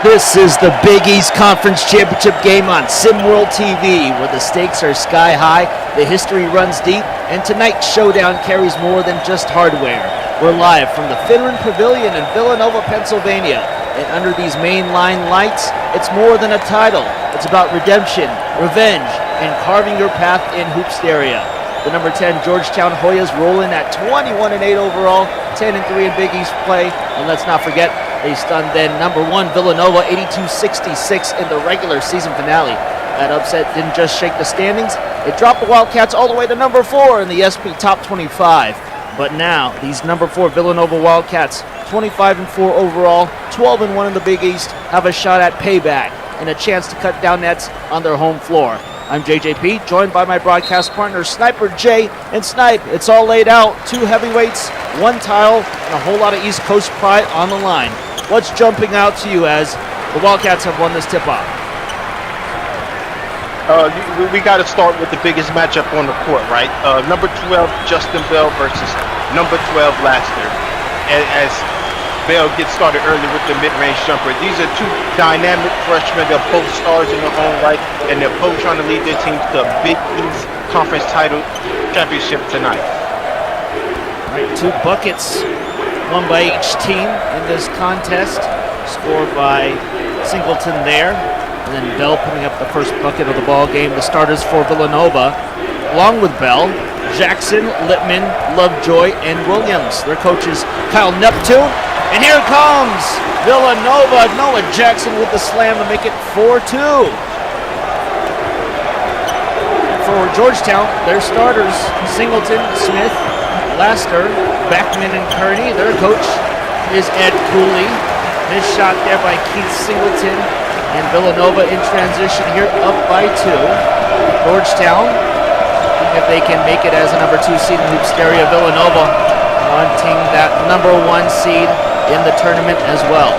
This is the Big East Conference Championship game on SimWorld TV, where the stakes are sky high, the history runs deep, and tonight's showdown carries more than just hardware. We're live from the Finland Pavilion in Villanova, Pennsylvania, and under these mainline lights, it's more than a title. It's about redemption, revenge, and carving your path in hoops area. The number 10 Georgetown Hoyas roll in at 21-8 overall, 10-3 in Big East play, and let's not forget, they stunned then number 1 Villanova 82-66 in the regular season finale. That upset didn't just shake the standings, it dropped the Wildcats all the way to number 4 in the SP Top 25. But now, these number 4 Villanova Wildcats, 25-4 overall, 12-1 in the Big East, have a shot at payback and a chance to cut down nets on their home floor. I'm JJP, joined by my broadcast partner Sniper J. And Snipe, it's all laid out. 2 heavyweights, 1 title, and a whole lot of East Coast pride on the line. What's jumping out to you as the Wildcats have won this tip-off? We got to start with the biggest matchup on the court, right? Number 12, Justin Bell versus number 12, Laster. As Bell gets started early with the mid-range jumper. These are 2 dynamic freshmen. They're both stars in their own right, and they're both trying to lead their teams to a Big East Conference title championship tonight. All right, 2 buckets, 1 by each team in this contest, scored by Singleton there, and then Bell putting up the first bucket of the ball game. The starters for Villanova, along with Bell, Jackson, Lippman, Lovejoy, and Williams. Their coaches, Kyle Neptune. And here comes Villanova. Noah Jackson with the slam to make it 4-2. For Georgetown, their starters, Singleton, Smith, Laster, Beckman, and Kearney. Their coach is Ed Cooley. This shot there by Keith Singleton. And Villanova in transition here, up by 2. Georgetown, if they can make it as a number 2 seed in hoops area. Villanova wanting that number 1 seed in the tournament as well.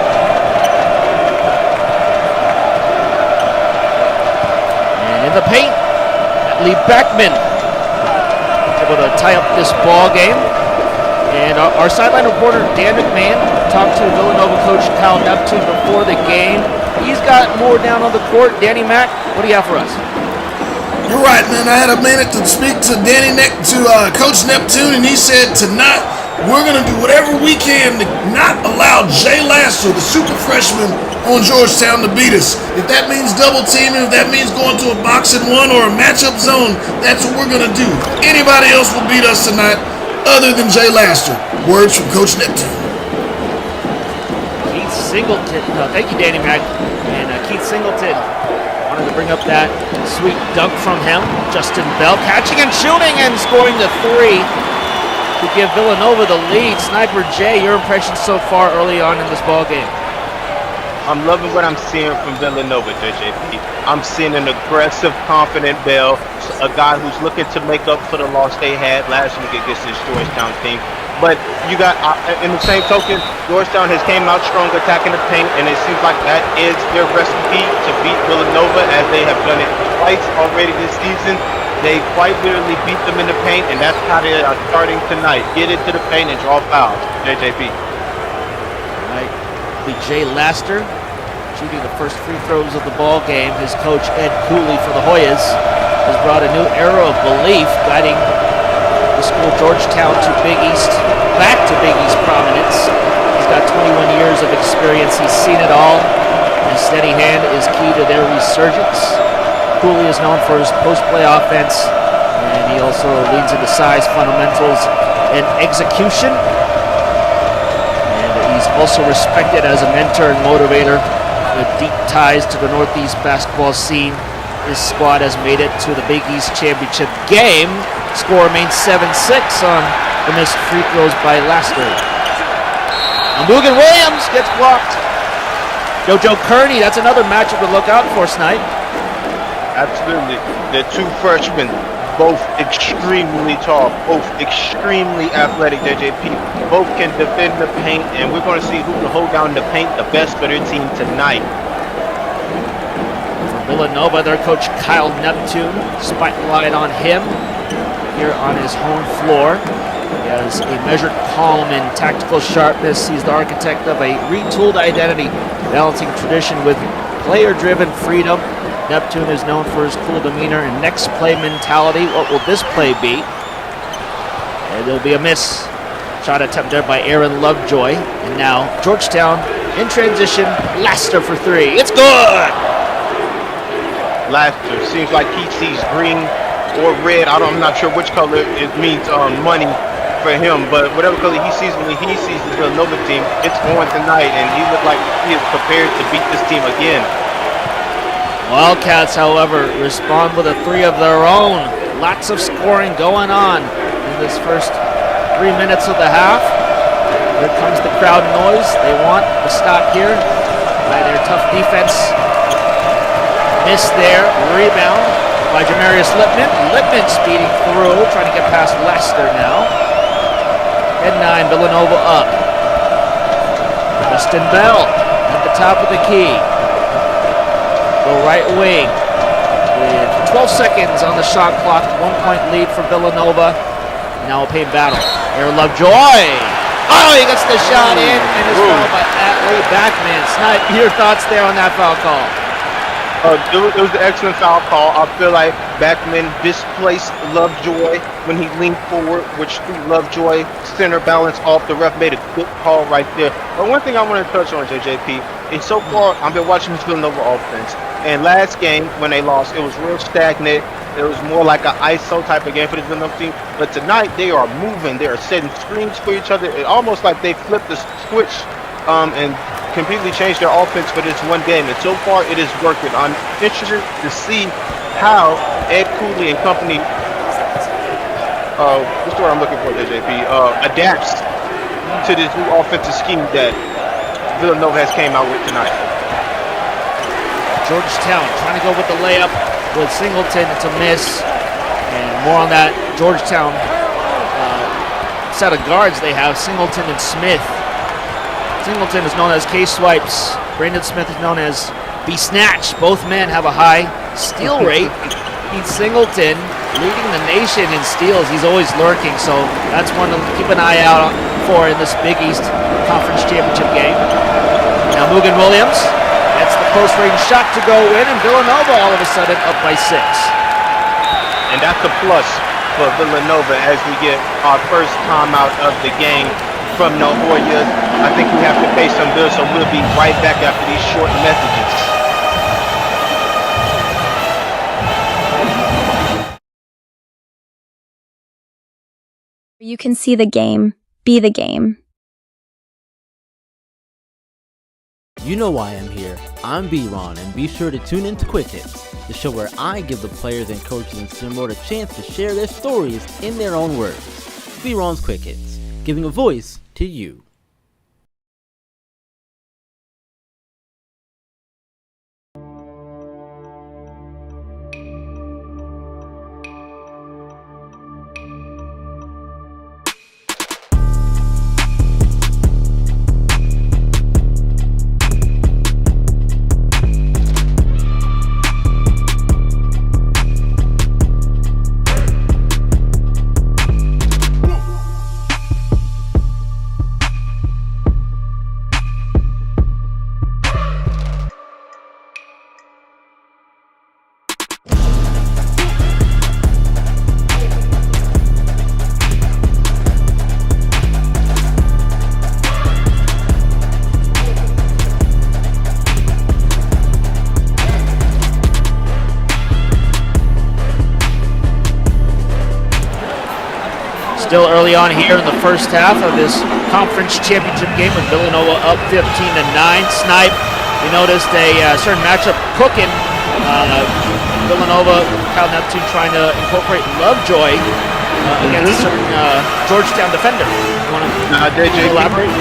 And in the paint, Lee Beckman able to tie up this ball game. And our sideline reporter Dan McMahon talked to Villanova coach Kyle Neptune before the game. He's got more down on the court. Danny Mack, what do you have for us? You're right, man. I had a minute to speak to Coach Neptune, and he said tonight we're going to do whatever we can to not allow Jay Laster, the super freshman on Georgetown, to beat us. If that means double teaming, if that means going to a box and 1 or a matchup zone, that's what we're going to do. Anybody else will beat us tonight other than Jay Laster. Words from Coach Neptune. Keith Singleton. Thank you, Danny Mack. And Keith Singleton wanted to bring up that sweet dunk from him. Justin Bell catching and shooting and scoring the 3 to give Villanova the lead. Sniper J, your impressions so far early on in this ball game? I'm loving what I'm seeing from Villanova, JJP. I'm seeing an aggressive, confident Bell, a guy who's looking to make up for the loss they had last week against this Georgetown team. But you got, in the same token, Georgetown has came out strong attacking the paint, and it seems like that is their recipe to beat Villanova, as they have done it twice already this season. They quite literally beat them in the paint, and that's how they are starting tonight. Get into the paint and draw fouls. JJP. All right, Jay Laster shooting the first free throws of the ball game. His coach, Ed Cooley for the Hoyas, has brought a new era of belief, guiding the school Georgetown to Big East, back to Big East prominence. He's got 21 years of experience. He's seen it all. His steady hand is key to their resurgence. Cooley is known for his post-play offense, and he also leans into size, fundamentals, and execution. And he's also respected as a mentor and motivator with deep ties to the Northeast basketball scene. His squad has made it to the Big East Championship game. Score remains 7-6 on the missed free throws by Laster. And Mugen Williams gets blocked. JoJo Kearney, that's another matchup to look out for, Snipe. Absolutely. The 2 freshmen, both extremely tall, both extremely athletic, JJP. Both can defend the paint, and we're going to see who can hold down the paint the best for their team tonight. For Villanova, their coach Kyle Neptune, spotlight on him here on his home floor. He has a measured calm and tactical sharpness. He's the architect of a retooled identity, balancing tradition with player-driven freedom. Neptune is known for his cool demeanor and next play mentality. What will this play be? And there'll be a miss. Shot attempt there by Aaron Lovejoy. And now Georgetown in transition. Laster for three. It's good! Laster seems like he sees green or red. I'm not sure which color it means money for him, but whatever color he sees when he sees the Villanova team, it's on tonight, and he looked like he is prepared to beat this team again. Wildcats, however, respond with a three of their own. Lots of scoring going on in this first 3 minutes of the half. Here comes the crowd noise. They want to stop here by their tough defense. Miss there, rebound by Jamarius Lipman. Lipman speeding through, trying to get past Lester now. And 9, Villanova up. Justin Bell at the top of the key. Go right wing with 12 seconds on the shot clock. 1 point lead for Villanova. Now a pain battle. Aaron Lovejoy. Oh, he gets the shot in and is fouled by Atlee Backman. Snipe, your thoughts there on that foul call? It was an excellent foul call. I feel like Backman displaced Lovejoy when he leaned forward, which threw Lovejoy center balance off. The ref made a good call right there. But one thing I want to touch on, JJP, is so far I've been watching this Villanova offense. And last game, when they lost, it was real stagnant. It was more like an ISO type of game for the Villanova team. But tonight, they are moving. They are setting screens for each other. It's almost like they flipped the switch and completely changed their offense for this one game. And so far, it is working. I'm interested to see how Ed Cooley and company, what's the word I'm looking for, JJP, adapts to this new offensive scheme that Villanova has came out with tonight. Georgetown trying to go with the layup with Singleton. It's a miss. And more on that Georgetown set of guards they have, Singleton and Smith. Singleton is known as K-Swipes. Brandon Smith is known as B-Snatch. Both men have a high steal rate. Pete Singleton leading the nation in steals. He's always lurking, so that's one to keep an eye out for in this Big East Conference Championship game. Now Mugen Williams gets the close-range shot to go in, and Villanova all of a sudden up by 6. And that's a plus for Villanova as we get our first timeout of the game from La Jolla. I think we have to pay some bills, so we'll be right back after these short messages. You can see the game, be the game. You know why I'm here. I'm B-Ron, and be sure to tune in to Quick Hits, the show where I give the players and coaches in SimWorld a chance to share their stories in their own words. B-Ron's Quick Hits, giving a voice to you. Still early on here in the first half of this conference championship game with Villanova up 15-9. Snipe, we noticed a certain matchup cooking. Villanova, Kyle Neptune trying to incorporate Lovejoy against a certain Georgetown defender. You want to elaborate?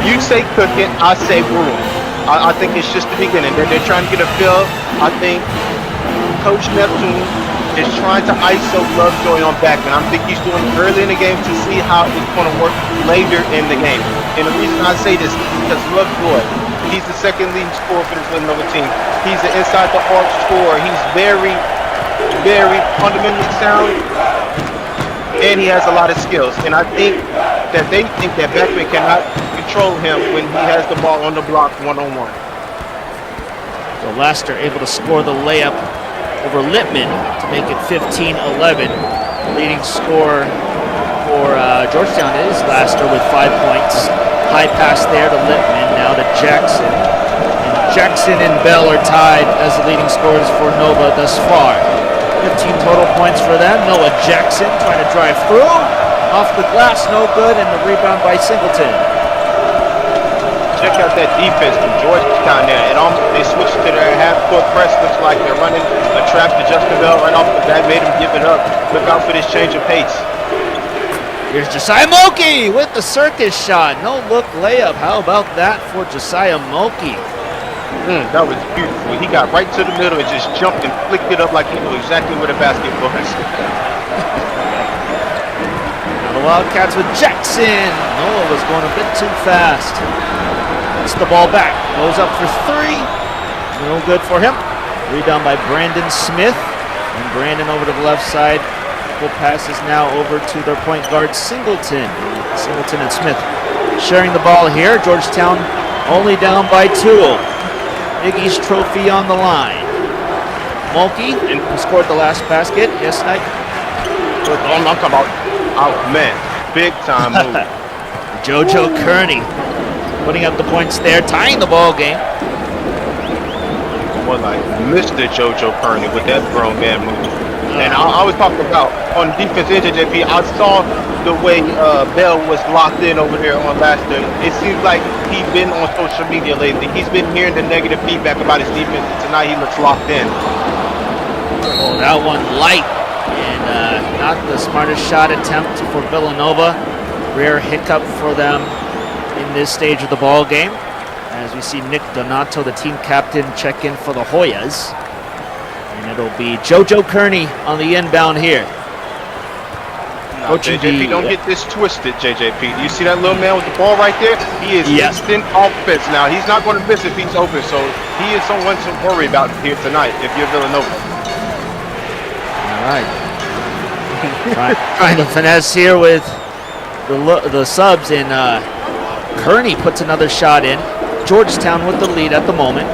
You say cooking, I say brewing. I think it's just the beginning. They're trying to get a feel. I think Coach Neptune is trying to ISO Lovejoy on Backman. I think he's doing it early in the game to see how it's going to work later in the game. And the reason I say this is because Lovejoy, he's the second leading scorer for this Villanova team. He's an inside the arc scorer. He's very, very fundamentally sound. and he has a lot of skills. And I think that they think that Beckman cannot control him when he has the ball on the block one-on-one. So Laster able to score the layup over Lippman to make it 15-11. Leading scorer for Georgetown is Laster with 5 points. High pass there to Lippman, now to Jackson. And Jackson and Bell are tied as the leading scorers for Nova thus far. 15 total points for them. Noah Jackson trying to drive through. Off the glass, no good, and the rebound by Singleton. Check out that defense from Georgetown there. They switched to their half-court press. Looks like they're running a trap to Justin Bell right off the bat. Made him give it up. Look out for this change of pace. Here's Josiah Mulkey with the circus shot. No look layup. How about that for Josiah Mulkey? That was beautiful. He got right to the middle and just jumped and flicked it up like he knew exactly where the basket was. Now the Wildcats with Jackson. Noah was going a bit too fast. Gets the ball back. Goes up for three. No good for him. Rebound by Brandon Smith. And Brandon over to the left side. Full passes now over to their point guard Singleton. Singleton and Smith sharing the ball here. Georgetown only down by 2. Big East trophy on the line. Mulkey who scored the last basket. Yes, Knight? I'm talking about, oh man, big time move. JoJo Kearney putting up the points there, tying the ball game. Well, like Mr. JoJo Kearney with that grown man move. And I was talking about on defense, JJP, I saw the way Bell was locked in over there on Laster. It seems like he's been on social media lately. He's been hearing the negative feedback about his defense. Tonight he looks locked in. Oh, that one light. And not the smartest shot attempt for Villanova. Rare hiccup for them in this stage of the ball game. As we see Nick Donato, the team captain, check in for the Hoyas. And it'll be JoJo Kearney on the inbound here. Now, JJP, don't get this twisted, JJP. You see that little man with the ball right there? He is instant offense now. He's not going to miss if he's open, so he is someone to worry about here tonight if you're Villanova. All right. Trying to finesse here with the subs, and Kearney puts another shot in. Georgetown with the lead at the moment.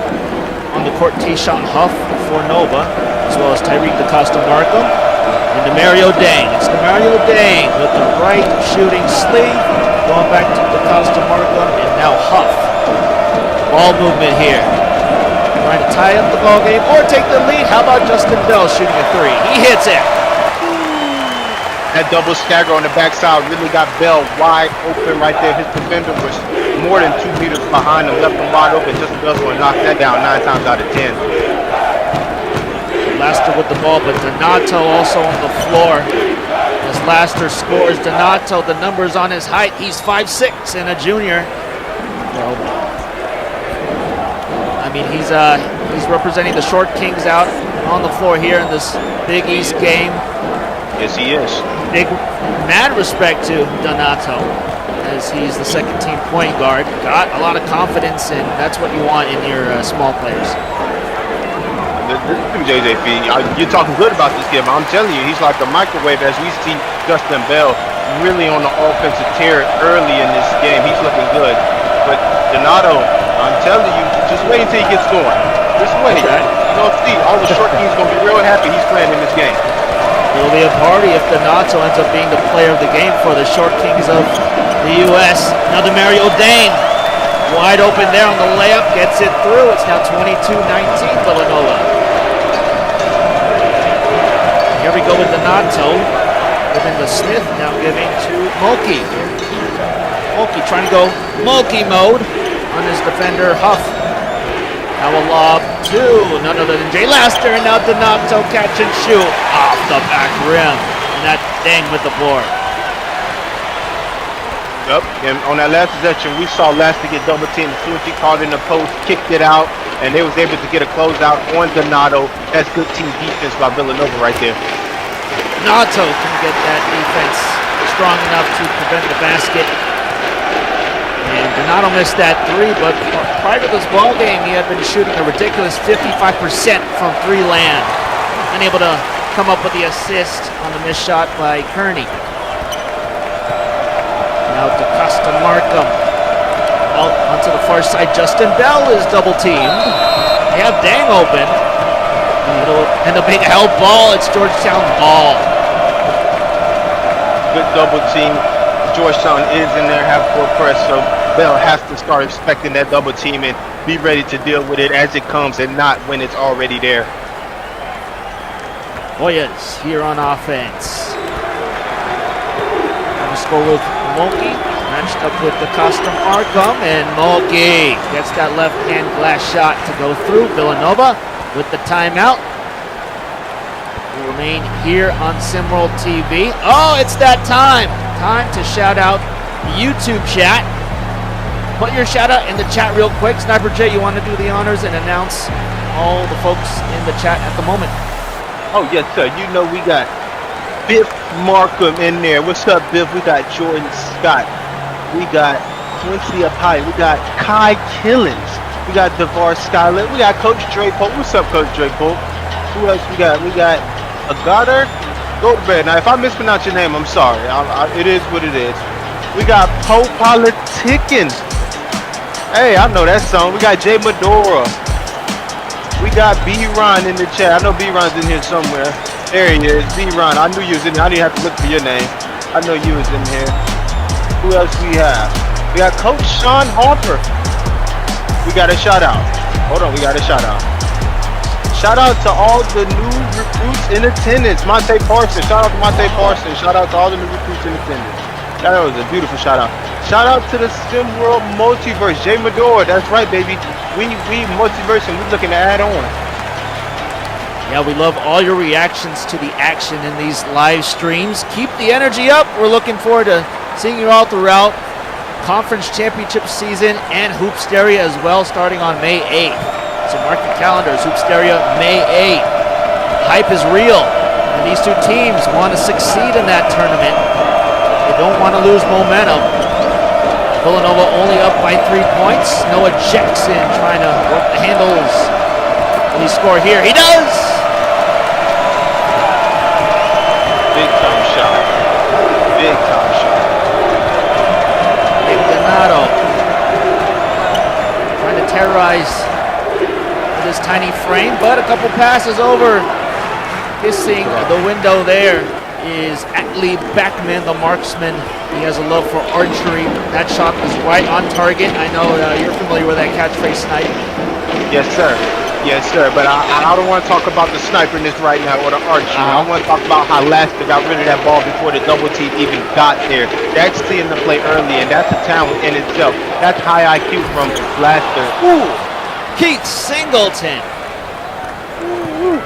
On the court, Tayshaun Huff for Nova, as well as Tyreek DaCosta Markham. And Demario Dang. It's Demario Dang with the right shooting sleeve. Going back to DaCosta Markham, and now Huff. Ball movement here. Trying to tie up the ball game or take the lead. How about Justin Bell shooting a three? He hits it. That double stagger on the backside really got Bell wide open right there. His defender was more than 2 meters behind him, left him wide open. Justin Bell's going to knock that down 9 times out of 10. Laster with the ball, but Donato also on the floor. As Laster scores, Donato, the numbers on his height, he's 5'6" and a junior. Well, I mean, he's representing the Short Kings out on the floor here in this Big East game. Yes, he is. Big mad respect to Donato, as he's the second team point guard. Got a lot of confidence, and that's what you want in your small players. JJP, you're talking good about this kid, but I'm telling you, he's like a microwave as we see Justin Bell really on the offensive tear early in this game. He's looking good. But Donato, I'm telling you, just wait until he gets going. Just wait. Okay. You're going to see all the Short Kings going to be real happy he's playing in this game. It'll be a party if Donato ends up being the player of the game for the Short Kings of the U.S. Now Demario Dang, wide open there on the layup, gets it through. It's now 22-19 Villanova. Here we go with Donato, giving to Smith, now giving to Mulkey. Mulkey trying to go Mulkey mode on his defender, Huff. Now a lob to none other than Jay Laster, and now Donato catch and shoot off the back rim. And that Dang with the board. Yep, and on that last possession, we saw Laster get double teamed. As soon as he caught in the post, kicked it out, and they was able to get a closeout on Donato. That's good team defense by Villanova right there. Donato can get that defense strong enough to prevent the basket. And Donato missed that three, but prior to this ball game, he had been shooting a ridiculous 55% from three land. Unable to come up with the assist on the missed shot by Kearney. Out to Costa Markham. Out onto the far side. Justin Bell is double teamed. They have Dang open. And the big held ball. It's Georgetown's ball. Good double team. Georgetown is in there, half court press, so Bell has to start expecting that double team and be ready to deal with it as it comes and not when it's already there. Hoyas here on offense. Going to score with Mulkey, matched up with the Costa Markham, and Mulkey gets that left-hand glass shot to go through. Villanova with the timeout. We remain here on SimWorld TV. Oh, it's that time. Time to shout out the YouTube chat. Put your shout out in the chat real quick. Sniper J, you want to do the honors and announce all the folks in the chat at the moment? Oh, yes, sir. You know we got Biff Markham in there. What's up, Biff? We got Jordan Scott. We got Quincy Apaya. We got Kai Killens. We got DeVar Skyler. We got Coach Dre Pope. What's up, Coach Dre Pope? Who else we got? We got a Goddard. Go to bed. Now, if I mispronounce your name, I'm sorry. It is what it is. We got Poe Politickin. Hey, I know that song. We got Jay Medora. We got B-Ron in the chat. I know B-Ron's in here somewhere. There he is. B-Ron. I knew you was in here. I didn't have to look for your name. I know you was in here. Who else we have? We got Coach Sean Harper. We got a shout out. Hold on. We got a shout out. Shout out to all the new recruits in attendance. Monte Parsons. Shout out to Monte Parsons. Shout out to all the new recruits in attendance. That was a beautiful shout out. Shout out to the SimWorld Multiverse. Jay Medora. That's right, baby. We multiverse and we're looking to add on. Yeah, we love all your reactions to the action in these live streams. Keep the energy up. We're looking forward to seeing you all throughout conference championship season and Hoopsteria as well, starting on May 8th. So mark your calendars, Hoopsteria, May 8th. Hype is real, and these two teams want to succeed in that tournament. They don't want to lose momentum. Villanova only up by 3 points. Noah Jackson trying to work the handles. Will he score here? He does! Big time shot. Big time shot. Big Donato. Trying to terrorize this tiny frame, but a couple passes over. Kissing the window there is Atlee Backman, the marksman. He has a love for archery. That shot was right on target. I know you're familiar with that catchphrase, Snipe. Yes, sir. Yes, sir. But I don't want to talk about the sniperness right now or the archery. I want to talk about how Laster got rid of that ball before the double team even got there. That's seeing the play early, and that's a talent in itself. That's high IQ from Laster. Ooh. Keith Singleton.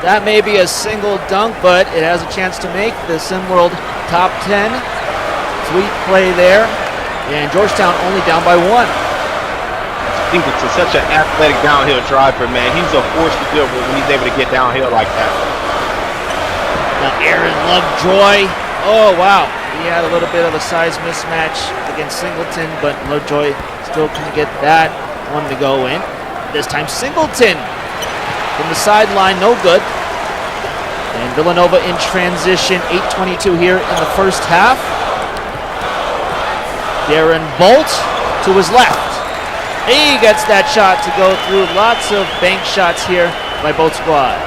That may be a single dunk, but it has a chance to make the SimWorld top 10. Sweet play there. And Georgetown only down by 1. Singleton's such an athletic downhill driver, man. He's a force to deal with when he's able to get downhill like that. Now Aaron Lovejoy. Oh, wow. He had a little bit of a size mismatch against Singleton, but Lovejoy still couldn't get that one to go in. This time Singleton from the sideline, no good. And Villanova in transition, 8:22 here in the first half. Darren Bolt to his left. He gets that shot to go through. Lots of bank shots here by both squads.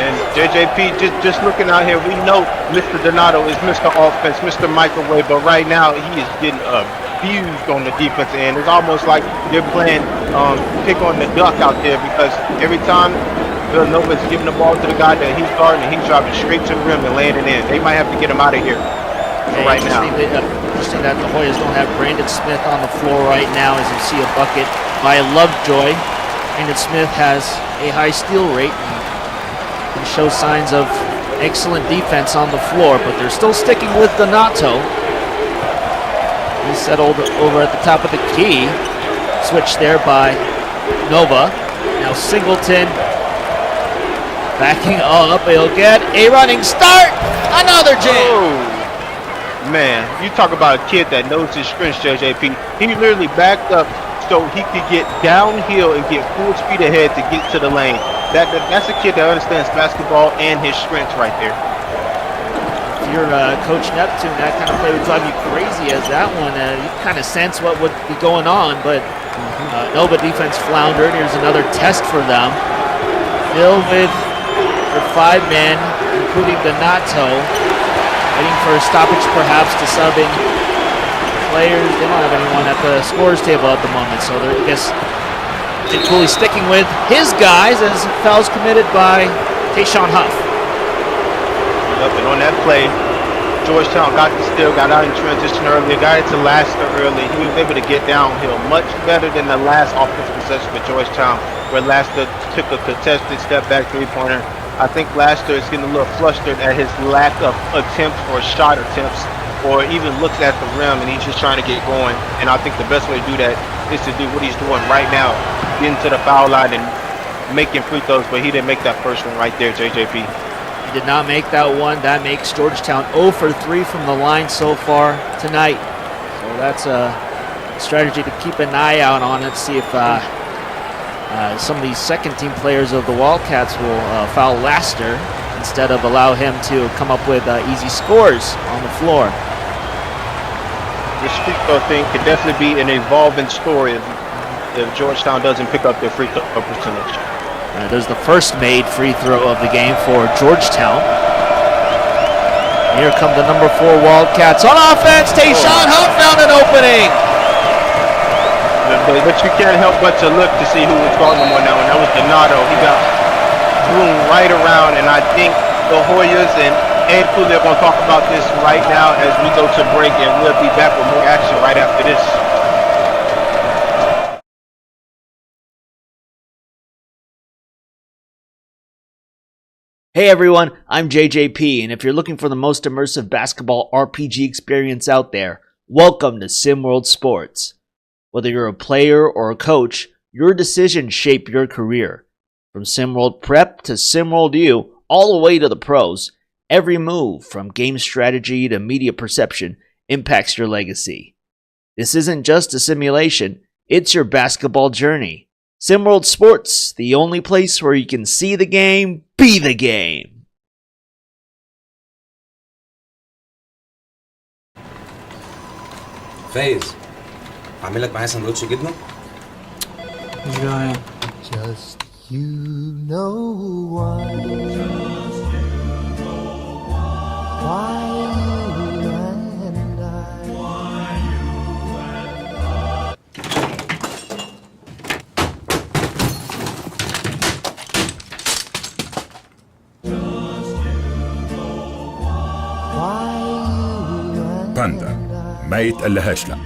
And JJP, just looking out here, we know Mr. Donato is Mr. Offense, Mr. Microwave, but right now he is getting abused on the defensive end. It's almost like they're playing pick on the duck out there, because every time Villanova is giving the ball to the guy that he's guarding, and he's driving straight to the rim and laying it in. They might have to get him out of here right now. Interesting that the Hoyas don't have Brandon Smith on the floor right now, as you see a bucket by Lovejoy. Brandon Smith has a high steal rate and shows signs of excellent defense on the floor, but they're still sticking with Donato. He's settled over at the top of the key. Switch there by Nova. Now Singleton backing up. He'll get a running start. Another jam. Oh, man, you talk about a kid that knows his strengths, JJP. He literally backed up so he could get downhill and get full speed ahead to get to the lane. That's a kid that understands basketball and his strengths right there. you're Coach Neptune, that kind of play would drive you crazy as that one. You kind of sense what would be going on, but Nova defense floundered. Here's another test for them. Still with their 5 men, including Donato, waiting for a stoppage perhaps to sub in players. They don't have anyone at the scores table at the moment, so they're, I guess, Cooley sticking with his guys as fouls committed by Tayshaun Huff. Yep, and on that play, Georgetown got the steal, got out in transition early, got it to Laster early. He was able to get downhill much better than the last offensive possession for Georgetown, where Laster took a contested step back three-pointer. I think Laster is getting a little flustered at his lack of attempts or shot attempts, or even looks at the rim and he's just trying to get going. And I think the best way to do that is to do what he's doing right now, getting to the foul line and making free throws, but he didn't make that first one right there, JJP. He did not make that one. That makes Georgetown 0 for 3 from the line so far tonight. So that's a strategy to keep an eye out on. Let's see if some of these second-team players of the Wildcats will foul Laster instead of allow him to come up with easy scores on the floor. This free throw thing could definitely be an evolving story if Georgetown doesn't pick up their free throw percentage. There's the first made free throw of the game for Georgetown. Here come the number 4 Wildcats on offense. Tayshaun Huff found an opening. But you can't help but to look to see who was guarding him on that one. That was Donato. He got thrown right around, and I think the Hoyas and Ed Cooley are going to talk about this right now as we go to break, and we'll be back with more action right after this. Hey everyone, I'm JJP, and if you're looking for the most immersive basketball RPG experience out there, welcome to SimWorld Sports. Whether you're a player or a coach, your decisions shape your career. From SimWorld Prep to SimWorld U, all the way to the pros, every move, from game strategy to media perception, impacts your legacy. This isn't just a simulation, it's your basketball journey. SimWorld Sports, the only place where you can see the game, be the game. فايز اعمل لك معايا سندوتش جبنه. Just you know why you and I. باندا ما يتقلهاش لا.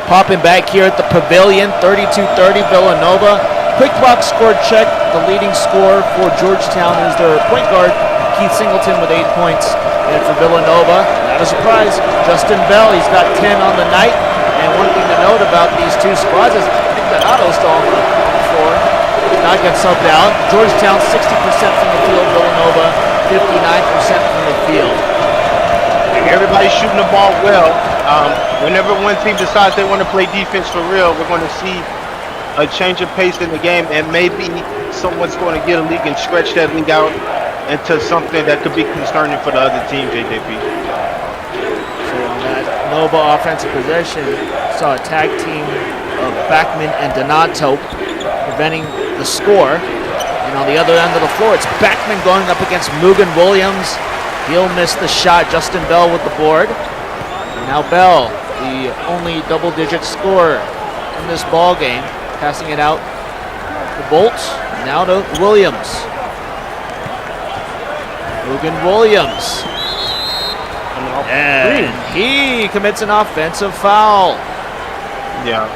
Popping back here at the Pavilion, 32-30 Villanova. Quick box score check. The leading scorer for Georgetown is their point guard, Keith Singleton, with 8 points. And for Villanova, not a surprise. Justin Bell, he's got 10 on the night. And one thing to note about these two squads is I think Donato's still on the floor. Not get subbed out. Georgetown 60% from the field. Villanova 59% from the field. Everybody's shooting the ball well. Whenever one team decides they want to play defense for real, we're going to see a change of pace in the game, and maybe someone's going to get a league and stretch that league out into something that could be concerning for the other team, JJP. So on that Nova offensive possession, saw a tag team of Backman and Donato preventing the score. And on the other end of the floor, it's Backman going up against Mugen Williams. He'll miss the shot. Justin Bell with the board. And now Bell, the only double-digit scorer in this ball game, passing it out to Bolts. Now to Williams. Mugen Williams. And he commits an offensive foul. Yeah,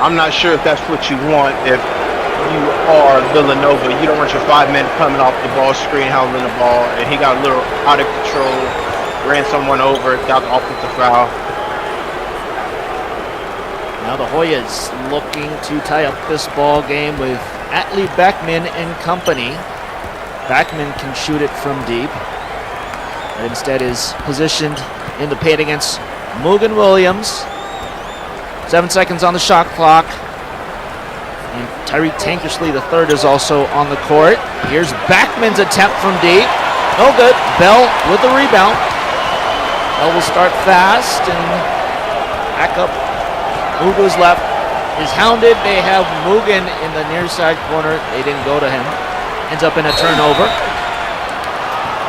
I'm not sure if that's what you want. If you are Villanova, you don't want your 5-man coming off the ball screen, handling the ball, and he got a little out of control, ran someone over, got the offensive foul. Now the Hoyas looking to tie up this ball game with Atlee Backman and company. Backman can shoot it from deep, but instead is positioned in the paint against Mugen Williams. 7 seconds on the shot clock. And Tyreek Tankersley III is also on the court. Here's Backman's attempt from deep. No good. Bell with the rebound. Bell will start fast and back up. Mugen's left is hounded. They have Mugen in the near side corner. They didn't go to him. Ends up in a turnover.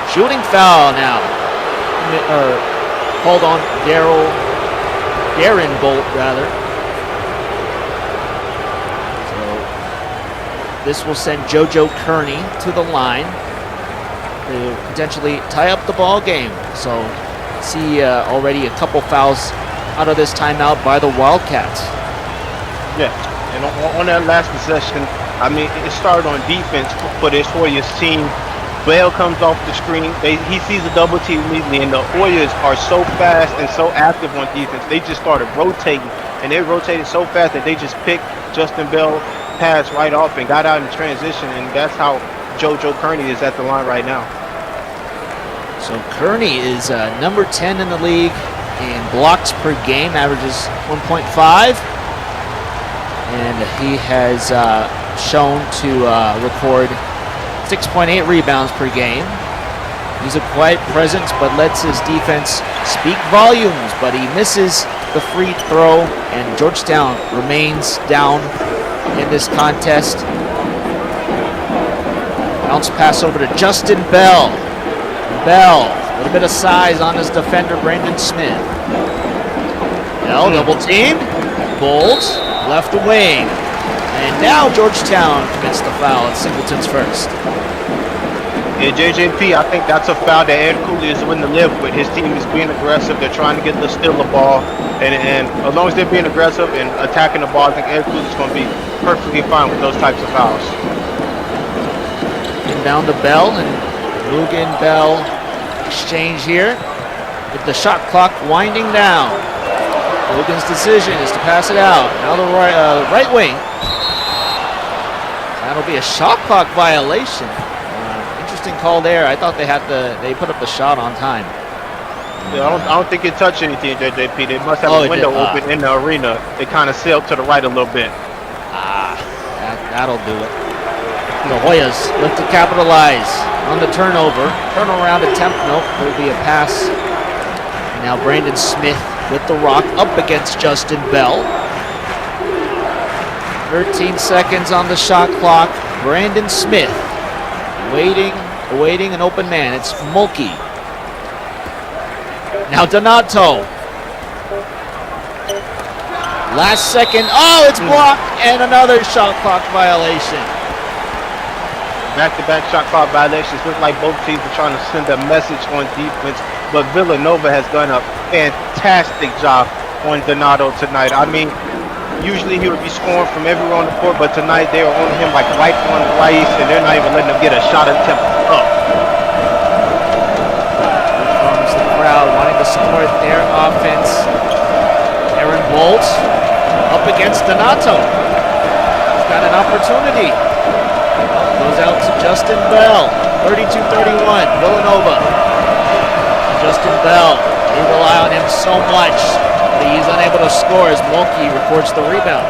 Shooting foul now. Called on Darren Bolt, rather. So this will send JoJo Kearney to the line to potentially tie up the ball game. So see already a couple fouls out of this timeout by the Wildcats. Yeah, and on that last possession, I mean, it started on defense for this Hoyas team. Bell comes off the screen. He sees a double team immediately, and the Hoyas are so fast and so active on defense. They just started rotating, and they rotated so fast that they just picked Justin Bell pass right off and got out in transition, and that's how JoJo Kearney is at the line right now. So Kearney is number 10 in the league in blocks per game, averages 1.5, and he has shown to record 6.8 rebounds per game. He's a quiet presence, but lets his defense speak volumes, but he misses the free throw, and Georgetown remains down in this contest. Bounce pass over to Justin Bell. Bell, a little bit of size on his defender, Brandon Smith. Bell double teamed. Bolt, left wing. And now Georgetown commits the foul. It's Singleton's first. Yeah, JJP, I think that's a foul that Ed Cooley is willing to live with. His team is being aggressive. They're trying to steal the ball. And as long as they're being aggressive and attacking the ball, I think Ed Cooley is going to be perfectly fine with those types of fouls. Inbound to Bell, and Mugen Bell exchange here with the shot clock winding down. Mugen's decision is to pass it out. Now the right wing. That'll be a shot clock violation. Interesting call there. I thought they put up the shot on time. Yeah, I don't think it touched anything, JJP. They must have a window open in the arena. They kind of sailed to the right a little bit. That'll do it. The Hoyas look to capitalize on the turnover. Turnaround attempt. Nope, there'll be a pass. And now Brandon Smith with the rock up against Justin Bell. 13 seconds on the shot clock. Brandon Smith awaiting an open man. It's Mulkey. Now Donato. Last second. Oh, it's blocked, and another shot clock violation. Back-to-back shot clock violations. Look like both teams are trying to send a message on defense, but Villanova has done a fantastic job on Donato tonight. I mean, usually he would be scoring from everywhere on the court, but tonight they are on him like right on rice, and they're not even letting him get a shot attempt up. Here comes the crowd wanting to to support their offense. Aaron Bolt up against Donato. He's got an opportunity. Goes out to Justin Bell. 32-31, Villanova. Justin Bell, they rely on him so much, but he's unable to score as Mulkey records the rebound.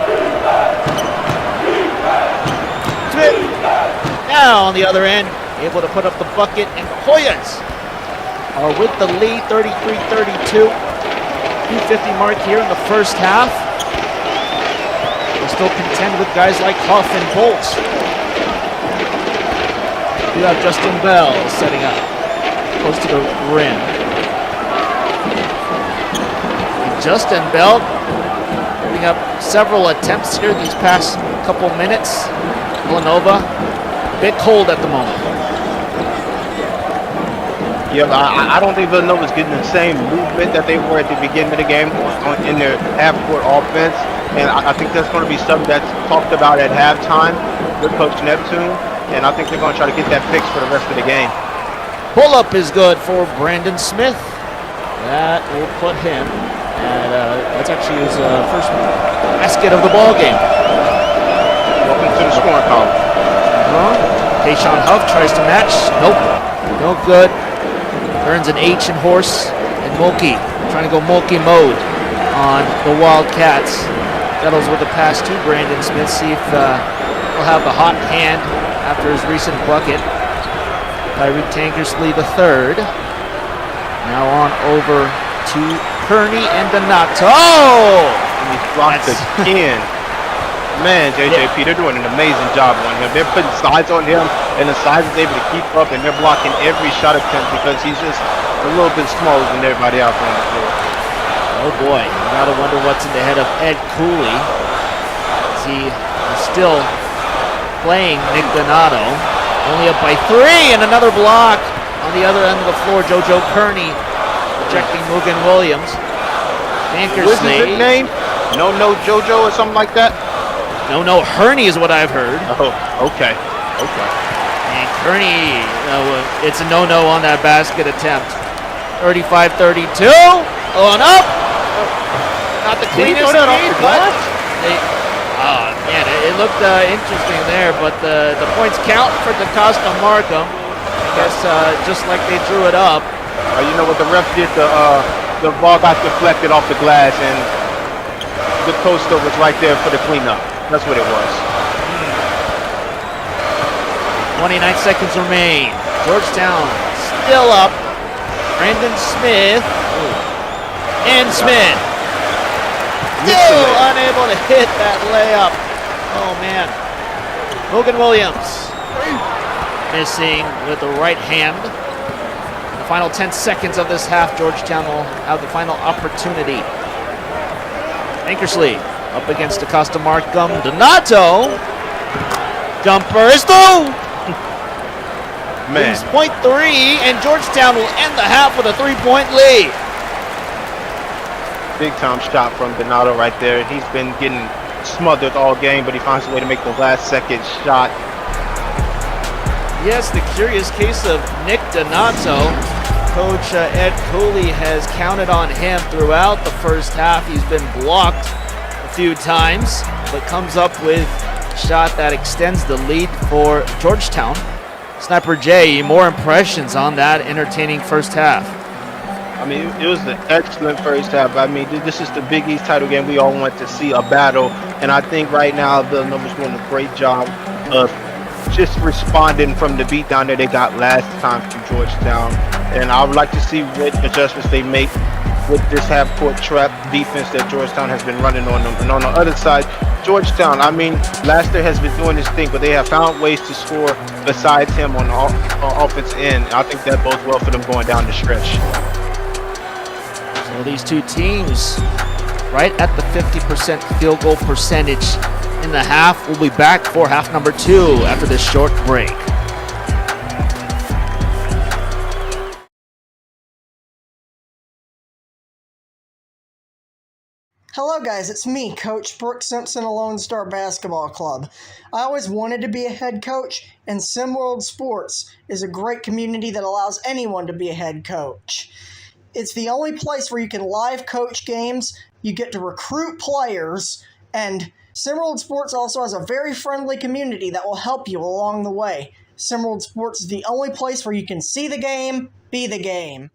Smith, now on the other end, able to put up the bucket, and Hoyas are with the lead, 33-32. 250 mark here in the first half. They still contend with guys like Huff and Bolt. You have Justin Bell setting up close to the rim. And Justin Bell putting up several attempts here these past couple minutes. Villanova, a bit cold at the moment. Yeah, I don't think Villanova's getting the same movement that they were at the beginning of the game in their half-court offense. And I think that's going to be something that's talked about at halftime with Coach Neptune. And I think they're going to try to get that fixed for the rest of the game. Pull-up is good for Brandon Smith. That will put him at, that's actually his first basket of the ball game. Welcome to the scoring column. Tayshaun Huff tries to match. Nope. No good. Earns an H in horse. And Mulkey trying to go Mulkey mode on the Wildcats. Settles with the pass to Brandon Smith. See if he'll have the hot hand after his recent bucket. Tyreek Tankersley III. Now on over to Kearney and Donato. Oh! And he's blocked again. Man, JJP, they're doing an amazing job on him. They're putting size on him, and the size is able to keep up, and they're blocking every shot attempt because he's just a little bit smaller than everybody else on the floor. Oh boy, you gotta wonder what's in the head of Ed Cooley. As he is still playing Nick Donato. Only up by 3, and another block on the other end of the floor. JoJo Kearney rejecting Mugen Williams. What's his nickname? No JoJo or something like that? No Herney is what I've heard. Oh, okay. And Kearney, it's a no-no on that basket attempt. 35-32, on up. Not the cleanest feed, but man, it looked interesting there, but the points count for DaCosta Markham. I guess just like they drew it up. You know what the ref did? The ball got deflected off the glass, and DaCosta was right there for the cleanup. That's what it was. 29 seconds remain. Georgetown still up. Brandon Smith. And Smith. Still unable to hit that layup. Oh, man. Logan Williams missing with the right hand. In the final 10 seconds of this half, Georgetown will have the final opportunity. Tankersley up against DaCosta Markham. Donato. Jumper is through. Man. 3.3, and Georgetown will end the half with a 3-point lead. Big time shot from Donato right there. He's been getting smothered all game, but he finds a way to make the last second shot. Yes, the curious case of Nick Donato. Coach Ed Cooley has counted on him throughout the first half. He's been blocked a few times, but comes up with a shot that extends the lead for Georgetown. Sniper J, more impressions on that entertaining first half? I mean, it was an excellent first half. I mean, this is the Big East title game. We all want to see a battle, and I think right now Villanova's doing a great job of just responding from the beatdown that they got last time from Georgetown. And I would like to see what adjustments they make with this half-court trap defense that Georgetown has been running on them. And on the other side, Georgetown, I mean, Laster has been doing this thing, but they have found ways to score besides him on the offense end. I think that bodes well for them going down the stretch. So these two teams right at the 50% field goal percentage in the half. We'll be back for half number 2 after this short break. Hello guys, it's me, Coach Brooke Simpson of Lone Star Basketball Club. I always wanted to be a head coach, and SimWorld Sports is a great community that allows anyone to be a head coach. It's the only place where you can live coach games, you get to recruit players, and SimWorld Sports also has a very friendly community that will help you along the way. SimWorld Sports is the only place where you can see the game, be the game.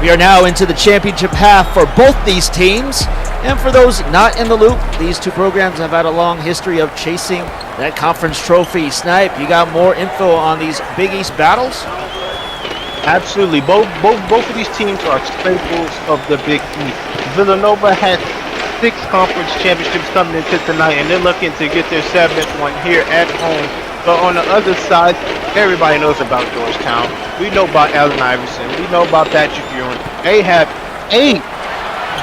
We are now into the championship half for both these teams. And for those not in the loop, these two programs have had a long history of chasing that conference trophy. Snipe, you got more info on these Big East battles? Absolutely. Both of these teams are staples of the Big East. Villanova has 6 conference championships coming into tonight, and they're looking to get their 7th one here at home. But on the other side, everybody knows about Georgetown. We know about Allen Iverson. We know about Patrick Ewing. They have 8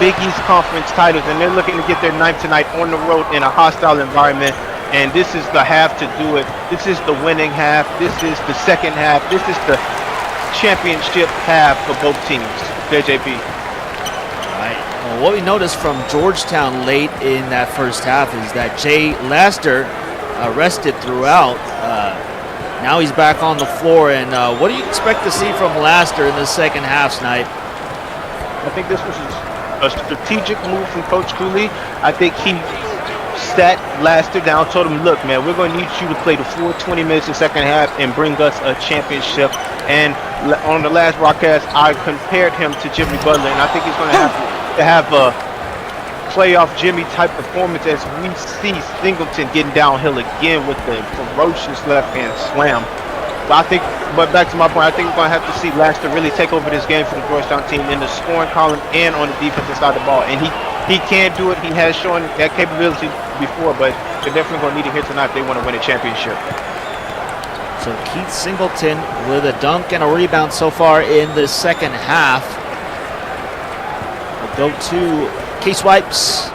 Big East Conference titles, and they're looking to get their 9th tonight on the road in a hostile environment. And this is the half to do it. This is the winning half. This is the second half. This is the championship half for both teams. JJP. Right. Well, what we noticed from Georgetown late in that first half is that Jay Laster rested throughout. Now he's back on the floor. And what do you expect to see from Laster in the second half, Snipe? I think this was a strategic move from Coach Cooley. I think he sat Laster down, told him, look, man, we're going to need you to play the full 20 minutes in the second half and bring us a championship. And on the last broadcast, I compared him to Jimmy Butler, and I think he's going to have a playoff Jimmy type performance as we see Singleton getting downhill again with the ferocious left hand slam. But back to my point, I think we're going to have to see Laster really take over this game for the Georgetown team in the scoring column and on the defensive side of the ball. And he can do it. He has shown that capability before, but they're definitely going to need it here tonight if they want to win a championship. So Keith Singleton with a dunk and a rebound so far in the second half. We'll go to Case Wipes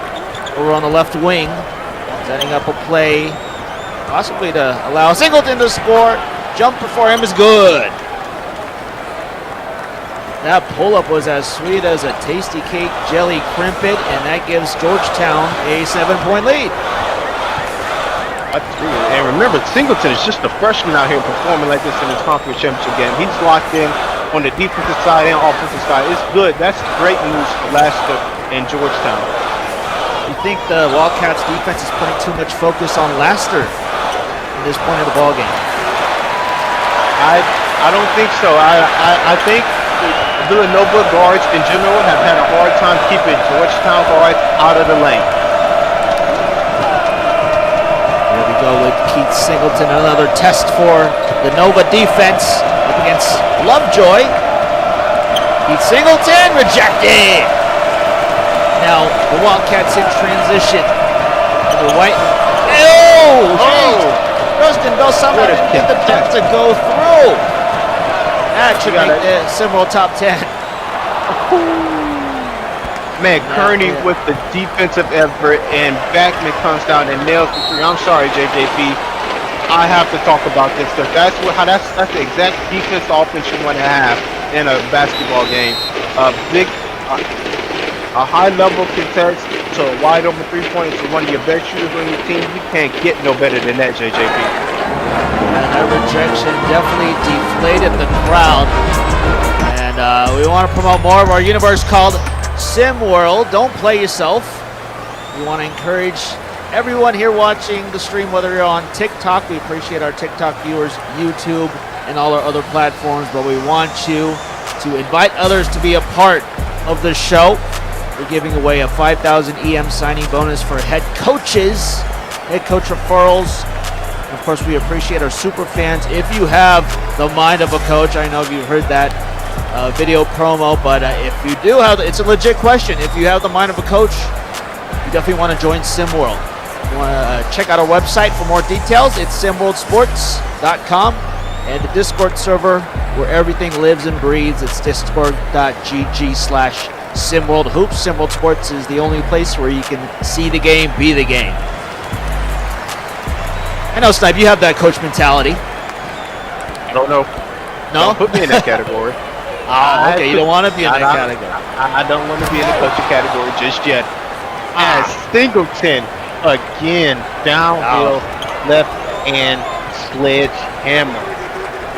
over on the left wing, setting up a play, possibly to allow Singleton to score. Jumper for him is good. That pull-up was as sweet as a Tasty Cake Jelly Crimpet, and that gives Georgetown a 7-point lead. And remember, Singleton is just a freshman out here performing like this in his conference championship game. He's locked in on the defensive side and offensive side. It's good. That's great news for Laster and Georgetown. You think the Wildcats defense is putting too much focus on Laster at this point of the ballgame? I don't think so. I think Villanova guards in general have had a hard time keeping Georgetown guards out of the lane. Here we go with Keith Singleton, another test for the Nova defense up against Lovejoy. Keith Singleton rejected. Now the Wildcats in transition. The White. Justin Bell somehow didn't get the dunk to go through. That should make the SimWorld top 10. Man, Kearney with the defensive effort, and Backman comes down and nails the three. I'm sorry, JJP. I have to talk about this because that's the exact defense offense you want to have in a basketball game. A high-level contest to a wide-open three-pointer to one of your best shooters on your team. You can't get no better than that, JJP. And that rejection definitely deflated the crowd. And we want to promote more of our universe called SimWorld. Don't play yourself. We want to encourage everyone here watching the stream, whether you're on TikTok, we appreciate our TikTok viewers, YouTube, and all our other platforms, but we want you to invite others to be a part of the show. We're giving away a 5,000 EM signing bonus for head coaches, head coach referrals. And of course, we appreciate our super fans. If you have the mind of a coach, I know you've heard that video promo, but if you do have, it's a legit question. If you have the mind of a coach, you definitely want to join SimWorld. You want to check out our website for more details. It's simworldsports.com, and the Discord server where everything lives and breathes. It's discord.gg/SimWorld Hoops. SimWorld Sports is the only place where you can see the game, be the game. I know, Snipe, you have that coach mentality. I don't know. No? Don't put me in that category. Okay, you don't want to be in that category. I don't want to be in the coaching category just yet. As Singleton again, downhill, left hand sledgehammer.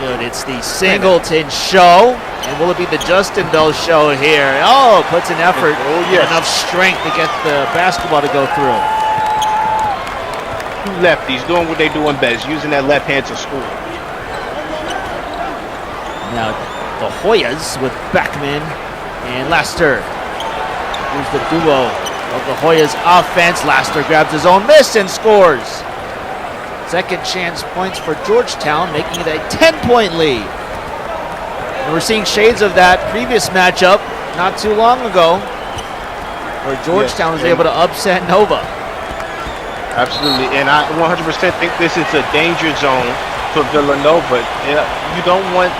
Dude, it's the Singleton show. And will it be the Justin Bell show here? Oh, puts an effort, enough strength to get the basketball to go through. Two lefties doing what they doing best, using that left hand to score. Now, the Hoyas with Beckman and Laster. Here's the duo of the Hoyas offense. Laster grabs his own miss and scores. Second chance points for Georgetown, making it a 10-point lead. And we're seeing shades of that previous matchup not too long ago, where Georgetown was able to upset Nova. Absolutely, and I 100% think this is a danger zone for Villanova. You don't want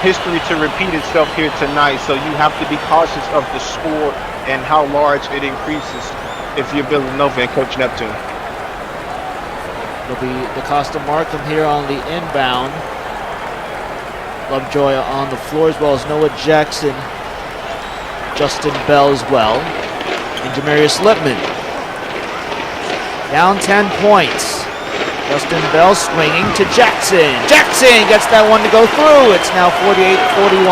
history to repeat itself here tonight, so you have to be cautious of the score and how large it increases if you're Villanova and Coach Neptune. It'll be DeCosta Markham here on the inbound. Lovejoy on the floor, as well as Noah Jackson, Justin Bell as well, and Jamarius Lipman. Down 10 points. Justin Bell swinging to Jackson. Jackson gets that one to go through. It's now 48-41.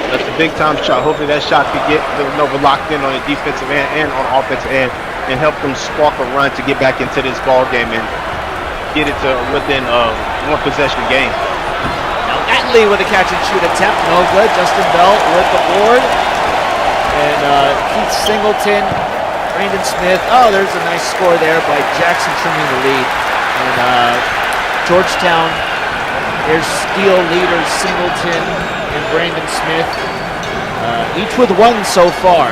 That's a big-time shot. Hopefully that shot could get Villanova locked in on the defensive end and on the offensive end and help them spark a run to get back into this ball game and get it to within one possession game. Atley with a catch-and-shoot attempt, no good. Justin Bell with the board. And Keith Singleton, Brandon Smith. Oh, there's a nice score there by Jackson trimming the lead. And Georgetown, their steal leaders Singleton and Brandon Smith, each with one so far.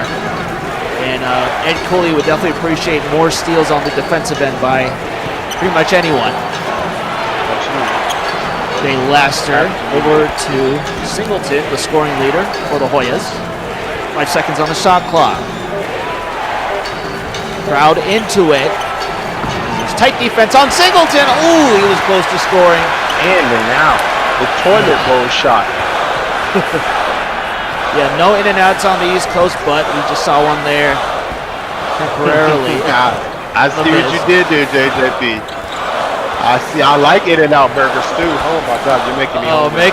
And Ed Cooley would definitely appreciate more steals on the defensive end by pretty much anyone. Jay Laster over to Singleton, the scoring leader for the Hoyas. 5 seconds on the shot clock. Crowd into it. There's tight defense on Singleton. Ooh, he was close to scoring. And now the toilet bowl shot. Yeah, no in and outs on the East Coast, but we just saw one there temporarily. I see what you did there, JJP. I like In-N-Out burgers too. Oh my God, you're making me hungry.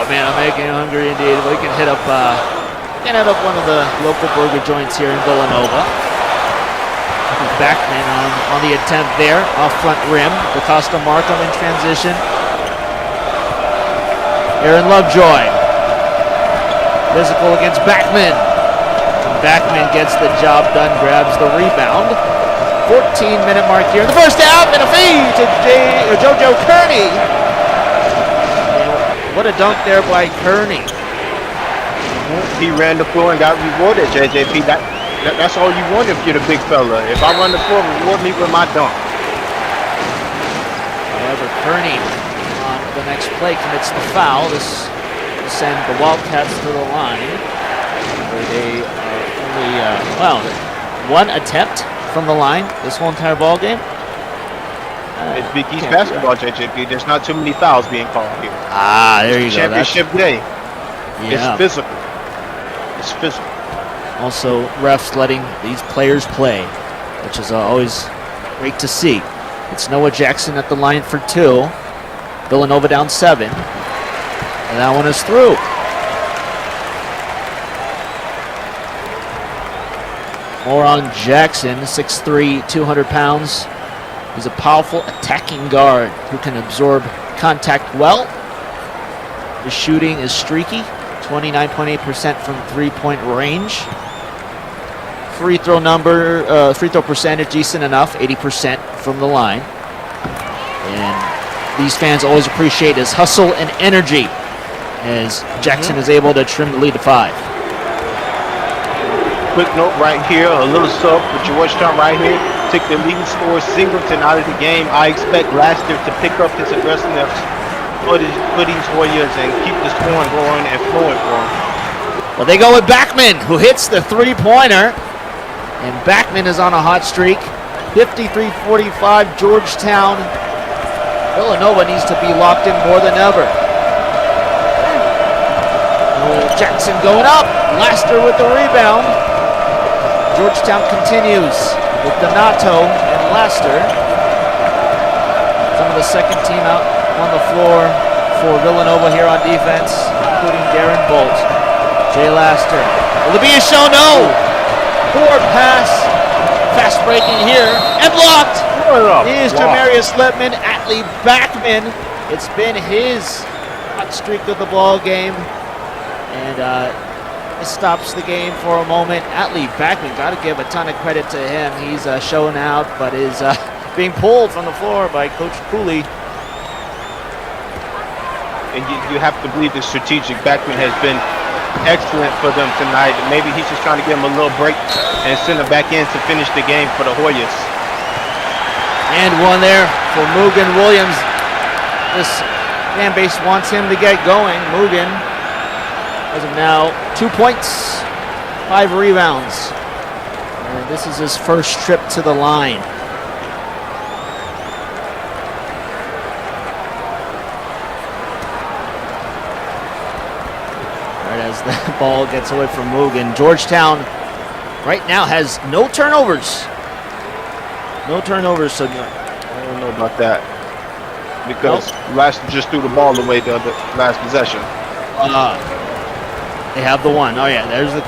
Man, I'm making you hungry indeed. We can hit up one of the local burger joints here in Villanova. Backman on the attempt there, off front rim. DaCosta Markham in transition. Aaron Lovejoy. Physical against Backman. Backman gets the job done, grabs the rebound. 14-minute mark here in the first half, and a feed to JoJo Kearney. And what a dunk there by Kearney. He ran the floor and got rewarded, JJP. That's all you want if you're the big fella. If I run the floor, reward me with my dunk. However, Kearney on the next play commits the foul. This will send the Wildcats to the line, where they are only, one attempt from the line this whole entire ball game. It's Big East basketball, JJP. There's not too many fouls being called here. There you go. Championship day. Yeah. It's physical. It's physical. Also, refs letting these players play, which is always great to see. It's Noah Jackson at the line for 2. Villanova down 7. And that one is through. More on Jackson, 6'3", 200 pounds. He's a powerful attacking guard who can absorb contact well. His shooting is streaky, 29.8% from three-point range. Free throw percentage decent enough, 80% from the line. And these fans always appreciate his hustle and energy as Jackson is able to trim the lead to 5. Quick note right here, a little sub for Georgetown right here. Take the leading scorer Singleton out of the game. I expect Laster to pick up his aggressiveness for these Warriors and keep the scoring going and flowing for him. Well, they go with Backman, who hits the three-pointer. And Backman is on a hot streak. 53-45 Georgetown. Villanova needs to be locked in more than ever. Jackson going up. Laster with the rebound. Georgetown continues with Donato and Laster. Some of the second team out on the floor for Villanova here on defense, including Darren Bolt. Jay Laster. Will it be a show? No! Forward pass. Fast breaking here. And blocked. Here's Jamarius Lippman. Atlee Backman. It's been his hot streak of the ball game. And it stops the game for a moment. Atlee Backman, got to give a ton of credit to him. He's showing out, but is being pulled from the floor by Coach Cooley. And you have to believe the strategic Backman has been excellent for them tonight. Maybe he's just trying to give him a little break and send him back in to finish the game for the Hoyas. And one there for Mugen Williams. This fan base wants him to get going. Mugen, as of now, 2 points, 5 rebounds. And this is his first trip to the line. Right as the ball gets away from Mugen. Georgetown right now has no turnovers. No turnovers, so I don't know about that. Because Laster just threw the ball away the last possession. They have the one. Oh yeah, there's the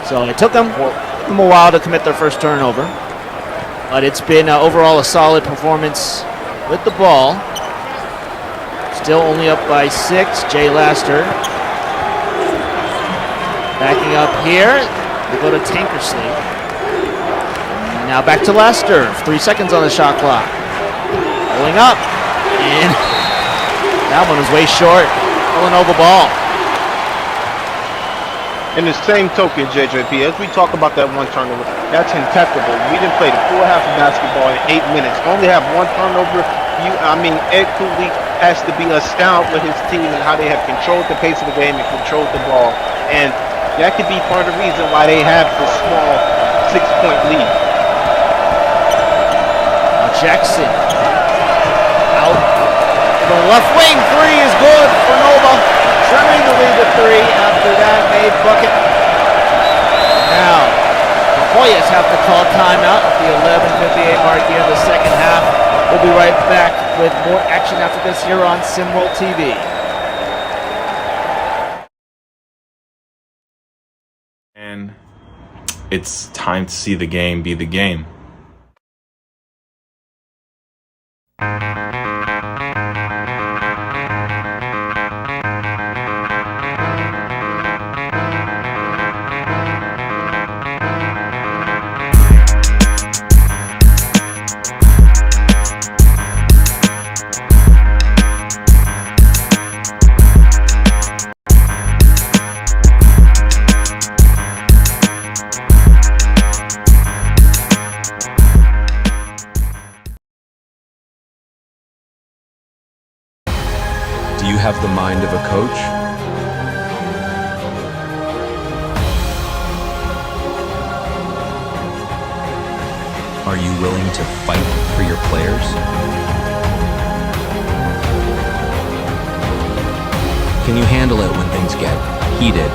So it took them a while to commit their first turnover, but it's been overall a solid performance with the ball. Still only up by 6. Jay Laster backing up here. They go to Tankersley. Now back to Laster. 3 seconds on the shot clock. Pulling up. And that one was way short. Villanova ball. In the same token, JJP, as we talk about that one turnover, that's impeccable. We didn't play the full half of basketball in 8 minutes. Only have one turnover. Ed Cooley has to be astounded with his team and how they have controlled the pace of the game and controlled the ball. And that could be part of the reason why they have the small 6-point lead. Jackson out. The left wing three is good for Nova. Trimming the lead to 3 after that made bucket. Now, the Hoyas have to call timeout at the 11:58 mark here in the second half. We'll be right back with more action after this here on SimWorld TV. And it's time to see the game be the game. Do you have the mind of a coach? Are you willing to fight for your players? Can you handle it when things get heated?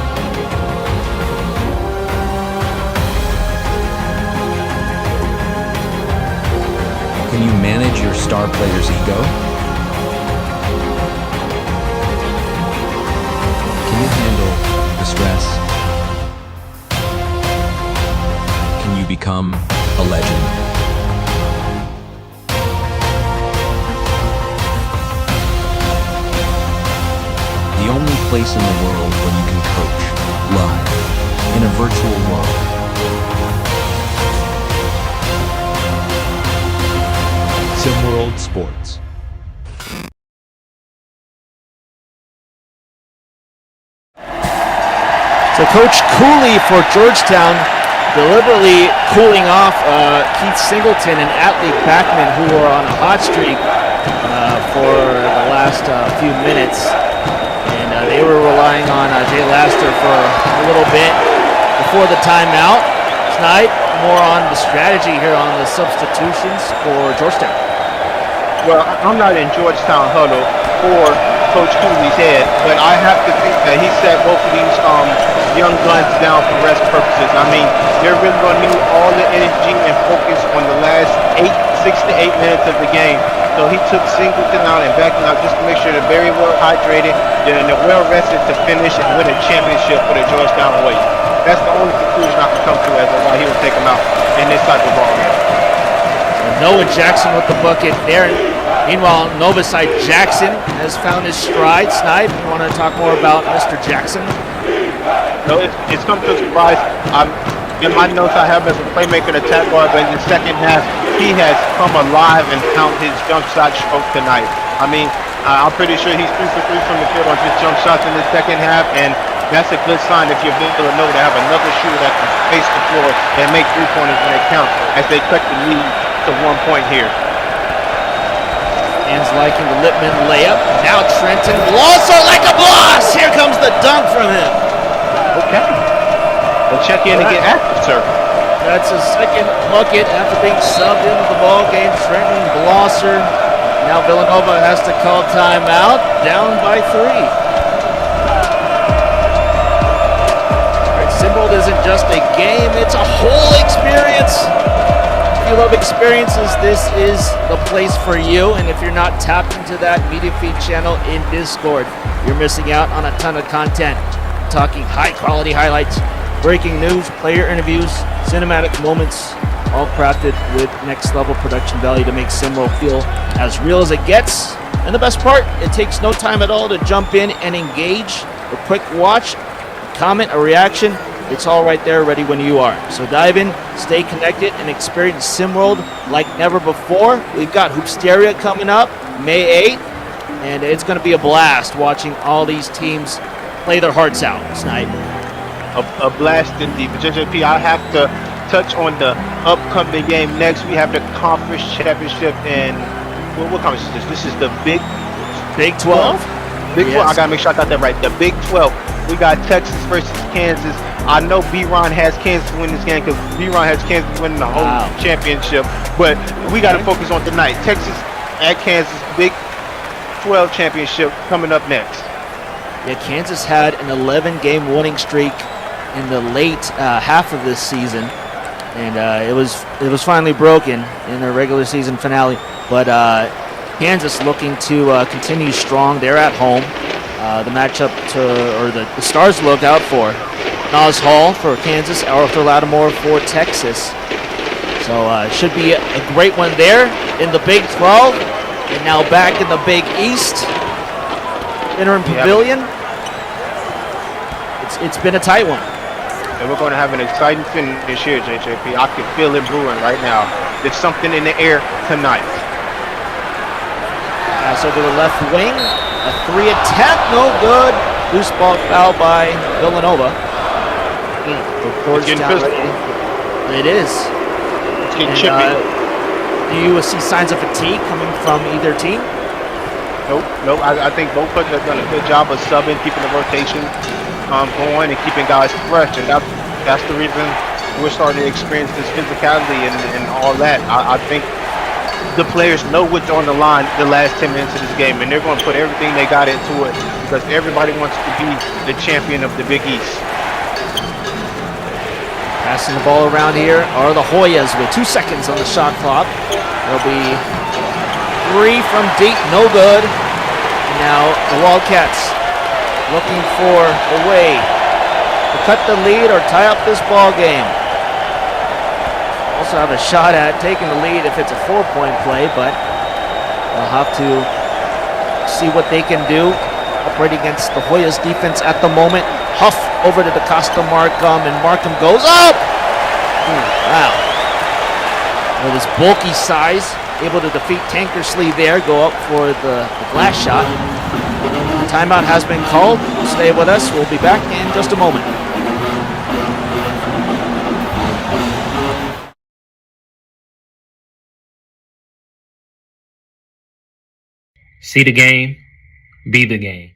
Can you manage your star player's ego? Can you handle the stress? Can you become a legend? The only place in the world where you can coach live in a virtual world. SimWorld Sports. So Coach Cooley for Georgetown deliberately cooling off Keith Singleton and Atlee Backman, who were on a hot streak for the last few minutes. And they were relying on Jay Laster for a little bit before the timeout. Tonight, more on the strategy here on the substitutions for Georgetown. Well, I'm not in Georgetown huddle for Coach Cooley's head, but I have to think that he set both of these young guns down for rest purposes. I mean, they're really going to need all the energy and focus on the last 6 to 8 minutes of the game. So he took Singleton out and Backman out just to make sure they're very well hydrated and they're well rested to finish and win a championship for the Georgetown Warriors. That's the only conclusion I can come to as to why he would take them out in this type of ball game. Noah Jackson with the bucket there. Meanwhile, Nova side Jackson has found his stride. Snipe, you want to talk more about Mr. Jackson? No, it's come to a surprise. In my notes, I have him as a playmaker and attack guard, but in the second half, he has come alive and found his jump shot stroke tonight. I mean, I'm pretty sure he's 3 for 3 from the field on his jump shots in the second half, and that's a good sign if you're Villanova to have another shooter that can space the floor and make three-pointers when they count as they cut the lead to 1 point here. Fans liking the Lippman layup. Now Trenton Blosser like a boss. Here comes the dunk from him. Okay. We'll check in and get active, sir. That's his second bucket after being subbed into the ball game. Trenton Blosser. Now Villanova has to call timeout. Down by 3. All right, SimWorld isn't just a game, it's a whole experience. If you love experiences, this is the place for you. And if you're not tapped into that media feed channel in Discord, you're missing out on a ton of content. Talking high quality highlights, breaking news, player interviews, cinematic moments, all crafted with next level production value to make SimWorld feel as real as it gets. And the best part, it takes no time at all to jump in and engage. A quick watch, comment, a reaction, It's all right there ready when you are. So dive in, stay connected, and experience SimWorld like never before. We've got Hoopsteria coming up May 8th, and it's going to be a blast watching all these teams play their hearts out tonight. A blast indeed. But JJP, I have to touch on the upcoming game next. We have the conference championship, and what conference is this? This is the Big 12. Big 12. Yes. I gotta make sure I got that right. The Big 12. We got Texas versus Kansas. I know B-Ron has Kansas win this game because B-Ron has Kansas winning the whole championship. But we got to focus on tonight. Texas at Kansas, Big 12 championship coming up next. Yeah, Kansas had an 11-game winning streak in the late half of this season, and it was finally broken in their regular season finale. But Kansas looking to continue strong. They're at home. The matchup the Stars look out for Nas Hall for Kansas, Arthur Lattimore for Texas. So it should be a great one there in the Big 12, and now back in the Big East. Interim Pavilion. It's been a tight one. And we're going to have an exciting finish here, JJP. I can feel it brewing right now. There's something in the air tonight. Pass over the left wing. A 3 attempt, no good. Loose ball foul by Villanova. Georgetown ready. It is. It's getting chippy. Do you see signs of fatigue coming from either team? Nope. I think both coaches have done a good job of subbing, keeping the rotation going, and keeping guys fresh. And that's the reason we're starting to experience this physicality and all that. I think the players know what's on the line the last 10 minutes of this game, and they're going to put everything they got into it because everybody wants to be the champion of the Big East. Passing the ball around here are the Hoyas with 2 seconds on the shot clock. There'll be 3 from deep, no good. And now the Wildcats looking for a way to cut the lead or tie up this ball game. Also have a shot at taking the lead if it's a 4-point play, but they'll have to see what they can do. Operating against the Hoyas defense at the moment. Huff over to DaCosta Markham, and Markham goes up! Wow. With his bulky size, able to defeat Tankersley there, go up for the glass shot. The timeout has been called. Stay with us. We'll be back in just a moment. See the game, be the game.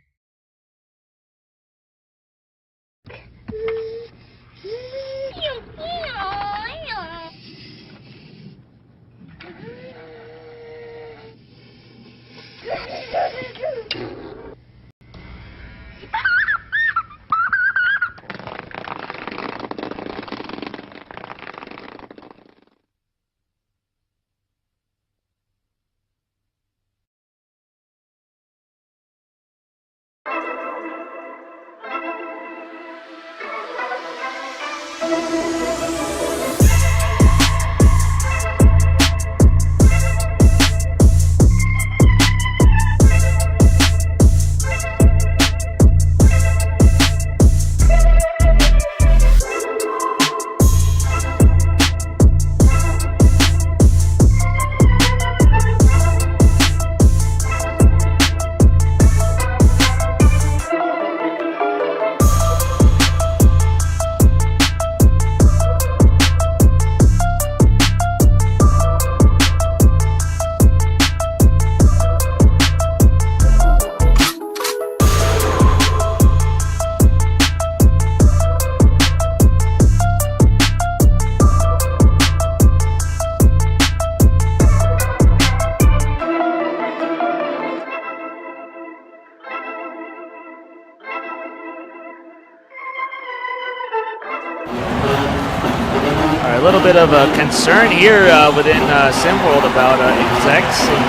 A little bit of a concern here within SimWorld about execs and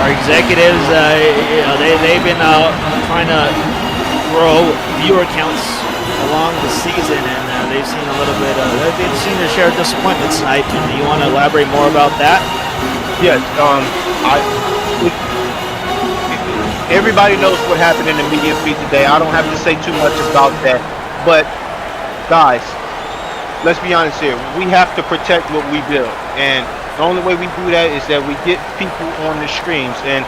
our executives. They've been trying to grow viewer counts along the season, and they've seen a little bit. They've seen their share of disappointments tonight. Do you want to elaborate more about that? Yes. Everybody knows what happened in the media feed today. I don't have to say too much about that, but guys, let's be honest here. We have to protect what we build, and the only way we do that is that we get people on the streams, and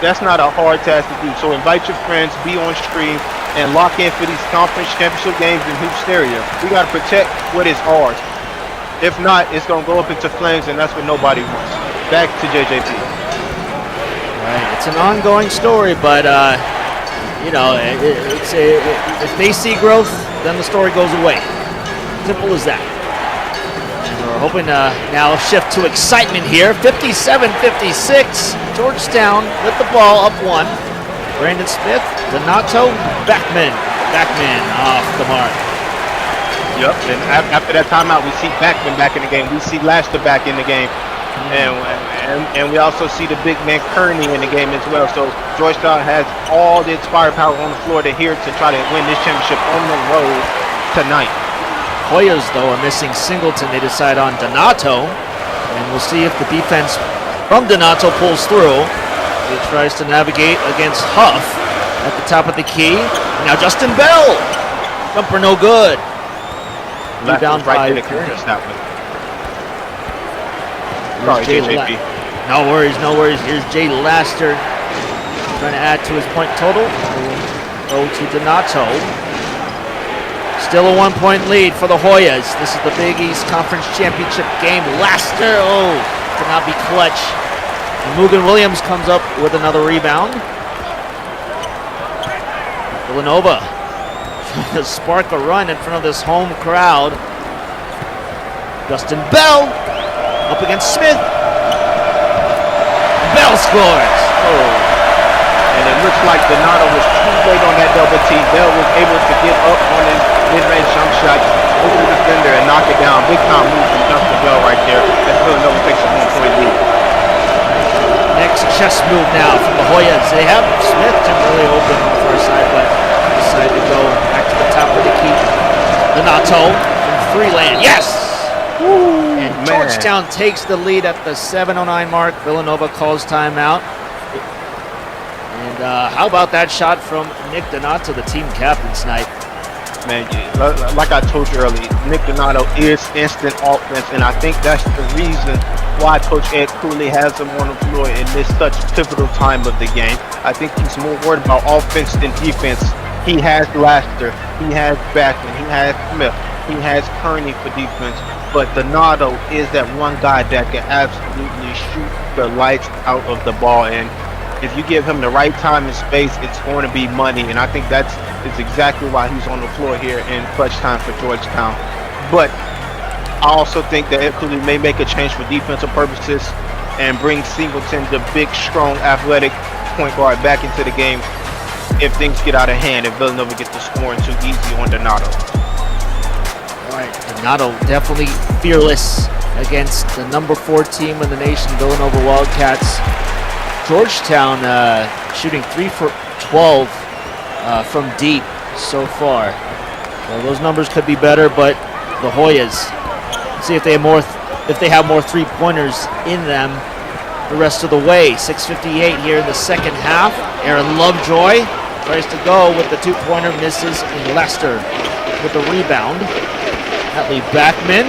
that's not a hard task to do. So invite your friends, be on stream, and lock in for these conference championship games in Hoop Stereo. We got to protect what is ours. If not, it's going to go up into flames, and that's what nobody wants. Back to JJP. Right, it's an ongoing story, but you know, if they see growth, then the story goes away. Simple as that. And we're hoping to now shift to excitement here. 57-56. Georgetown with the ball up 1. Brandon Smith, Donato, Backman off the mark. Yep, and after that timeout, we see Backman back in the game. We see Laster back in the game. And we also see the big man Kearney in the game as well. So Georgetown has all its firepower on the floor to try to win this championship on the road tonight. Hoyas, though, are missing Singleton. They decide on Donato, and we'll see if the defense from Donato pulls through. He tries to navigate against Huff at the top of the key. Now Justin Bell, jumper no good. Rebound by Kearney. Sorry, JJP. No worries. Here's Jay Laster trying to add to his point total. Go to Donato. Still a 1-point lead for the Hoyas. This is the Big East Conference Championship game. Laster, cannot be clutch. And Mugen Williams comes up with another rebound. Villanova trying to spark a run in front of this home crowd. Justin Bell up against Smith. Bell scores. And it looks like Donato was too late on that double team. Bell was able to get up on his mid-range jump shot over the defender and knock it down. Big time move from Justin Bell right there. That's Villanova takes a 1-point lead. Next chess move now from the Hoyas. They have Smith temporarily open on the far side, but decide to go back to the top of the key. Donato from three land. Yes! Woo, and Georgetown takes the lead at the 7:09 mark. Villanova calls timeout. And how about that shot from Nick Donato, the team captain tonight? Man, like I told you earlier, Nick Donato is instant offense, and I think that's the reason why Coach Ed Cooley has him on the floor in this such pivotal time of the game. I think he's more worried about offense than defense. He has Laster, he has Backman, he has Smith, he has Kearney for defense, but Donato is that one guy that can absolutely shoot the lights out of the ball, and if you give him the right time and space, it's going to be money, and I think that's exactly why he's on the floor here in clutch time for Georgetown. But I also think that Ed Cooley may make a change for defensive purposes and bring Singleton, the big, strong, athletic point guard, back into the game if things get out of hand, if Villanova gets the scoring too easy on Donato. All right, Donato definitely fearless against the number 4 team in the nation, Villanova Wildcats. Georgetown shooting 3 for 12 from deep so far. Well, those numbers could be better, but the Hoyas, see if they have more three-pointers in them the rest of the way. 6:58 here in the second half. Aaron Lovejoy tries to go with the 2-pointer, misses, and Lester with the rebound. Hatley Backman,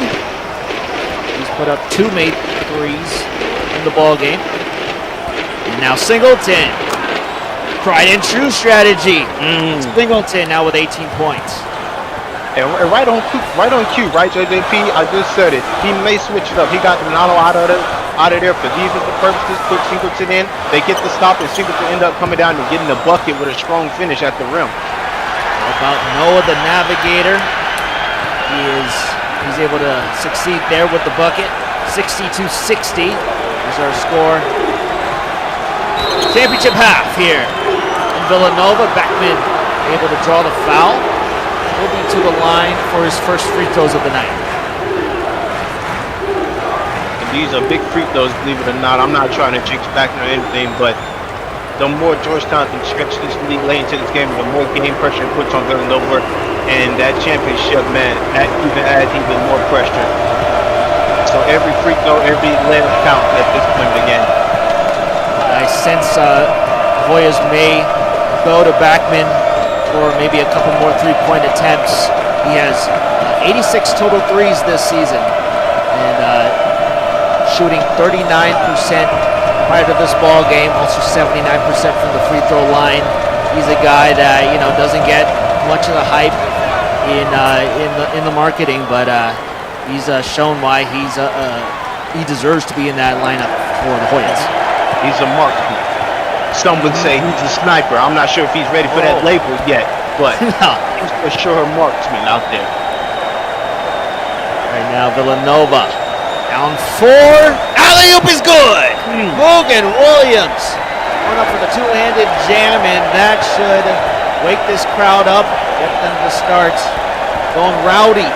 he's put up 2 made threes in the ball game. And now Singleton, tried and true strategy. Singleton now with 18 points. And right on cue, right, JJP? I just said it. He may switch it up. He got Donato out of there for defensive purposes, put Singleton in. They get the stop, and Singleton end up coming down and getting the bucket with a strong finish at the rim. How about Noah, the navigator? He's able to succeed there with the bucket. 62-60 is our score. Championship half here in Villanova. Backman able to draw the foul. Will be to the line for his first free throws of the night. And these are big free throws, believe it or not. I'm not trying to jinx Backman or anything, but the more Georgetown can stretch this league late into this game, the more game pressure it puts on Villanova. And that championship, man, that even adds even more pressure. So every free throw, every layup counts at this point in the game. I sense Hoyas may go to Backman for maybe a couple more 3-point attempts He has 86 total threes this season and shooting 39% prior to this ball game, also 79% from the free throw line. He's a guy that doesn't get much of the hype in the marketing, but he's shown why he deserves to be in that lineup for the Hoyas. He's a marksman. Some would say he's a sniper. I'm not sure if he's ready for that label yet, but he's for sure a marksman out there. Right now, Villanova down 4. Alley-oop is good. Morgan Williams going up for the two-handed jam, and that should wake this crowd up, get them to start going rowdy.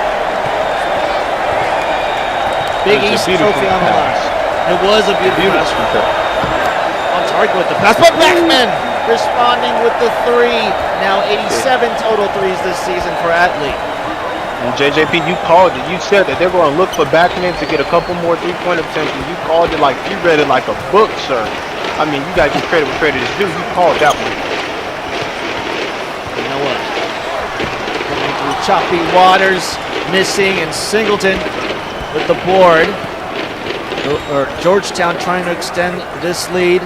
Big East trophy on the line. It was a beautiful pass. On target with the pass, but Beckman responding with the 3. Now 87 total threes this season for Atlee. And JJP, you called it. You said that they're going to look for Beckman to get a couple more three-point attempts, and you called it like you read it like a book, sir. I mean, you got to give credit where credit is due. You called that one. You know what? Coming through choppy waters, missing, and Singleton with the board. Or Georgetown trying to extend this lead.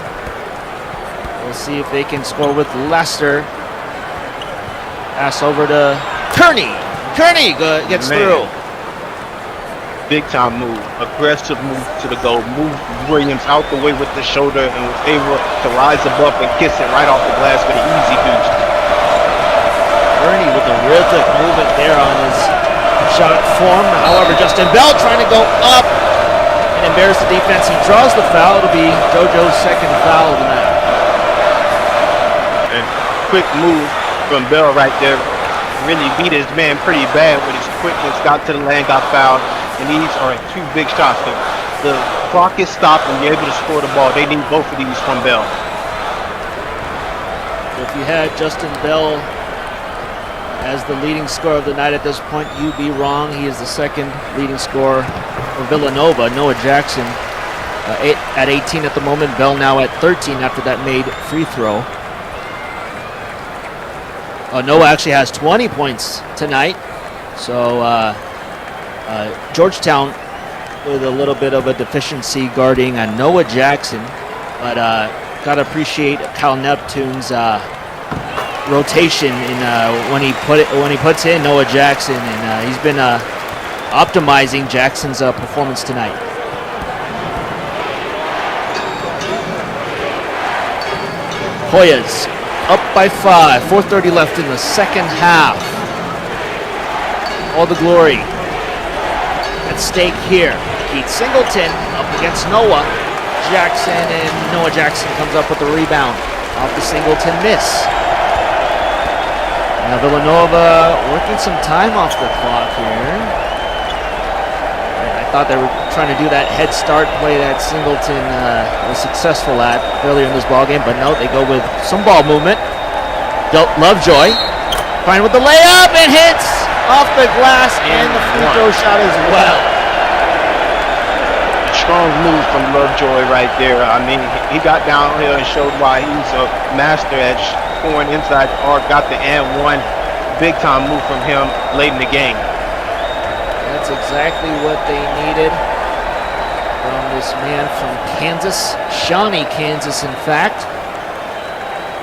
We'll see if they can score with Lester. Pass over to Kearney. Kearney gets through. Big time move, aggressive move to the goal. Moved Williams out the way with the shoulder and was able to rise above and kiss it right off the glass with an easy boost. Kearney with a rhythmic movement there on his shot form. However, Justin Bell trying to go up and embarrass the defense. He draws the foul. It'll be JoJo's second foul of the night. And quick move from Bell right there. Really beat his man pretty bad with his quickness. Got to the lane, got fouled. And these are 2 big shots. The clock is stopped and you're able to score the ball. They need both of these from Bell. If you had Justin Bell as the leading scorer of the night at this point, you'd be wrong. He is the second leading scorer for Villanova. Noah Jackson at 18 at the moment. Bell now at 13 after that made free throw. Noah actually has 20 points tonight. So Georgetown with a little bit of a deficiency guarding Noah Jackson. But got to appreciate Cal Neptune's rotation in when he puts in Noah Jackson, and he's been optimizing Jackson's performance tonight. Hoyas up by 5, 4:30 left in the second half. All the glory at stake here. Keith Singleton up against Noah Jackson, and Noah Jackson comes up with the rebound off the Singleton miss. Now Villanova working some time off the clock here. I thought they were trying to do that head start play that Singleton was successful at earlier in this ballgame, but no, they go with some ball movement. Lovejoy fine with the layup and hits off the glass and the free throw shot as well. Strong move from Lovejoy right there. I mean, he got downhill and showed why he's a master at scoring inside the arc. Got the and one. Big time move from him late in the game. That's exactly what they needed from this man from Kansas, Shawnee, Kansas, in fact,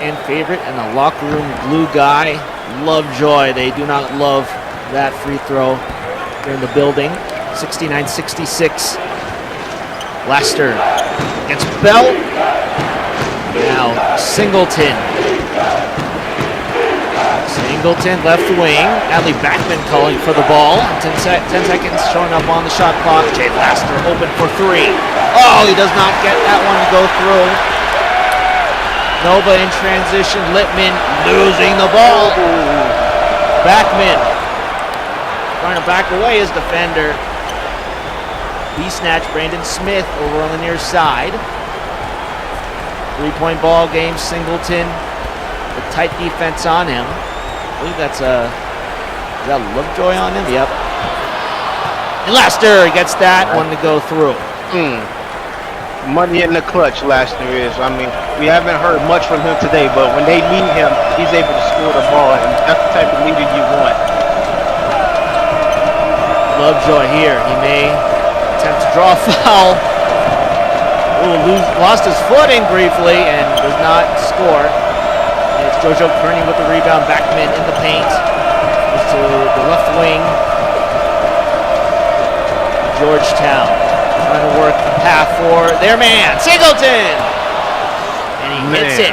and favorite and the locker room glue guy, Lovejoy. They do not love that free throw here in the building. 69-66. Lester against Bell. Now Singleton. Singleton left wing. Adley Backman calling for the ball. 10 seconds showing up on the shot clock. Jay Laster open for 3. Oh, he does not get that one to go through. Nova in transition. Littman losing the ball. Backman trying to back away his defender. B-snatch Brandon Smith over on the near side. 3-point ball game. Singleton with tight defense on him. I believe that's is that Lovejoy on him? Yep. And Laster gets that one to go through. Money in the clutch, Laster is. I mean, we haven't heard much from him today, but when they need him, he's able to score the ball, and that's the type of leader you want. Lovejoy here. He may attempt to draw a foul. Lost his footing briefly and does not score. And it's Jojo Kearney with the rebound. Backman in the paint. Goes to the left wing. Georgetown trying to work the path for their man, Singleton. And he hits it.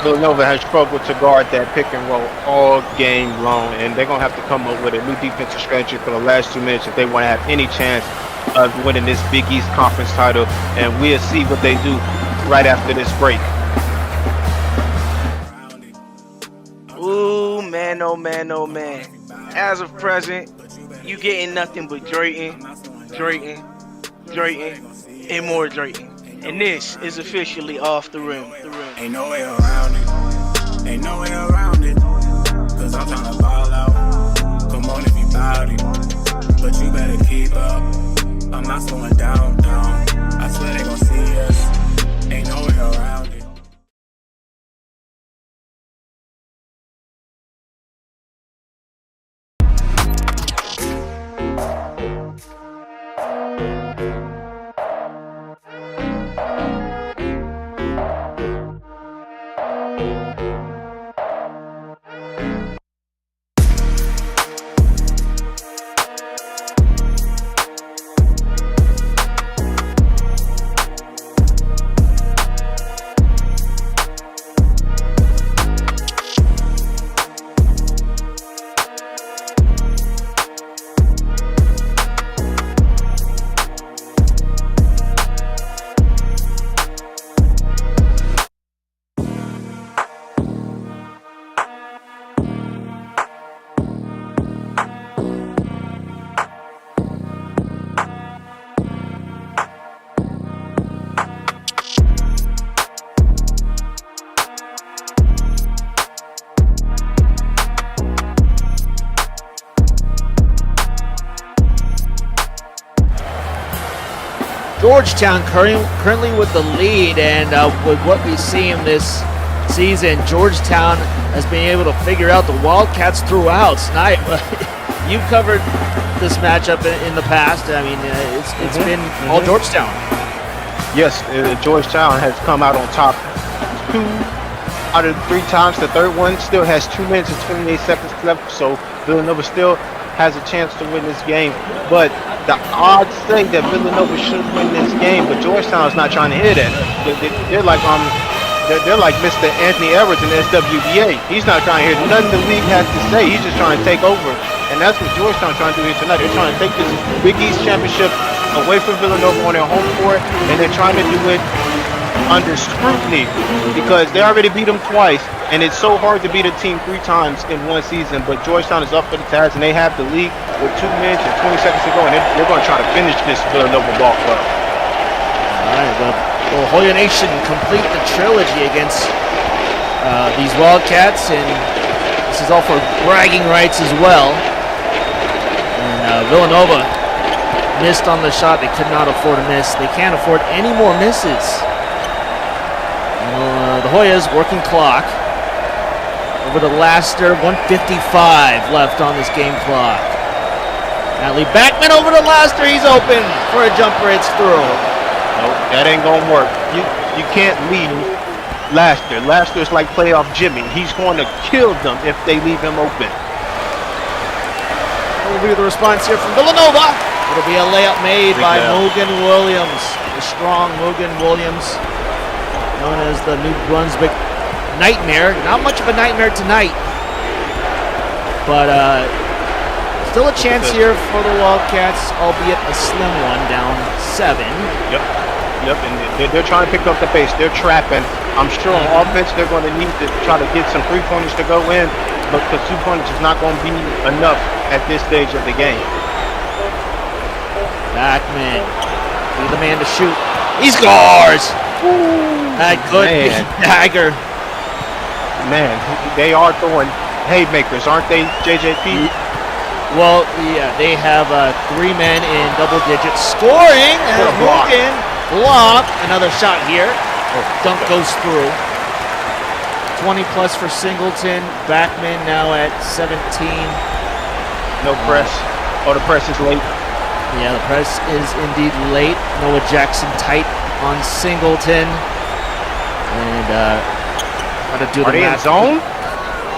Villanova has struggled to guard that pick and roll all game long, and they're going to have to come up with a new defensive strategy for the last 2 minutes if they want to have any chance of winning this Big East Conference title, and we'll see what they do right after this break. Ooh, man, oh man, oh man. As of present, you getting nothing but Drayton, and more Drayton. And this is officially Off the Rim. Ain't no way around it. Ain't no way around it. Cause I'm tryna ball out. Come on if you bout it. But you better keep up. I'm not slowing down. I swear they gon' see us. Ain't no way around it. Georgetown currently with the lead, and with what we see in this season, Georgetown has been able to figure out the Wildcats throughout. Tonight, you covered this matchup in the past. I mean, it's been all Georgetown. Yes, Georgetown has come out on top 2 out of 3 times. The third one still has 2 minutes and 28 seconds left, so Villanova still has a chance to win this game. But the odds say that Villanova should win this game, but Georgetown is not trying to hear that. They're like Mr. Anthony Edwards in the SWBA. He's not trying to hear nothing the league has to say. He's just trying to take over, and that's what Georgetown's trying to do here tonight. They're trying to take this Big East championship away from Villanova on their home court, and they're trying to do it under scrutiny because they already beat them twice, and it's so hard to beat a team 3 times in one season. But Georgetown is up for the task, and they have the lead with 2 minutes and 20 seconds to go, and they're going to try to finish this Villanova ball club. All right, well, Hoya Nation complete the trilogy against these Wildcats, and this is all for bragging rights as well. And Villanova missed on the shot they could not afford to miss. They can't afford any more misses. The Hoyas working clock over the Laster. 1:55 left on this game clock. Natalie Backman over to Laster. He's open for a jumper. It's through. Nope, that ain't gonna work. You can't leave Laster. Laster's like playoff Jimmy. He's going to kill them if they leave him open. What will be the response here from Villanova? It'll be a layup made by Morgan Williams. The strong Morgan Williams, known as the New Brunswick Nightmare. Not much of a nightmare tonight, but still a chance here for the Wildcats, albeit a slim one, down 7. Yep, and they're trying to pick up the pace. They're trapping. I'm sure on offense they're going to need to try to get some 3-pointers to go in, but the 2-pointers is not going to be enough at this stage of the game. Backman, be the man to shoot. He scores! That good dagger. Man, they are throwing haymakers, aren't they, JJP? Well, yeah, they have 3 men in double digits scoring. And Morgan block. Another shot here. Dunk goes through. 20 plus for Singleton. Backman now at 17. No press. Oh, the press is late. Yeah, the press is indeed late. Noah Jackson tight on Singleton. And how to do Are the they in math. zone?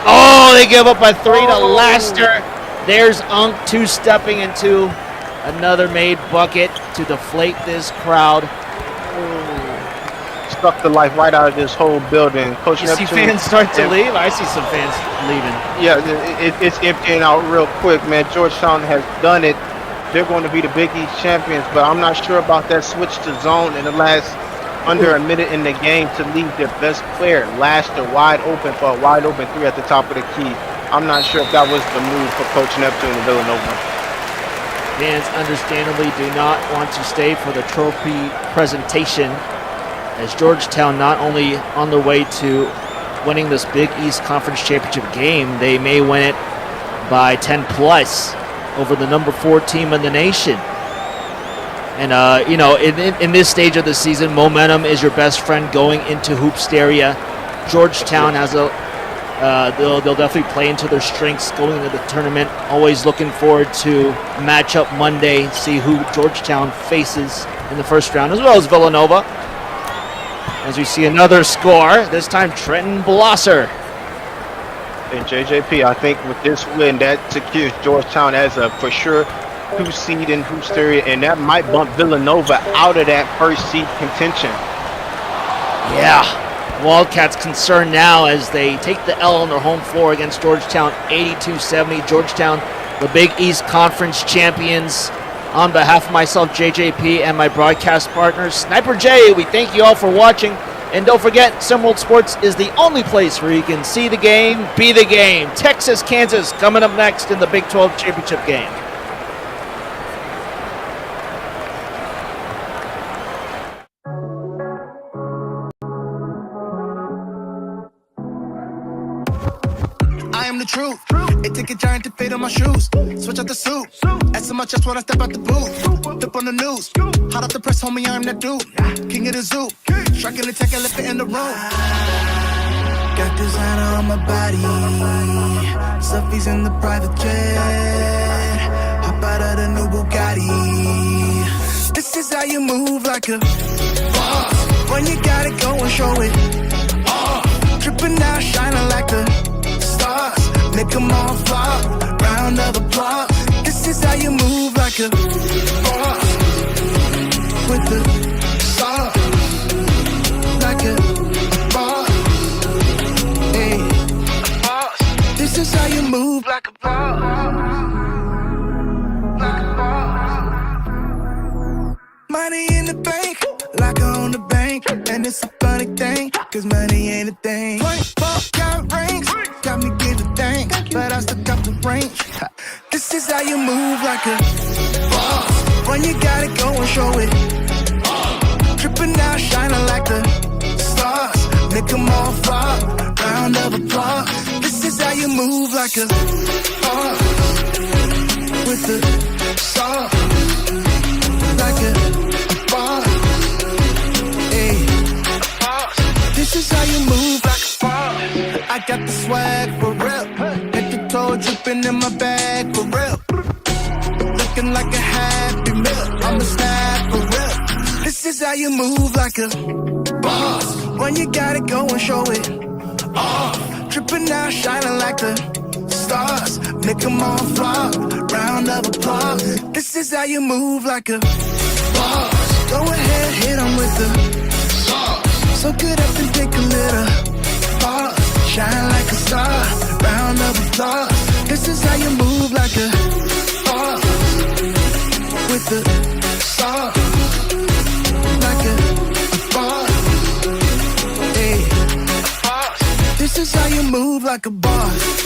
Oh, they give up a 3 to Laster. There's Unk two-stepping into another made bucket to deflate this crowd. Stuck the life right out of this whole building. Coach You see Neptune, fans start to leave? I see some fans leaving. Yeah, it's emptying out real quick, man. Georgetown has done it. They're going to be the Big East champions, but I'm not sure about that switch to zone in the last under a minute in the game to leave their best player, Laster, wide open for a wide open 3 at the top of the key. I'm not sure if that was the move for Coach Neptune and Villanova. Fans understandably do not want to stay for the trophy presentation, as Georgetown not only on their way to winning this Big East Conference Championship game, they may win it by 10 plus over the number 4 team in the nation. And, you know, in this stage of the season, momentum is your best friend going into Hoopsteria. Georgetown has they'll definitely play into their strengths going into the tournament. Always looking forward to matchup Monday, see who Georgetown faces in the first round, as well as Villanova. As we see another score, this time Trenton Blosser. And JJP, I think with this win, that secures Georgetown as a for sure 2 seed in Hoopsteria, and that might bump Villanova out of that first seed contention. Yeah, Wildcats concerned now as they take the L on their home floor against Georgetown 82-70. Georgetown, the Big East Conference champions. On behalf of myself, JJP, and my broadcast partners, Sniper J, we thank you all for watching. And don't forget, SimWorld Sports is the only place where you can see the game, be the game. Texas, Kansas coming up next in the Big 12 championship game. I am the truth. It take a giant to fit on my shoes. Switch out the suit. S in my chest when I step out the booth. Flip on the news. Hot off the press, homie, I'm that dude. King of the zoo. Striking the tech and left it in the room. Got designer on my body. Selfies in the private jet. Hop out of the new Bugatti. This is how you move like a boss. When you gotta go and show it off. Dripping out, shining like the stars. Make them all flop. Round of applause. This is how you move like a boss. With the sauce. Like a boss. Hey. This is how you move like a boss. Like a boss. Money in the bank. Like on the bank. And it's a funny thing. Cause money ain't a thing. 24 karat rings. Got me giving thanks. But I still got the range. This is how you move like a boss. When you gotta go and show it off. Dripping out, shining like the stars. Make them all flop. Round of applause. This is how you move like a boss. With the sauce. Like a boss. Hey. This is how you move like a boss. I got the swag for real. Head to toe dripping in my bag for real. Looking like a happy meal. I'm a snap for real. This is how you move like a boss. When you gotta go and show it off. Dripping out, shining like the stars. Make them all flop. Round of applause. This is how you move like a boss. Go ahead, hit 'em with the sauce. So good up and take a little pause. Shine like a star. Round of applause. This is how you move like a boss. With the sauce. Like a boss. Hey. This is how you move like a boss.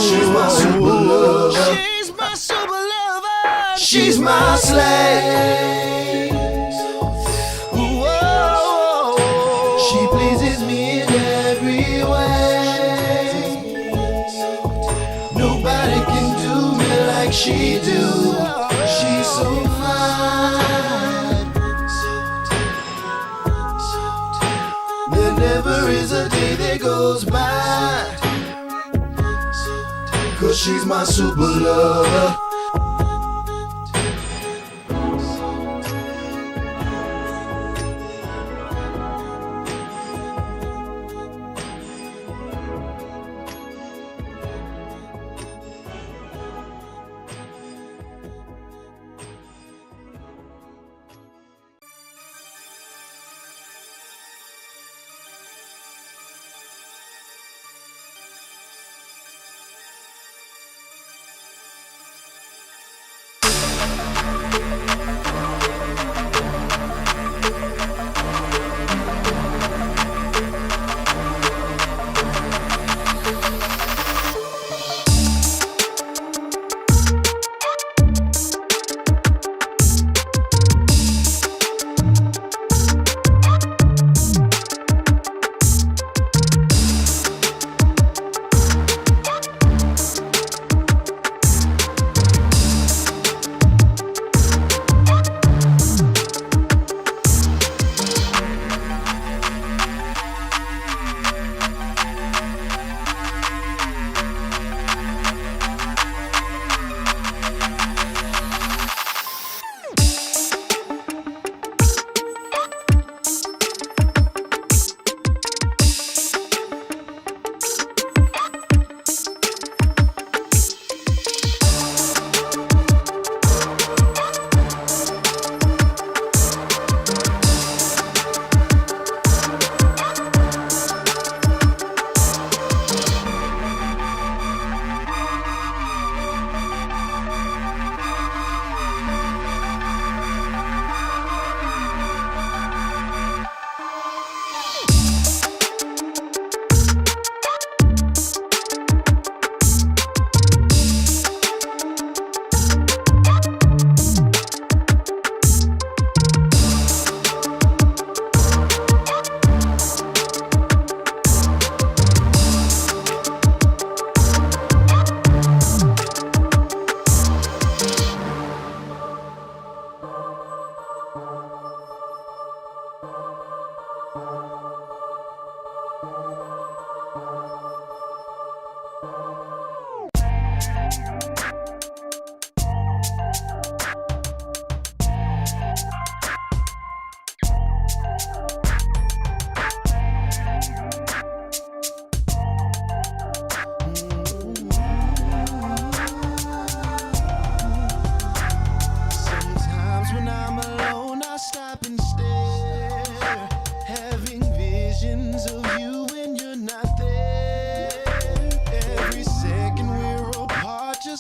She's my super lover. She's my super lover. She's my slave. Whoa. She pleases me in every way. like she do. She's so fine. There never is a day that goes by, 'cause she's my super lover.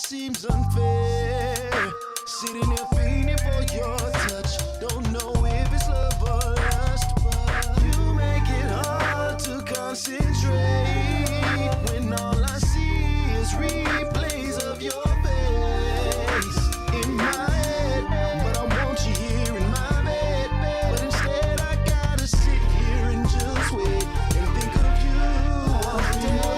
seems unfair. Sitting here fiending for your touch. Don't know if it's love or lust, but you make it hard to concentrate when all I see is replays of your face in my head. But I want you here in my bed, but instead I gotta sit here and just wait and think of you all day.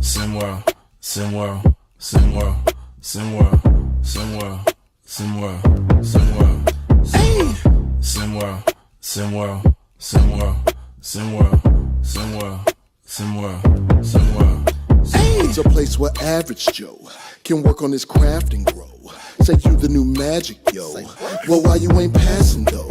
SimWorld, SimWorld, SimWorld, SimWorld, SimWorld, SimWorld, SimWorld, SimWorld, SimWorld, SimWorld, SimWorld, SimWorld, SimWorld, SimWorld. It's a place where average Joe can work on his craft and grow. Say you the new magic, yo. Well, why you ain't passing though?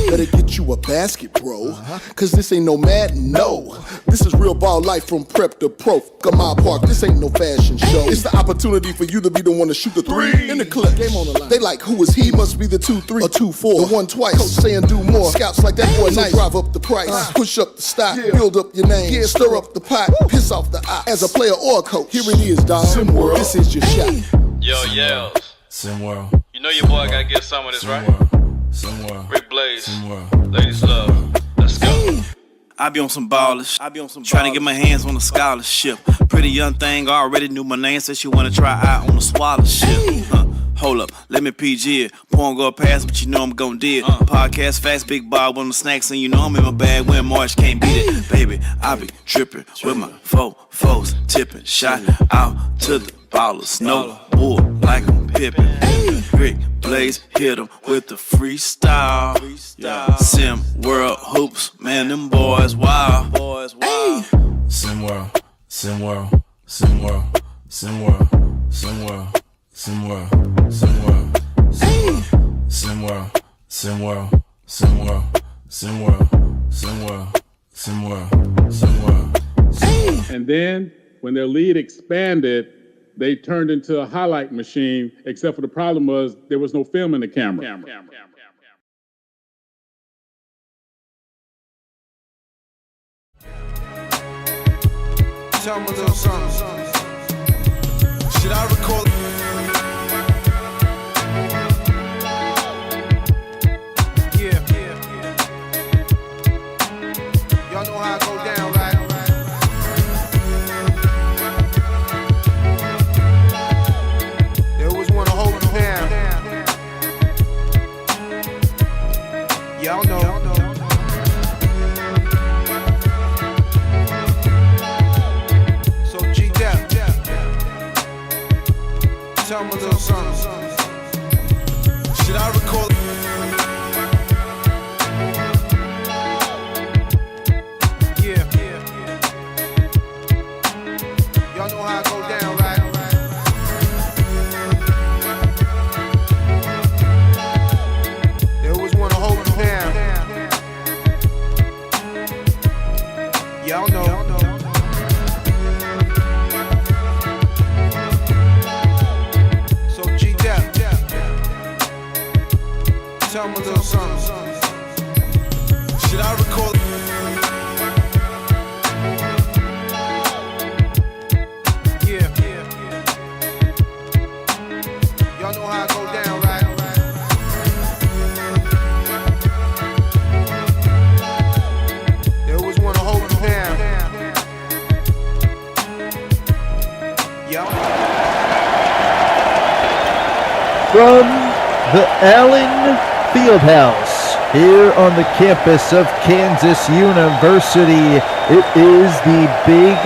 Better get you a basket, bro. Cause this ain't no Madden, no. This is real ball life from prep to pro. Come on, Park, this ain't no fashion show. It's the opportunity for you to be the one to shoot the three. In the clip, game on the line. They like, who is he? Must be the 2-3 or 2-4. The one twice. Coach saying do more. Scouts like that boy nice. Drive up the price, push up the stock, build up your name, stir up the pot, piss off the eye. As a player or a coach, here it is, dog. SimWorld, this is your shot. Yo, yells. SimWorld. You know your boy gotta get some of this, right? SimWorld. Rick Blaze. SimWorld. Ladies love. Let's go. I be on some ballers, trying to get my hands on a scholarship. Pretty young thing already knew my name, said she wanna try out on a scholarship. Hold up, let me PG it. Porn go past, but you know I'm gon' do it. Podcast facts, big Bob on the snacks, and you know I'm in my bag when March can't beat it. Baby, I be trippin' with my foes tipping. Shot out to the ballers, no bull like I'm Pippin'. Rick Blaze hit 'em with the freestyle. SimWorld Hoops, man, them boys wild. SimWorld, SimWorld, SimWorld, SimWorld, SimWorld, SimWorld, SimWorld, SimWorld, SimWorld, SimWorld, SimWorld, SimWorld, SimWorld, SimWorld. And then when their lead expanded, they turned into a highlight machine, except for the problem was there was no film in the camera. Tell me a little something. Should I recall? Yeah. Y'all know how I go down, right? They always want to hold me down. Y'all know. Tell me a little something. Should I recall? Yeah. Y'all know how I go down, right? They always want to hold me down. Y'all know. Tell me a little something. Should I recall? Yeah. Y'all know how I go down, right? They always want to hold me down. Y'all. From the Allen Fieldhouse here on the campus of Kansas University, it is the Big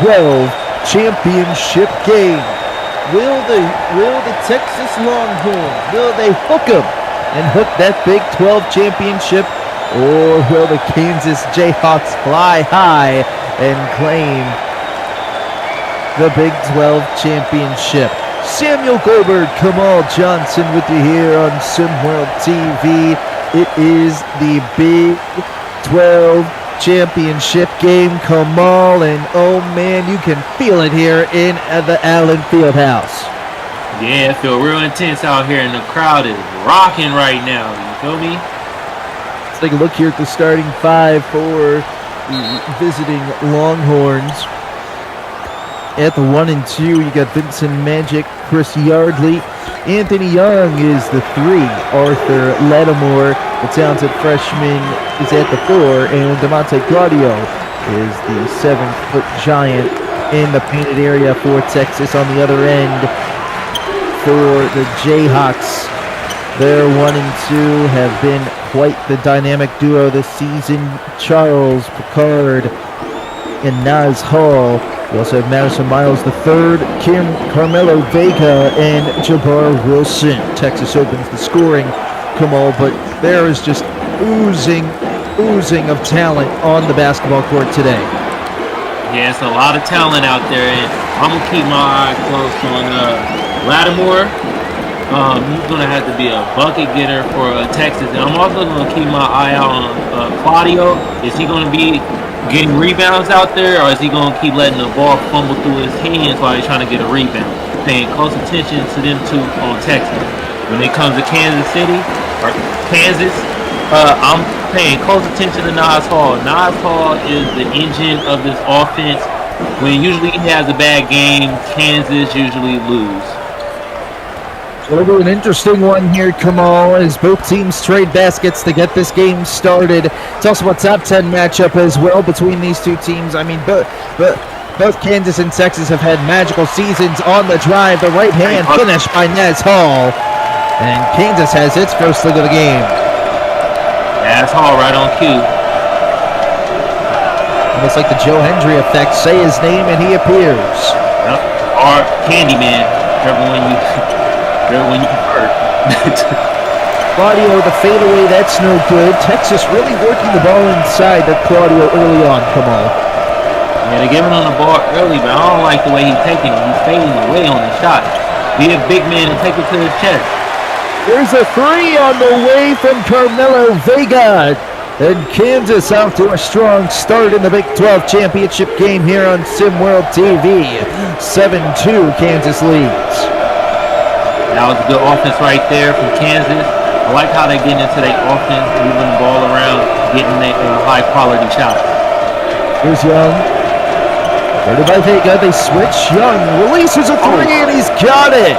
12 championship game. Will the Texas Longhorns, will they hook 'em and hook that Big 12 championship, or will the Kansas Jayhawks fly high and claim the Big 12 championship? Samuel Goldberg, Kamal Johnson with you here on SimWorld TV. It is the Big 12 championship game, Kamal, and oh man, you can feel it here in the Allen Fieldhouse. Yeah, it feels real intense out here, and the crowd is rocking right now. You feel me? Let's take a look here at the starting five for the visiting Longhorns. At the 1 and 2, you got Vincent Magic, Chris Yardley. Anthony Young is the 3. Arthur Lattimore, the talented freshman, is at the 4. And DeMonte Claudio is the 7-foot giant in the painted area for Texas. On the other end, for the Jayhawks, their 1 and 2 have been quite the dynamic duo this season. Charles Picard and Naz Hall We also have Madison Miles III, Carmelo Vega, and Jabbar Wilson. Texas opens the scoring, Kamal, but there is just oozing of talent on the basketball court today. Yeah, it's a lot of talent out there, and I'm going to keep my eye close on Lattimore. He's going to have to be a bucket getter for Texas. And I'm also going to keep my eye out on Claudio. Is he going to be getting rebounds out there, or is he going to keep letting the ball fumble through his hands while he's trying to get a rebound? Paying close attention to them two on Texas. When it comes to Kansas City, or Kansas, I'm paying close attention to Nas Hall. Nas Hall is the engine of this offense. When usually he has a bad game, Kansas usually lose. Over an interesting one here, Kamal, as both teams trade baskets to get this game started. It's also a top 10 matchup as well between these two teams. I mean, both Kansas and Texas have had magical seasons on the drive. The right hand finish by Naz Hall. And Kansas has its first look of the game. Naz Hall right on cue. Almost like the Joe Hendry effect. Say his name and he appears. Yep. Or Candyman, whichever one you prefer. Claudio, the fadeaway, that's no good. Texas really working the ball inside to Claudio early on, Kamal. Yeah, they're giving him the ball early, but I don't like the way he's taking it. He's fading away on the shot. Be a big man and take it to his chest. There's a three on the way from Carmelo Vega. And Kansas off to a strong start in the Big 12 championship game here on SimWorld TV. 7-2, Kansas leads. That was a good offense right there from Kansas. I like how they're getting into their offense, moving the ball around, getting their high-quality shots. Here's Young. Guarded by Vega, they switch. Young releases a three, and he's got it.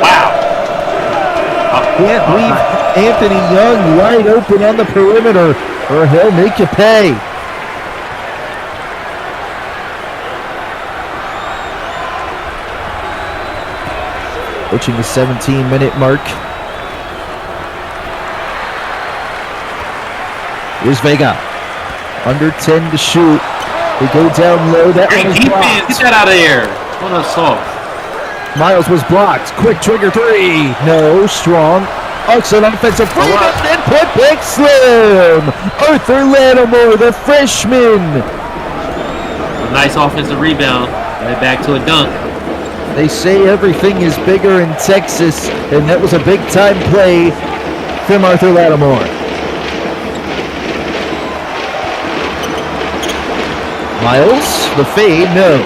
Wow. Can't leave Anthony Young wide open on the perimeter, or he'll make you pay. Approaching the 17-minute mark. Here's Vega. Under 10 to shoot. They go down low. That one was blocked. Get that out of there. What a assault. Miles was blocked. Quick trigger three. No. Strong. An offensive rebound and put back slam. Arthur Lattimore, the freshman. A nice offensive rebound. Right back to a dunk. They say everything is bigger in Texas, and that was a big-time play from Arthur Lattimore. Miles, the fade, no.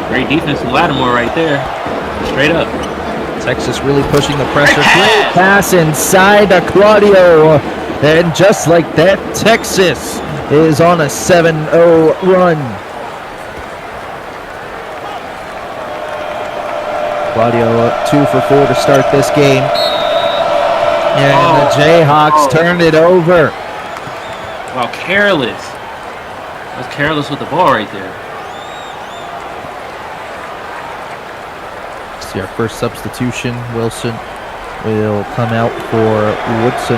Great defense from Lattimore right there. Straight up. Texas really pushing the pressure. Great pass inside to Claudio. And just like that, Texas is on a 7-0 run. Claudio 2 for 4 to start this game. And the Jayhawks turned it over. Wow, careless. That was careless with the ball right there. See our first substitution. Wilson will come out for Woodson.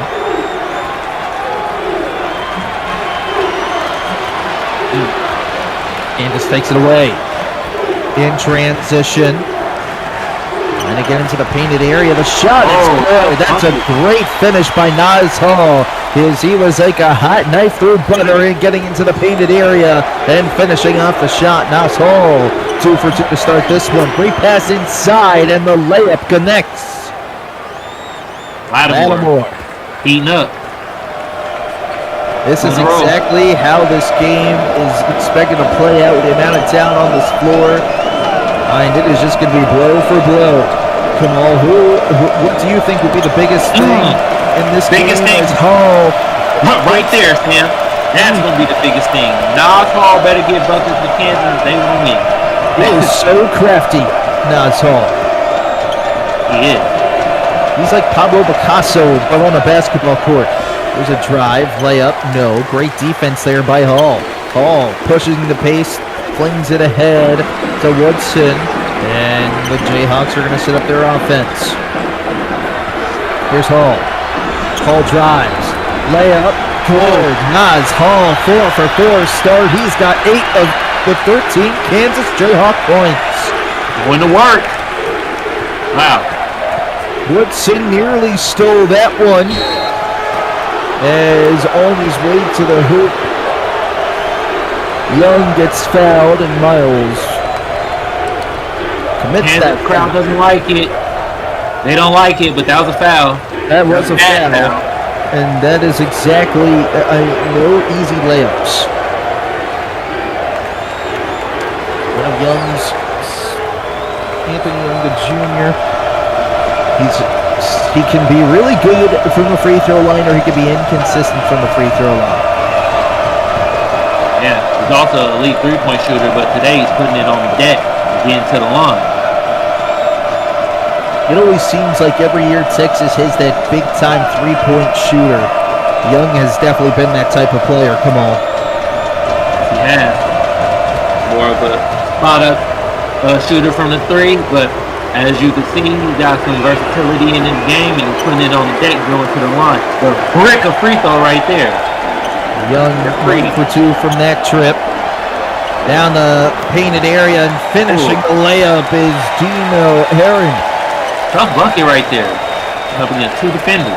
Kansas takes it away. In transition. And again into the painted area. The shot is good. That's a great finish by Nas Hall. He was like a hot knife through butter and getting into the painted area and finishing off the shot. Nas Hall 2 for 2 to start this one. Great pass inside and the layup connects. Lattimore. Heating up. This is exactly how this game is expected to play out with the amount of talent on this floor. And it is just going to be blow for blow. Kamal, what do you think would be the biggest thing in this biggest game? Thing. Hall. Right there, Sam. That's going to be the biggest thing. Nas Hall better get buckets for Kansas. They will win. He is so crafty, Nas Hall. He is. He's like Pablo Picasso, but on a basketball court. There's a drive, layup, no. Great defense there by Hall. Hall pushing the pace, flings it ahead to Woodson, and the Jayhawks are going to set up their offense. Here's Hall. Hall drives, layup, good. Nas Hall, 4 for 4 start. He's got 8 of the 13 Kansas Jayhawk points. Going to work. Wow. Woodson nearly stole that one as on his way to the hoop. Young gets fouled and Miles commits And that the crowd doesn't like it. They don't like it, but that was a foul. That was a foul. And that is exactly no easy layups. One of Young's, Anthony Young Jr. He can be really good from the free throw line, or he can be inconsistent from the free throw line. Yeah, he's also an elite three-point shooter, but today he's putting it on the deck and getting to the line. It always seems like every year Texas has that big-time three-point shooter. Young has definitely been that type of player. Come on. Yeah. More of a product shooter from the three, but as you can see, he's got some versatility in his game, and he's putting it on the deck going to the line. The brick of free throw right there. Young 3 for 2 from that trip. Down the painted area and finishing the layup is Dino Herring. Tough bucket right there. Up against 2 defenders.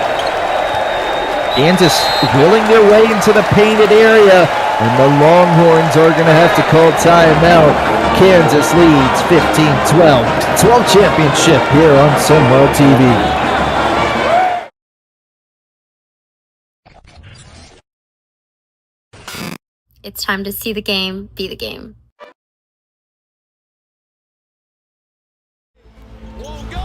Kansas willing their way into the painted area, and the Longhorns are going to have to call timeout. Kansas leads 15-12. 12 championship here on SimWorld TV. It's time to see the game, be the game. Won't go.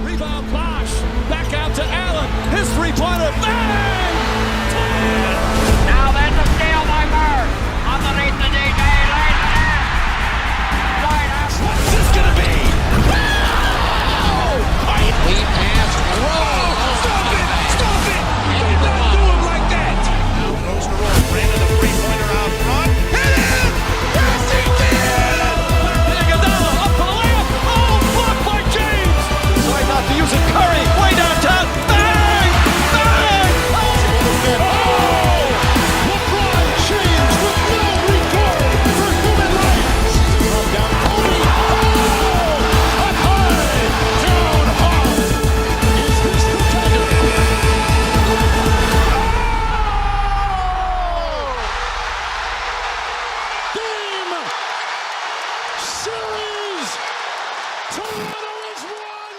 Rebound Bosch. Back out to Allen. His three-pointer. Bang! Now that's a steal by Murr. Underneath the DJ. What's this gonna be? Lead pass. Stop it! Stop it! Do not do him like that! Now goes to roll. Brandon, the three-pointer out front. Hit him! Yes, he did! Iguodala up for the layup. Oh, blocked by James. Decide not to use it. Curry way downtown. Bang! Bang! Oh! LeBron James with no regard for human life. From down Kobe. Oh! Up high, down hard. Is this the dagger? Game! Series! Toronto has won!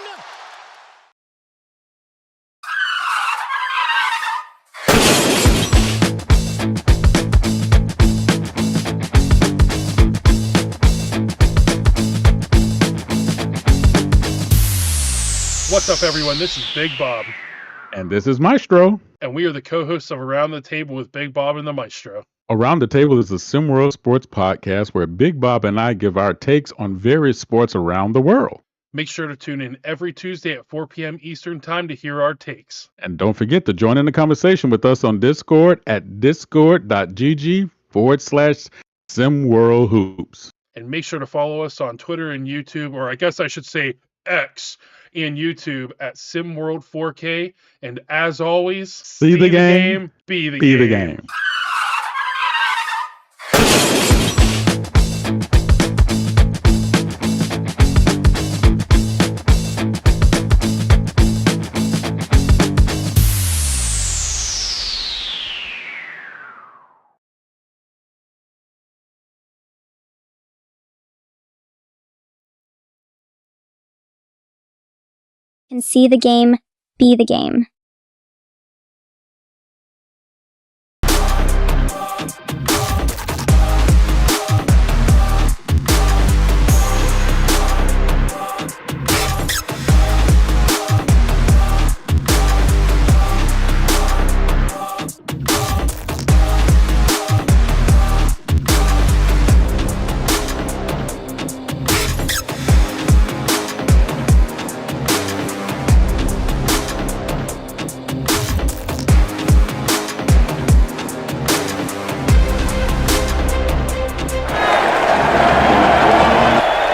What's up, everyone? This is Big Bob. And this is Maestro. And we are the co-hosts of Around the Table with Big Bob and the Maestro. Around the Table is a SimWorld sports podcast where Big Bob and I give our takes on various sports around the world. Make sure to tune in every Tuesday at 4 p.m. Eastern Time to hear our takes. And don't forget to join in the conversation with us on Discord at discord.gg/SimWorld Hoops. And make sure to follow us on Twitter and YouTube, or I guess I should say X, and YouTube at SimWorld 4K. And as always, see the game, be the game. And see the game, be the game.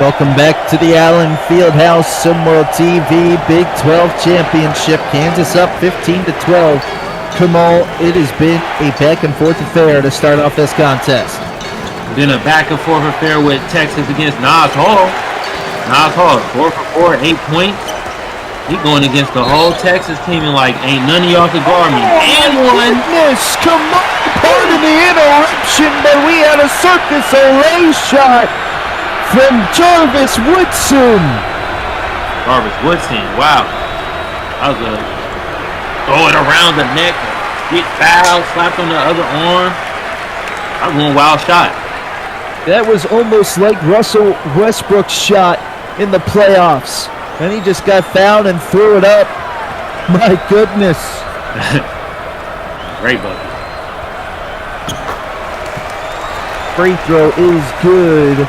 Welcome back to the Allen Fieldhouse SimWorld TV Big 12 Championship. Kansas up 15-12. Kamal, it has been a back and forth affair to start off this contest. Been a back and forth affair with Texas against Nas Hall. Nas Hall, 4 for 4, 8 points. He going against the whole Texas team and like, ain't none of y'all could guard me. And one. Goodness, come on. Pardon the interruption, but we had a Circus Olay shot from Jarvis Woodson. Jarvis Woodson, wow. That was a throw it around the neck, get fouled, slapped on the other arm. That was one wild shot. That was almost like Russell Westbrook's shot in the playoffs. And he just got fouled and threw it up. My goodness. Great bucket. Free throw is good.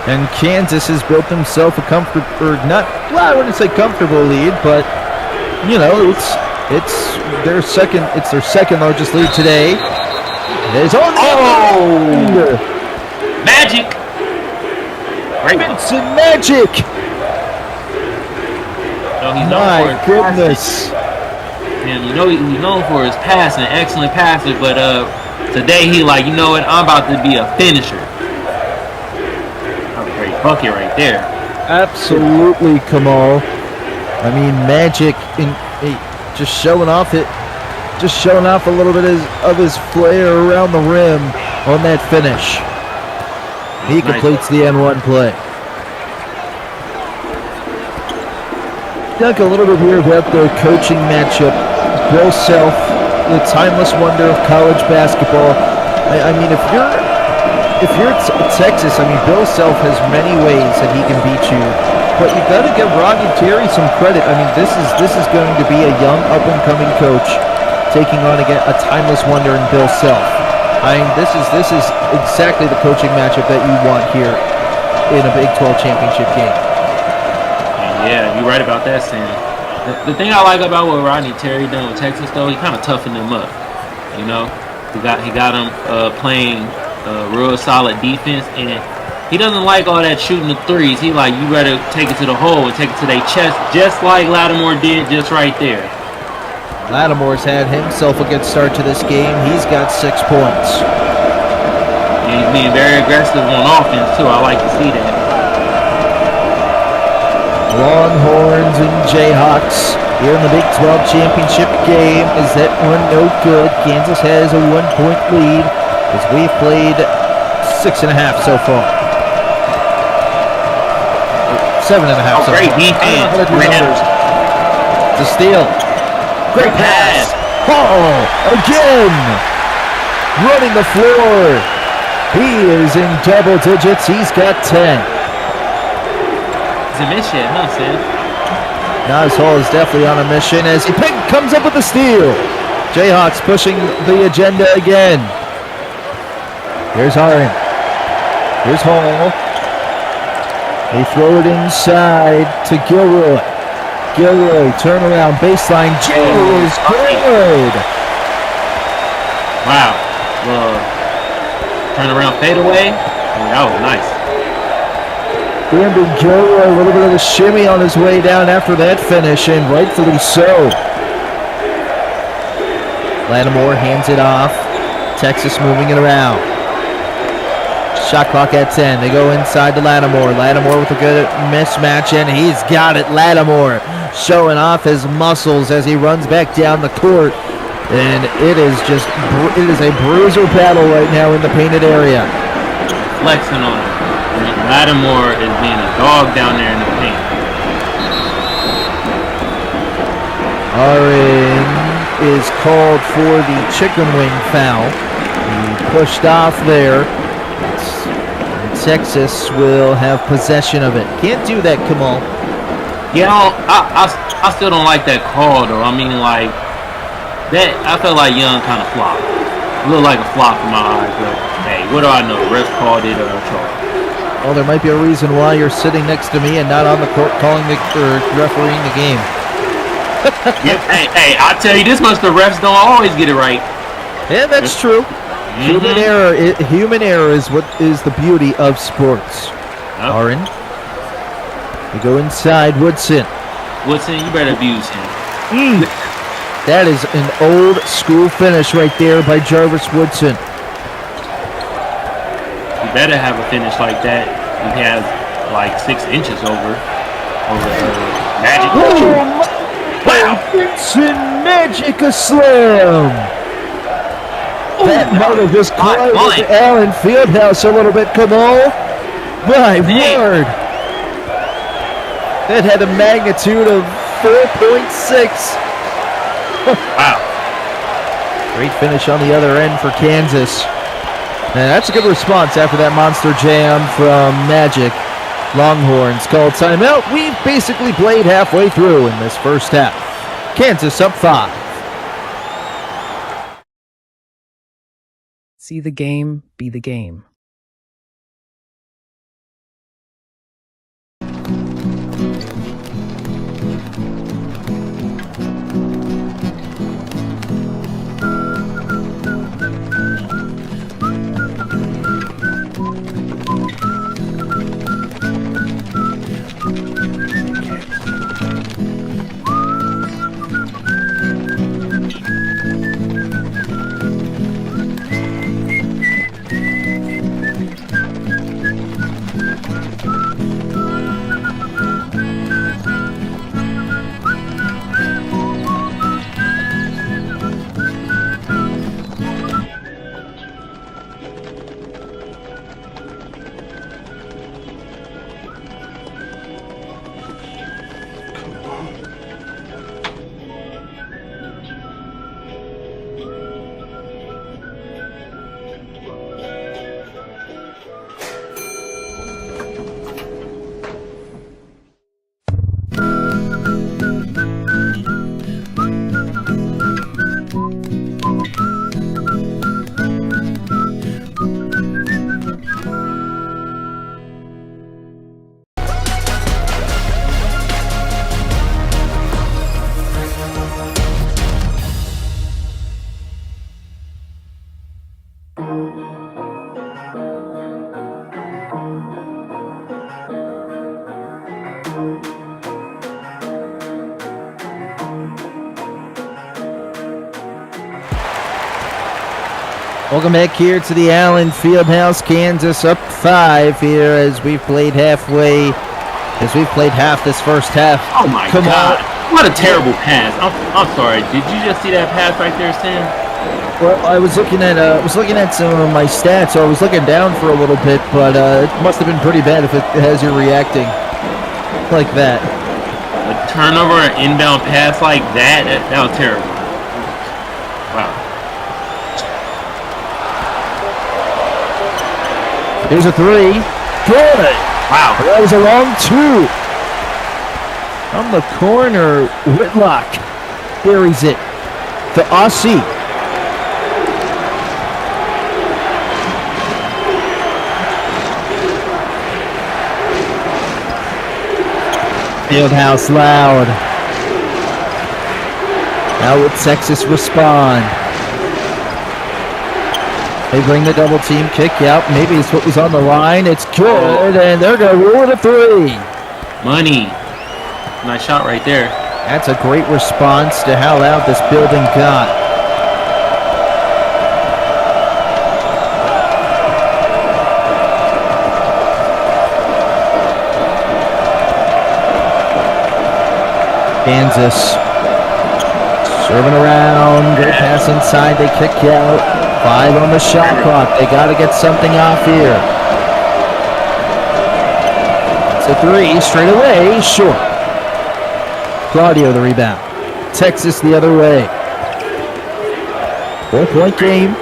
And Kansas has built himself a I wouldn't say comfortable lead, but you know, it's their second largest lead today. It's on the end. Magic. Vincent Magic. So he's known for his goodness. Passing. And you know he's known for his passing, excellent passer, but today he like, you know what, I'm about to be a finisher. That's a great bucket right there. Absolutely, Kamal. I mean, Magic just showing off a little bit of his flair around the rim on that finish. He completes the N1 play. Talk a little bit here about the coaching matchup. Bill Self, the timeless wonder of college basketball. I mean, if you're Texas, I mean, Bill Self has many ways that he can beat you, but you got to give Rodney Terry some credit. I mean, this is going to be a young up and coming coach taking on again a timeless wonder in Bill Self. I mean, this is exactly the coaching matchup that you want here in a Big 12 championship game. Yeah, you're right about that, Sam. The thing I like about what Rodney Terry done with Texas, though, he kind of toughened them up. You know, he got them playing real solid defense, and he doesn't like all that shooting the threes. He like, you better take it to the hole and take it to their chest, just like Lattimore did, just right there. Lattimore's had himself a good start to this game. He's got 6 points. And he's being very aggressive on offense, too. I like to see that. Longhorns and Jayhawks here in the Big 12 championship game. Is that one no good? Kansas has a 1-point lead as we've played 6.5 so far. 7.5 so great far. defense. It's a steal. Great pass. Hall again. Running the floor. He is in double digits. He's got 10. It's a mission, huh, Sam? Nas Hall is definitely on a mission as he comes up with the steal. Jayhawks pushing the agenda again. Here's Harin. Here's Hall. They throw it inside to Gilroy. Gilroy, turnaround, baseline. Is good. Wow. Turn around, fade away. Oh, that was nice. Brandon Gilroy, a little bit of a shimmy on his way down after that finish, and rightfully so. Lattimore hands it off. Texas moving it around. Shot clock at 10. They go inside to Lattimore. Lattimore with a good mismatch, and he's got it. Lattimore showing off his muscles as he runs back down the court. And it is a bruiser battle right now in the painted area. Flexing on it. Lattimore is being a dog down there in the paint. Harin is called for the chicken wing foul. He pushed off there. Texas will have possession of it. Can't do that, Kamal. Yeah, I still don't like that call, though. I mean, like, that, I felt like Young kind of flopped. It looked like a flop in my eyes, but hey, what do I know? Refs called it or charge. Well, there might be a reason why you're sitting next to me and not on the court refereeing the game. Yeah, hey, I tell you this much, the refs don't always get it right. Yeah, that's true. Mm-hmm. Human error is what is the beauty of sports. Harin. We go inside. Woodson. You better abuse him. That is an old school finish right there by Jarvis Woodson. You better have a finish like that. He has like 6 inches over Magic. Wow! Vincent Magic a slam. That might have just climbed the Allen Fieldhouse a little bit, Kamal. My word. That had a magnitude of 4.6. Wow. Great finish on the other end for Kansas. And that's a good response after that monster jam from Magic. Longhorns called timeout. We've basically played halfway through in this first half. Kansas up 5. See the game, be the game. Welcome back here to the Allen Fieldhouse. Kansas up 5 here as we've played half this first half. Oh my God! What a terrible pass. I'm sorry. Did you just see that pass right there, Sam? Well, I was looking at some of my stats, so I was looking down for a little bit, but it must have been pretty bad if it has you reacting like that. A turnover, an inbound pass like that was terrible. Wow. Here's a 3. Good. Wow. That was a long 2. On the corner, Whitlock buries it. The Aussie. Fieldhouse loud. How would Texas respond? They bring the double team kick out. Maybe it's what was on the line. It's good, and they're going to roll it a 3. Money. Nice shot right there. That's a great response to how loud this building got. Kansas serving around. Good pass inside. They kick out. 5 on the shot clock. They got to get something off here. It's a 3 straight away. Short. Claudio the rebound. Texas the other way. 4-point game.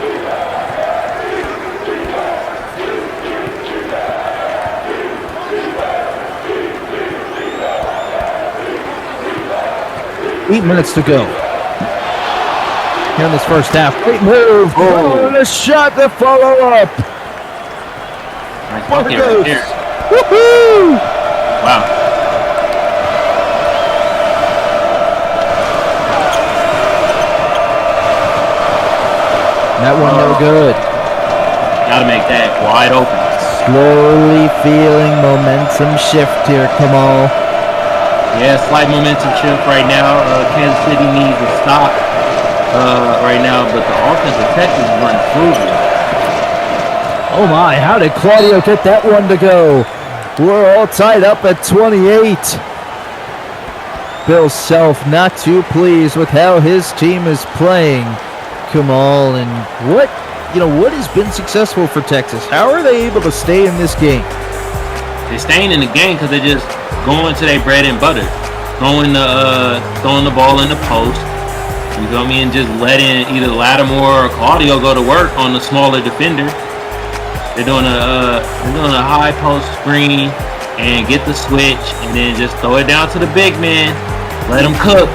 Eight minutes to go. Here in this first half. Great move. Oh, and a shot to follow up. Nice bucket right there. Woohoo! Wow. That one no good. Gotta make that wide open. Slowly feeling momentum shift here, Kamal. Yeah, slight momentum shift right now. Kansas City needs to stop right now, but the offense of Texas is running smoothly. Oh my, how did Claudio get that one to go? We're all tied up at 28. Bill Self not too pleased with how his team is playing. Kamal, and what has been successful for Texas? How are they able to stay in this game? They're staying in the game because they're just going to their bread and butter, throwing the ball in the post. You feel me? And just letting either Lattimore or Claudio go to work on the smaller defender. They're doing a high post screen and get the switch, and then just throw it down to the big man. Let them cook.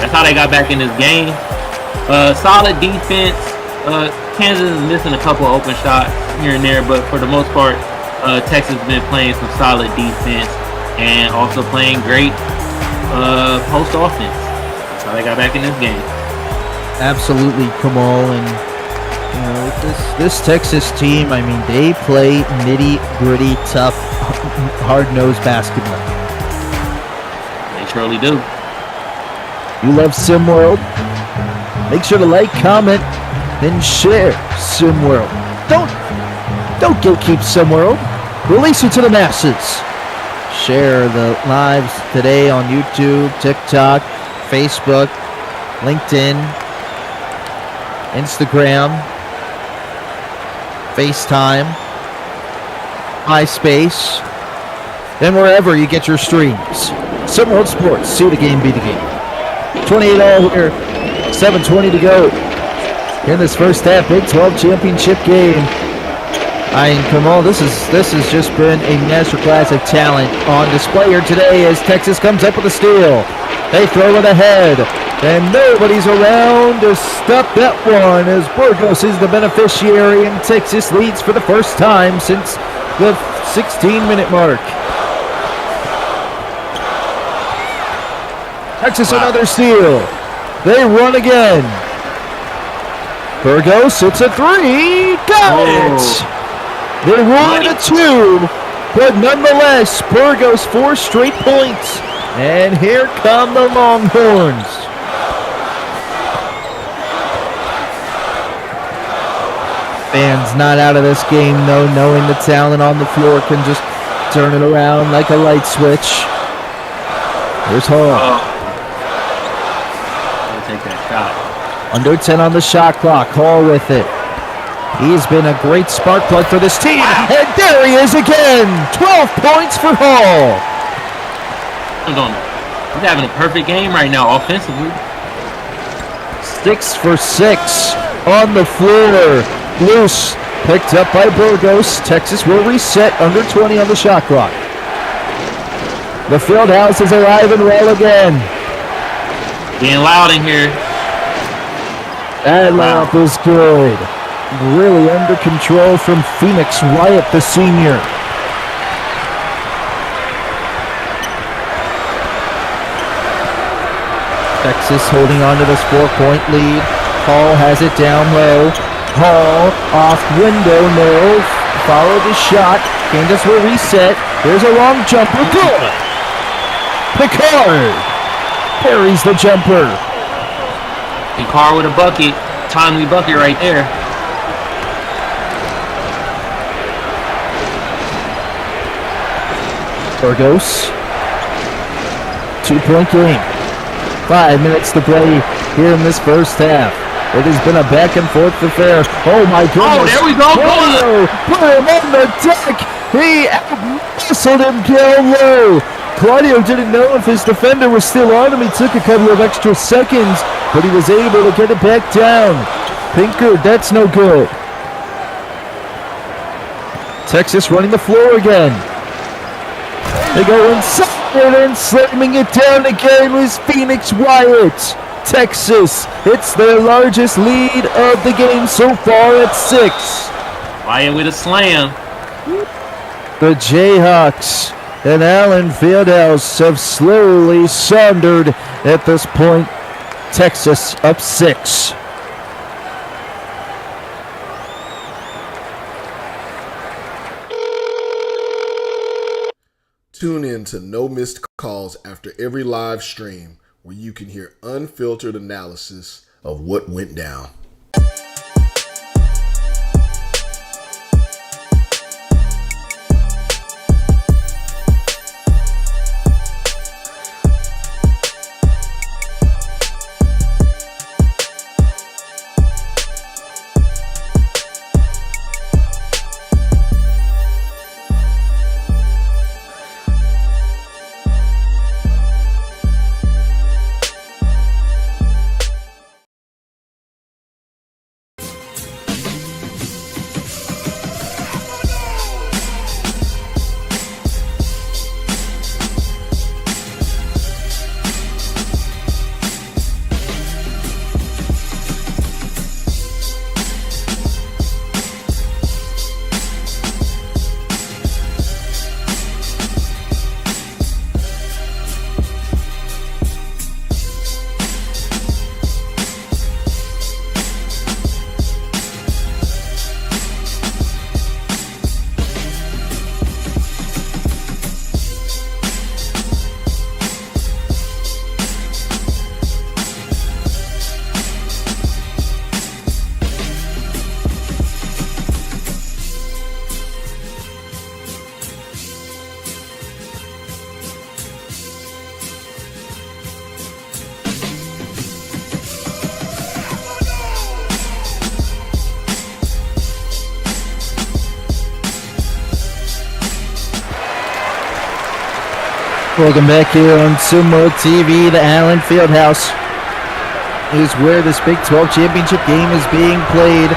That's how they got back in this game. Solid defense. Kansas is missing a couple open shots here and there, but for the most part, Texas has been playing some solid defense and also playing great post offense. That's how they got back in this game. Absolutely, Kamal, and this Texas team, I mean, they play nitty-gritty, tough, hard-nosed basketball. They surely do. You love SimWorld? Make sure to like, comment, and share SimWorld. Don't gatekeep SimWorld. Release it to the masses. Share the lives today on YouTube, TikTok, Facebook, LinkedIn, Instagram, FaceTime, MySpace, and wherever you get your streams. SimWorld Sports, see the game, be the game. 28 all here, 7:20 to go in this first half Big 12 championship game. Kamal, this has just been a masterclass of talent on display here today as Texas comes up with a steal. They throw it ahead, and nobody's around to stop that one as Burgos is the beneficiary, and Texas leads for the first time since the 16-minute mark. Texas another steal. They run again. Burgos, it's a three. Got it. They run a two, but nonetheless, Burgos 4 straight points. And here come the Longhorns. Fans not out of this game, though, knowing the talent on the floor can just turn it around like a light switch. Here's Hall. Take that shot. Under 10 on the shot clock. Hall with it. He's been a great spark plug for this team. And there he is again. 12 points for Hall. He's having a perfect game right now offensively. 6 for 6 on the floor. Loose. Picked up by Burgos. Texas will reset under 20 on the shot clock. The field house is alive and well again. Being loud in here. That lamp is good. Really under control from Phoenix Wyatt, the senior. Texas holding on to this 4-point lead. Hall has it down low. Hall off window, no. Follow the shot. Kansas will reset. There's a long jumper. Good. Picard parries the jumper. Picard with a bucket. Timely bucket right there. Burgos. 2-point game. 5 minutes to play here in this first half. It has been a back and forth affair. Oh my goodness. Oh, there we go. Claudio put him on the deck. He muscled him down low. Claudio didn't know if his defender was still on him. He took a couple of extra seconds, but he was able to get it back down. Pinker, that's no good. Texas running the floor again. They go inside and slamming it down again was Phoenix Wyatt. Texas, it's their largest lead of the game so far at 6. Wyatt with a slam. The Jayhawks and Allen Fieldhouse have slowly sauntered at this point. Texas up 6. Tune in to No Missed Calls after every live stream, where you can hear unfiltered analysis of what went down. Welcome back here on SimWorld TV. The Allen Fieldhouse is where this Big 12 championship game is being played.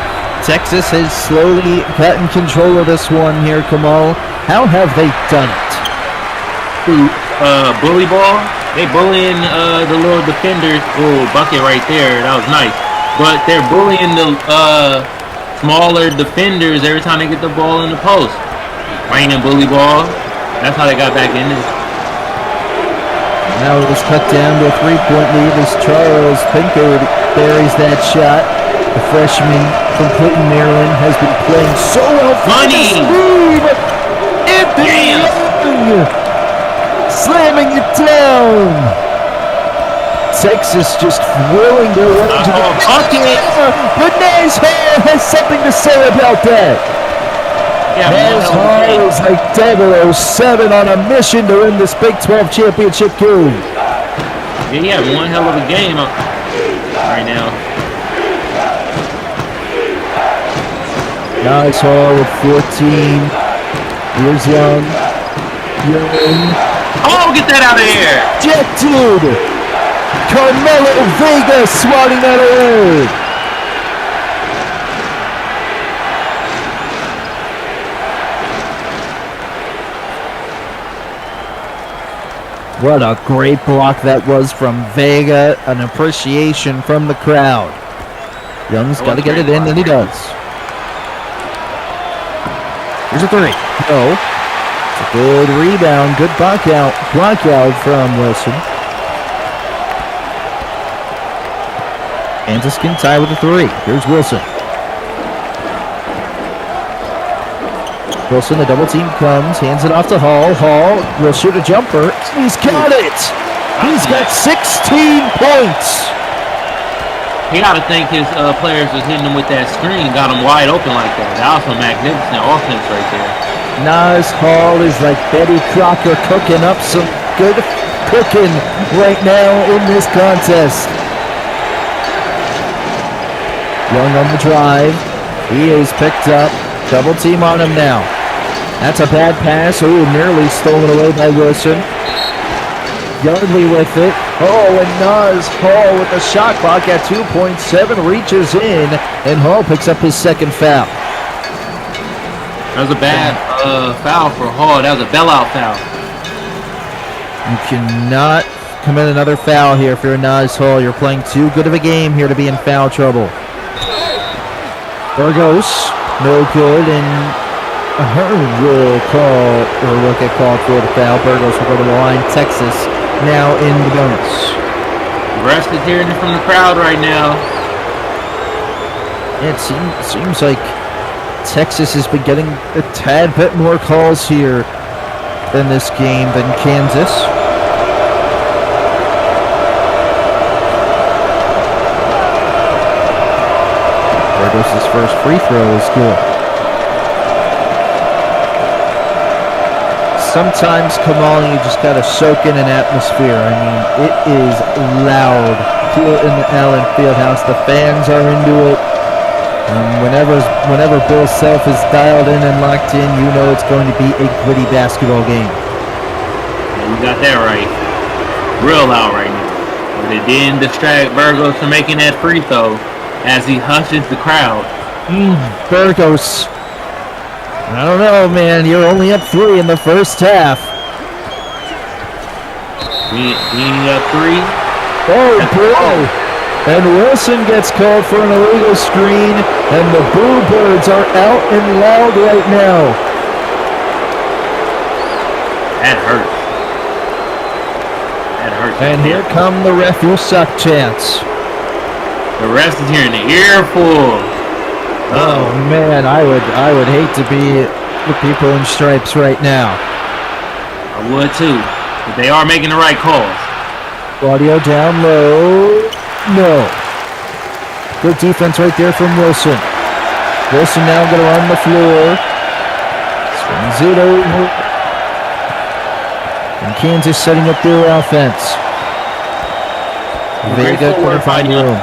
Texas has slowly gotten control of this one here, Kamal. How have they done it? Bully ball. They bullying the little defenders. Oh, bucket right there. That was nice. But they're bullying the smaller defenders every time they get the ball in the post. Raining bully ball. That's how they got back in this. Now it was cut down to a three-point lead as Charles Pinker buries that shot. The freshman from Clinton, Maryland, has been playing so well. Money! Anthony Young slamming it down. Texas just willing their way to the bucket. But Naz Hall has something to say about that. Naz Hall is like 007 on a mission to win this Big 12 championship game. Yeah, he had one hell of a game right now. Naz Hall with 14. Here's Young. Oh, get that out of here! Ejected! Carmelo Vega swatting that away. What a great block that was from Vega. An appreciation from the crowd. Young's got to get it in, and he does. Here's a three. No. It's a good rebound. Good block out from Wilson. Kansas can tie with a three. Here's Wilson. Wilson, the double team comes, hands it off to Hall. Hall will shoot a jumper. He's got it. He's got 16 points. He got to think his players was hitting him with that screen, got him wide open like that. That was some magnificent offense right there. Naz Hall is like Betty Crocker cooking up some good cooking right now in this contest. Young on the drive. He is picked up. Double team on him now. That's a bad pass. Ooh, nearly stolen away by Wilson. Yardley with it. Oh, and Naz Hall with the shot clock at 2.7 reaches in, and Hall picks up his second foul. That was a bad foul for Hall. That was a bailout foul. You cannot commit another foul here if you're Naz Hall. You're playing too good of a game here to be in foul trouble. Burgos, no good, and will get called for the foul. Burgos will go to the line. Texas now in the bonus. Refs is hearing it from the crowd right now. It seems like Texas has been getting a tad bit more calls here in this game than Kansas. Burgos' first free throw is good. Sometimes, Kamal, you just gotta soak in an atmosphere. I mean, it is loud here in the Allen Fieldhouse. The fans are into it. Whenever Bill Self is dialed in and locked in, you know it's going to be a gritty basketball game. Yeah, you got that right. Real loud right now. But it didn't distract Burgos from making that free throw as he hushes the crowd. Burgos. I don't know, man. You're only up 3 in the first half. Being up 3. Oh, boy. And Wilson gets called for an illegal screen, and the Boo Birds are out and loud right now. That hurts. That hurts. And here come the ref you suck chants. The ref is hearing the earful. Oh man, I would hate to be the people in stripes right now. I would too, but they are making the right calls. Audio down low. No. Good defense right there from Wilson. Wilson now going to run the floor. Swings it over. And Kansas setting up their offense. Vega couldn't find room.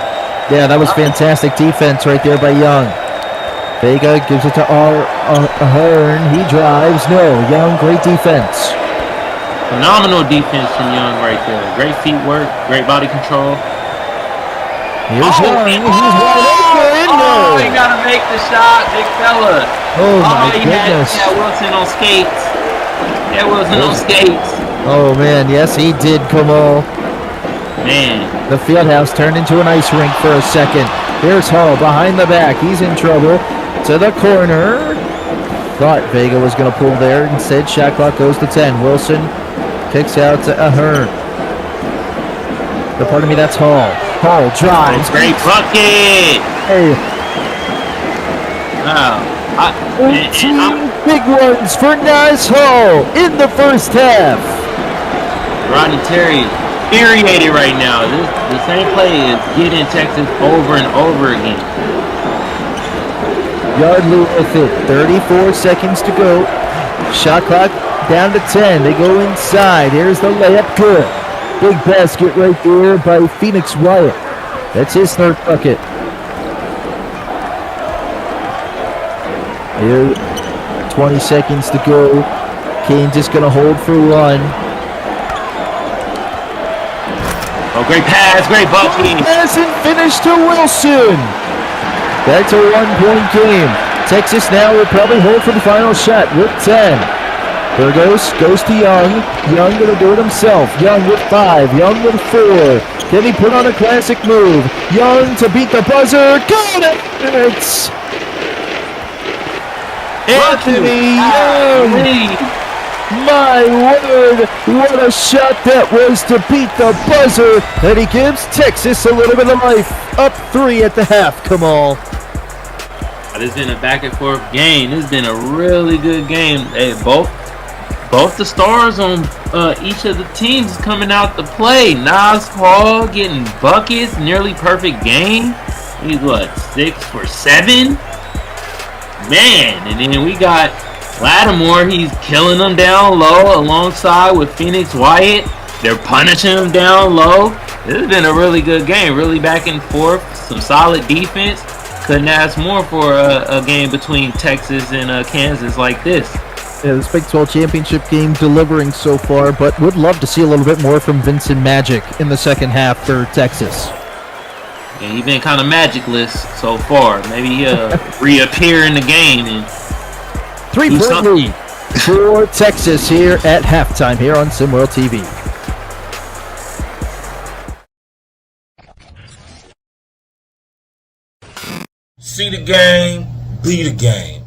Yeah, that was fantastic defense right there by Young. Vega gives it to Ahern. He drives. No. Young, great defense. Phenomenal defense from Young right there. Great feet work, great body control. Here's Young. He's wide open. Oh, he got to make the shot, big fella. Oh, my goodness. goodness. Yeah, Wilson on skates. Yeah, Wilson on skates. Oh, man. Yes, he did, Kamal. Man. The Fieldhouse turned into an ice rink for a second. Here's Hall behind the back. He's in trouble. To the corner. Thought Vega was going to pull there. Instead, shot clock goes to 10. Wilson kicks out to Ahern. Pardon me, that's Hall. Hall drives. Great bucket. Hey. Wow. 18 big ones for Nice Hall in the first half. Rodney Terry is infuriated right now. The same play is getting Texas over and over again. Yardley with it. 34 seconds to go. Shot clock down to 10. They go inside. Here's the layup. Good. Big basket right there by Phoenix Wyatt. That's his third bucket. Here, 20 seconds to go. Kansas going to hold for one. Oh, great pass, great bucket. Pass and finish to Wilson. That's a one-point game. Texas now will probably hold for the final shot with 10. Burgos goes to Young. Young going to do it himself. Young with 5. Young with 4. Can he put on a classic move? Young to beat the buzzer. Got it! It's Anthony Young. My word, what a shot that was to beat the buzzer. And he gives Texas a little bit of life. Up 3 at the half, Kamal. This has been a back and forth game. This has been a really good game. Hey, both the stars on each of the teams coming out to play. Nas Hall getting buckets, nearly perfect game. He's what, 6 for 7? Man, and then we got Lattimore. He's killing them down low alongside with Phoenix Wyatt. They're punishing him down low. This has been a really good game. Really back and forth. Some solid defense. Couldn't ask more for a game between Texas and Kansas like this. Yeah, this Big 12 championship game delivering so far, but would love to see a little bit more from Vincent Magic in the second half for Texas. Yeah, he's been kind of magicless so far. Maybe he'll reappear in the game and 3-point lead for Texas here at halftime here on SimWorld TV. See the game, be the game.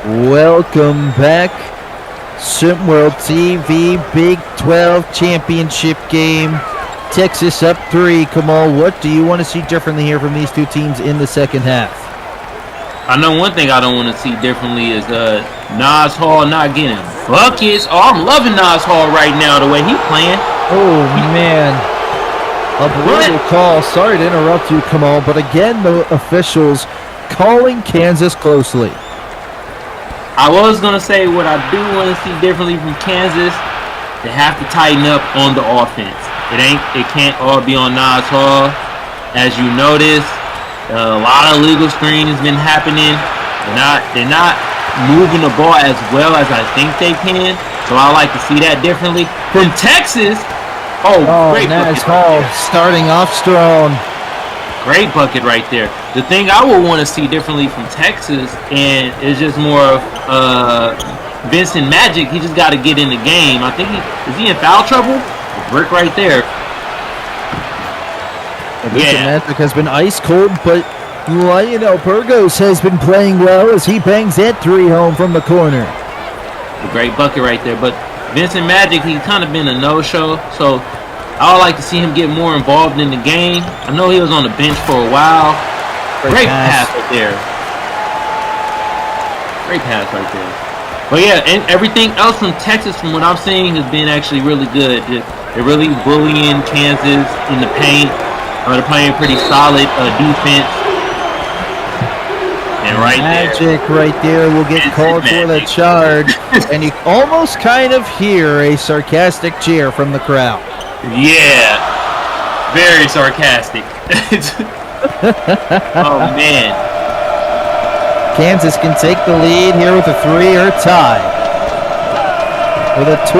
Welcome back. SimWorld TV Big 12 Championship game. Texas up 3. Kamal, what do you want to see differently here from these two teams in the second half? I know one thing I don't want to see differently is Nas Hall not getting buckets. Oh, I'm loving Nas Hall right now, the way he's playing. Oh, man. A brutal call. Sorry to interrupt you, Kamal, but again, the officials calling Kansas closely. I was going to say what I do want to see differently from Kansas. They have to tighten up on the offense. It can't all be on Nas Hall. As you notice, a lot of legal screen has been happening. They're not moving the ball as well as I think they can. So I like to see that differently. From Texas, great Nas bucket Hall starting off strong. Great bucket right there. The thing I would want to see differently from Texas and is just more of Vincent Magic. He just got to get in the game. I think is he in foul trouble? A brick right there. Vincent Magic has been ice cold, but well, you know, Burgos has been playing well as he bangs that 3 home from the corner. A great bucket right there. But Vincent Magic, he's kind of been a no-show, so I would like to see him get more involved in the game. I know he was on the bench for a while. Great pass right there. Great pass right there. But yeah, and everything else from Texas, from what I'm seeing, has been actually really good. They're really bullying Kansas in the paint. They're playing pretty solid defense. And Magic right there will get called for the charge. And you almost kind of hear a sarcastic cheer from the crowd. Yeah, very sarcastic. Oh, man. Kansas can take the lead here with a 3 or tie. With a 2,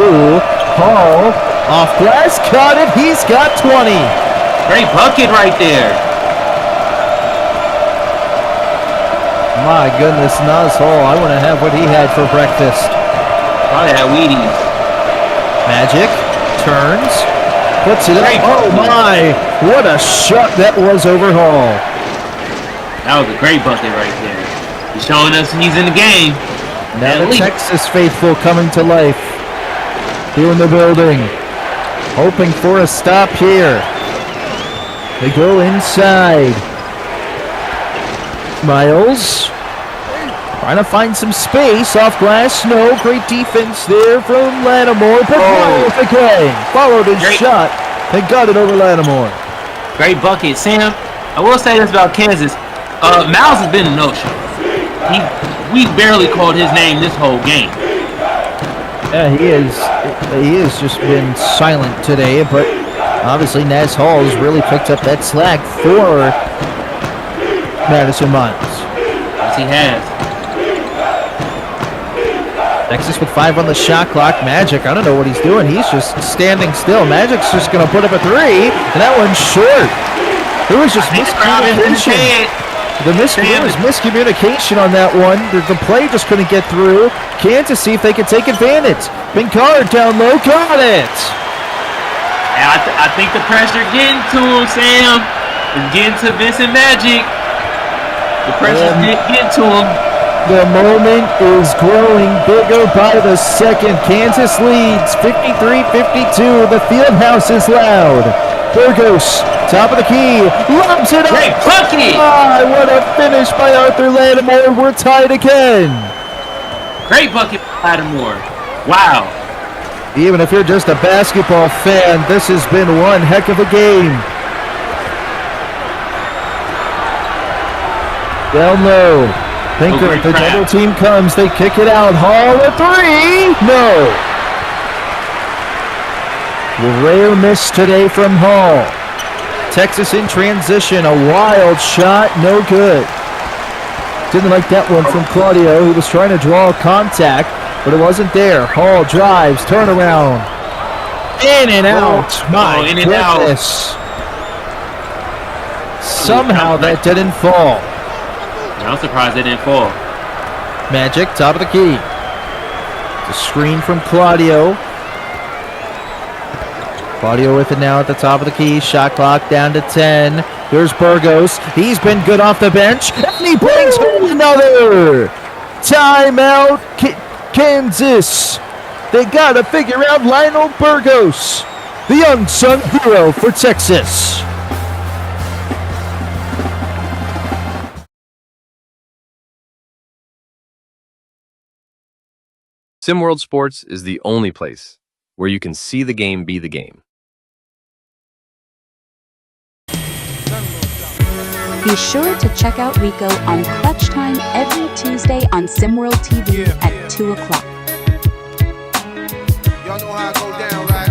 Hall off glass, got it, he's got 20. Great bucket right there. My goodness, Nas Hall, I want to have what he had for breakfast. Probably had Wheaties. Magic turns. Puts it up. Oh my! What a shot that was over Hall. That was a great bucket right there. He's showing us he's in the game. Now the Texas faithful coming to life. Here in the building. Hoping for a stop here. They go inside. Miles. Trying to find some space off glass. No, great defense there from Lattimore. But again, followed his shot and got it over Lattimore. Great bucket, Sam. I will say this about Kansas. Miles has been a no-show. We barely called his name this whole game. Yeah, he has just been silent today, but obviously Nas Hall has really picked up that slack for Madison Miles. Yes, he has. Texas with 5 on the shot clock. Magic, I don't know what he's doing. He's just standing still. Magic's just going to put up a 3, and that one's short. There was just miscommunication. There was miscommunication on that one. The play just couldn't get through. Kansas see if they can take advantage. Pinkard down low, got it. I think the pressure getting to him, Sam. It's getting to Vincent Magic. The pressure's getting to him. The moment is growing bigger by the second. Kansas leads 53-52. The field house is loud. Burgos, top of the key, lobs it up. Great bucket! What a finish by Arthur Lattimore. We're tied again. Great bucket, Lattimore. Wow. Even if you're just a basketball fan, this has been one heck of a game. Down low. Pinker, the double team comes, they kick it out. Hall a 3, no. Rare miss today from Hall. Texas in transition, a wild shot, no good. Didn't like that one from Claudio, who was trying to draw contact, but it wasn't there. Hall drives, turnaround. In and out, my goodness. Somehow that didn't fall. I'm surprised they didn't fall. Magic, top of the key. The screen from Claudio. Claudio with it now at the top of the key. Shot clock down to 10. Here's Burgos. He's been good off the bench. And he brings home another. Timeout, Kansas. They got to figure out Lionel Burgos, the unsung hero for Texas. SimWorld Sports is the only place where you can see the game be the game. Be sure to check out Rico on Clutch Time every Tuesday on SimWorld TV at 2 o'clock. Y'all know how I go down, right?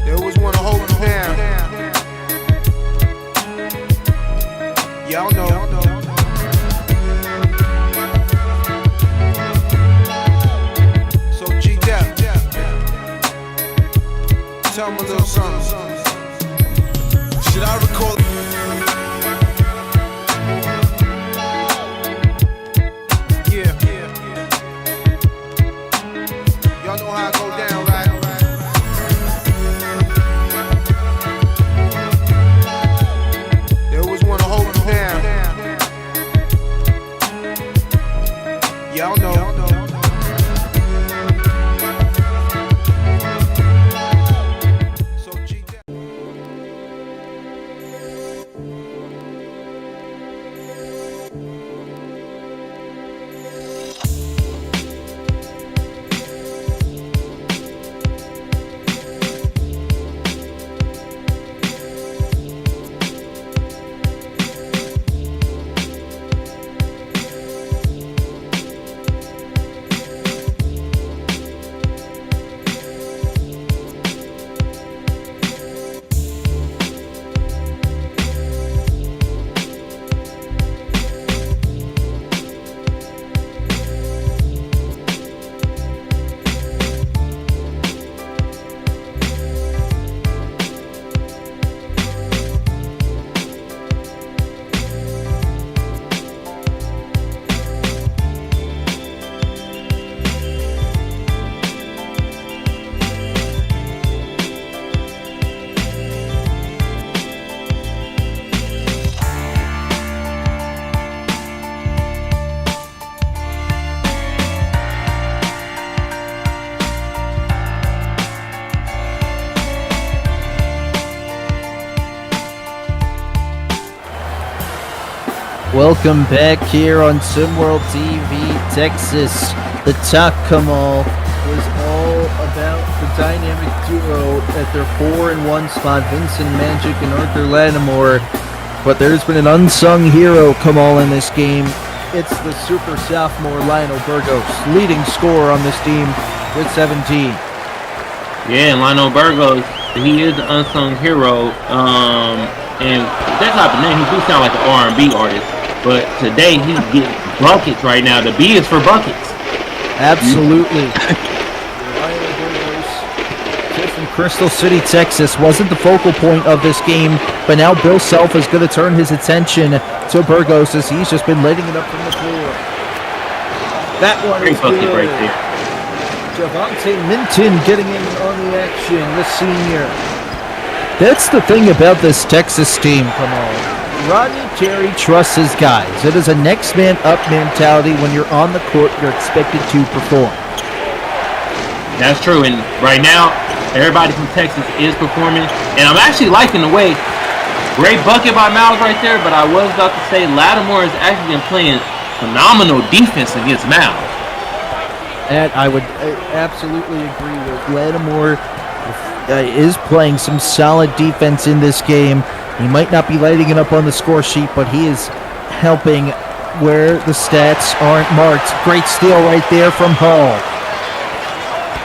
They always want to hold you down. Y'all know. So G-Dep, tell me a little something. Should I recall? Y'all know how I go down, right? They always want to hold you down. Y'all know. Welcome back here on SimWorld TV, Texas. The talk, Kamal, was all about the dynamic duo at their 4-1 spot, Vincent Magic and Arthur Lattimore. But there's been an unsung hero, Kamal, in this game. It's the super sophomore Lionel Burgos, leading scorer on this team with 17. Yeah, Lionel Burgos, he is the unsung hero. And that type of name, he do sound like an R&B artist. But today, he's getting buckets right now. The B is for buckets. Absolutely. Lionel Burgos, kid from Crystal City, Texas, wasn't the focal point of this game, but now Bill Self is going to turn his attention to Burgos as he's just been lighting it up from the floor. That one is good. Right there. Javante Minton getting in on the action, the senior. That's the thing about this Texas team, come on. Rodney Terry trusts his guys. It is a next man up mentality. When you're on the court, you're expected to perform. That's true, and right now, everybody from Texas is performing, and I'm actually liking the way. Great bucket by Miles right there, but I was about to say Lattimore has actually been playing phenomenal defense against Miles. And I would absolutely agree with Lattimore. Is playing some solid defense in this game. He might not be lighting it up on the score sheet, but he is helping where the stats aren't marked. Great steal right there from Hall.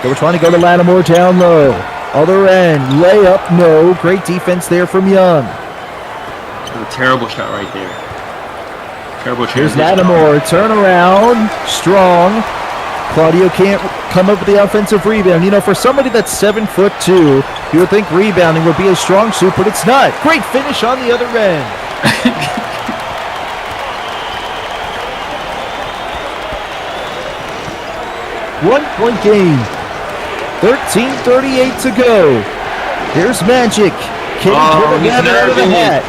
They were trying to go to Lattimore down low. Other end, layup, no. Great defense there from Young. A terrible shot right there. Terrible shot. Here's Lattimore, turnaround, strong. Claudio can't come up with the offensive rebound. You know, for somebody that's 7'2", you would think rebounding would be a strong suit, but it's not. Great finish on the other end. 1-point game. 13:38 to go. Here's Magic. Kidding with a rabbit out of the hat.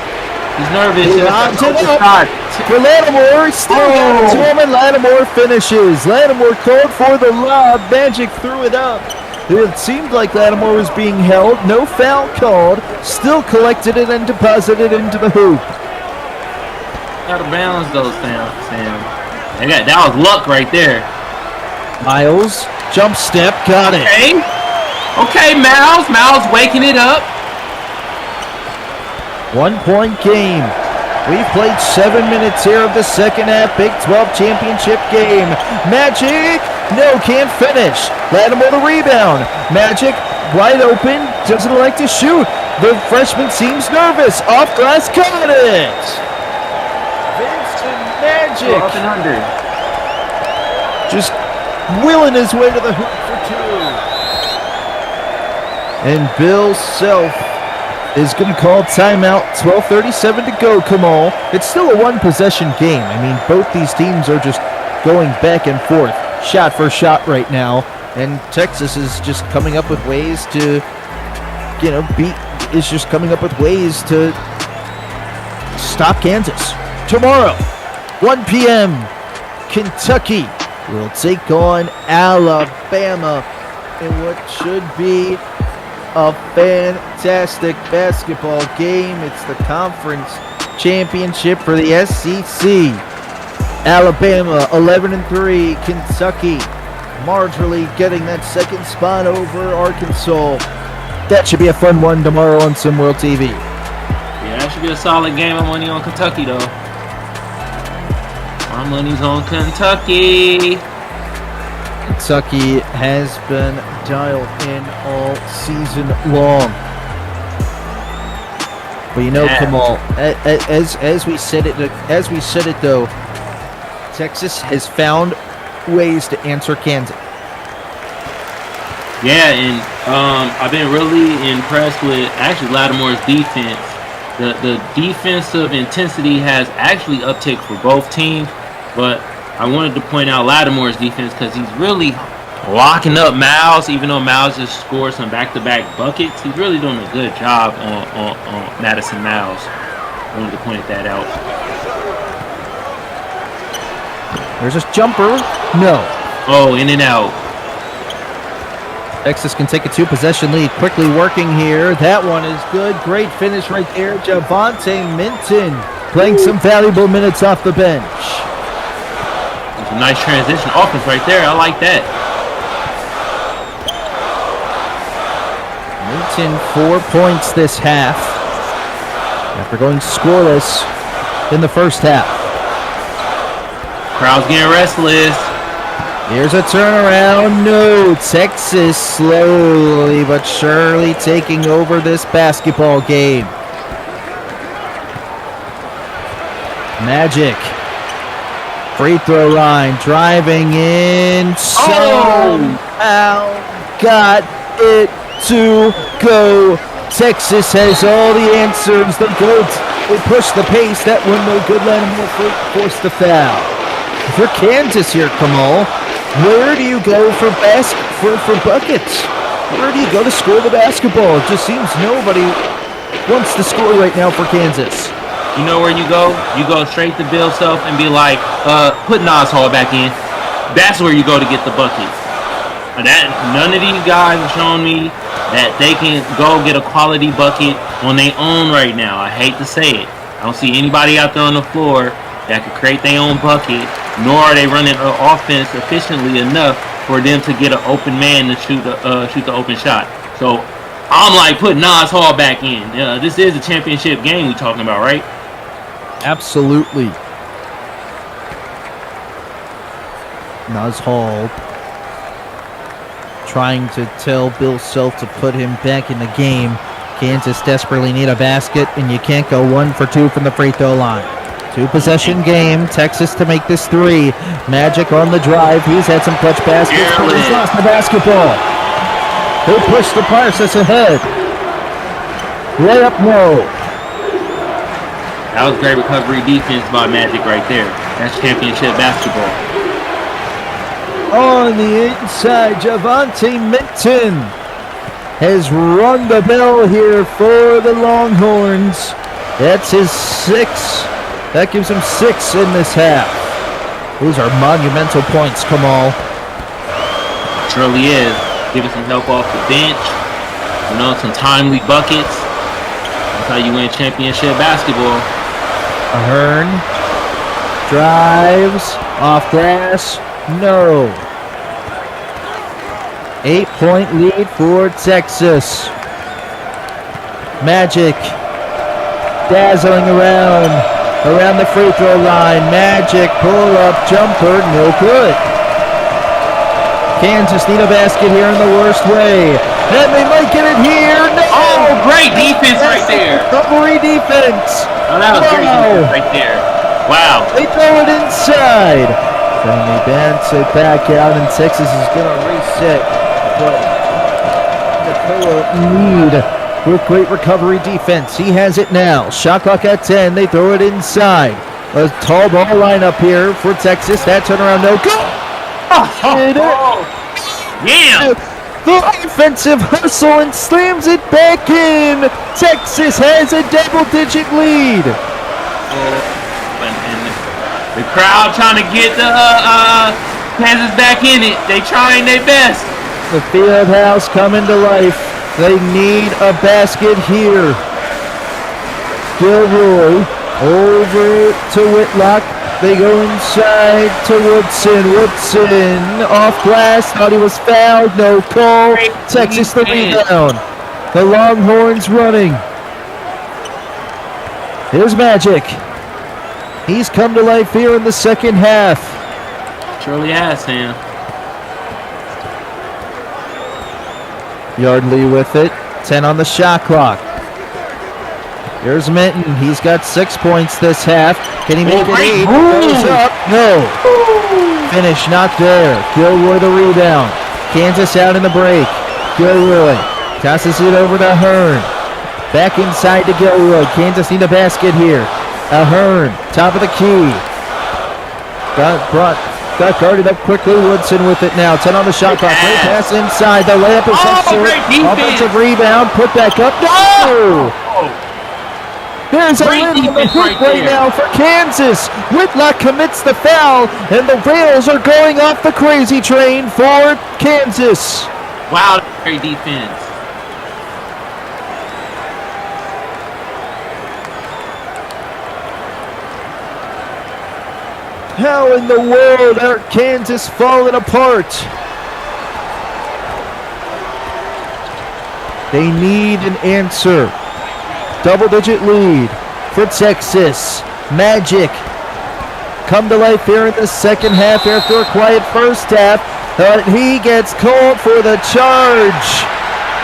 He's nervous. He lobs it up for Lattimore. Still got it to him, and Lattimore finishes. Lattimore called for the lob. Magic threw it up. It seemed like Lattimore was being held. No foul called. Still collected it and deposited into the hoop. Gotta balance those, Sam. That was luck right there. Miles, jump step, got it. Okay, Miles waking it up. 1 point game. We've played 7 minutes here of the second half Big 12 championship game. Magic, no, can't finish. Lattimore the rebound. Magic, wide open, doesn't like to shoot. The freshman seems nervous. Off glass, got it. Vincent Magic. Up and under. Just willing his way to the hoop for two. And Bill Self is going to call timeout. 12:37 to go, Kamal. It's still a one-possession game. I mean, both these teams are just going back and forth, shot for shot right now. And Texas is just coming up with ways to, coming up with ways to stop Kansas. Tomorrow, 1 p.m., Kentucky will take on Alabama in what should be a fantastic basketball game. It's the conference championship for the SEC. Alabama 11-3, Kentucky marginally getting that second spot over Arkansas. That should be a fun one tomorrow on SimWorld TV. Yeah, that should be a solid game. I'm money on Kentucky though. My money's on Kentucky. Kentucky has been dialed in all season long. But Kamal, as we said it though, Texas has found ways to answer Kansas. Yeah, and I've been really impressed with actually Lattimore's defense. The defensive intensity has actually upticked for both teams, but I wanted to point out Lattimore's defense because he's really locking up Miles, even though Miles just scored some back-to-back buckets. He's really doing a good job on Madison Miles. I wanted to point that out. There's a jumper. No. Oh, in and out. Texas can take a 2-possession lead. Quickly working here. That one is good. Great finish right there. Javonte Minton playing some valuable minutes off the bench. That's a nice transition offense right there. I like that. Minton 4 points this half after going scoreless in the first half. Crowd's getting restless. Here's a turnaround. No, Texas slowly but surely taking over this basketball game. Magic. Free throw line. Driving in. Somehow got it to go. Texas has all the answers. The GOAT will push the pace. That one no good. Lattimore forced the foul. For Kansas here, Kamal, where do you go for buckets? Where do you go to score the basketball? It just seems nobody wants to score right now for Kansas. You know where you go? You go straight to Bill Self and be like, put Nas Hall back in. That's where you go to get the bucket. None of these guys are showing me that they can go get a quality bucket on their own right now. I hate to say it. I don't see anybody out there on the floor that can create their own bucket, nor are they running an offense efficiently enough for them to get an open man to shoot the open shot. So I'm like putting Nas Hall back in. This is a championship game we're talking about, right? Absolutely. Nas Hall trying to tell Bill Self to put him back in the game. Kansas desperately need a basket, and you can't go 1 for 2 from the free throw line. 2-possession game. Texas to make this 3. Magic on the drive. He's had some clutch baskets, but he's lost the basketball. He'll push the Parsons ahead. Layup, no. That was great recovery defense by Magic right there. That's championship basketball. On the inside, Javonte Minton has rung the bell here for the Longhorns. That's his 6. That gives him 6 in this half. Those are monumental points, Kamal. Surely is. Giving some help off the bench. Some timely buckets. That's how you win championship basketball. Ahern drives off glass. No. 8-point lead for Texas. Magic dazzling around the free throw line. Magic pull up jumper, no good. Kansas need a basket here in the worst way. And they might get it here. No! Oh, great defense right there. Recovery defense. Oh, that was great defense right there. Wow. They throw it inside. Finally bats it back out, and Texas is going to reset. But Nicola lead with great recovery defense. He has it now. Shot clock at 10. They throw it inside. A tall ball lineup here for Texas. That turnaround, no good. Yeah. The offensive hustle and slams it back in. Texas has a double-digit lead. And the crowd trying to get the Kansas back in it. They trying their best. The field house coming to life. They need a basket here. Gilroy over to Whitlock. They go inside to Woodson. Woodson off glass. Thought he was fouled. No call. Texas the rebound. The Longhorns running. Here's Magic. He's come to life here in the second half. Surely has, Sam. Yardley with it. 10 on the shot clock. Here's Minton. He's got 6 points this half. Can he make it 8? Goes up. No. Finish not there. Gilroy the rebound. Kansas out in the break. Gilroy tosses it over to Ahern. Back inside to Gilroy. Kansas need a basket here. Ahern, top of the key. Got guarded up quickly. Woodson with it now. 10 on the shot clock. Great pass inside. The layup is up short. Offensive rebound. Put back up. No! There's a lid on the hoop right now for Kansas. Whitlock commits the foul, and the rails are going off the crazy train for Kansas. Wow, great defense. How in the world are Kansas falling apart? They need an answer. Double-digit lead for Texas. Magic come to life here in the second half after a quiet first half. But he gets called for the charge.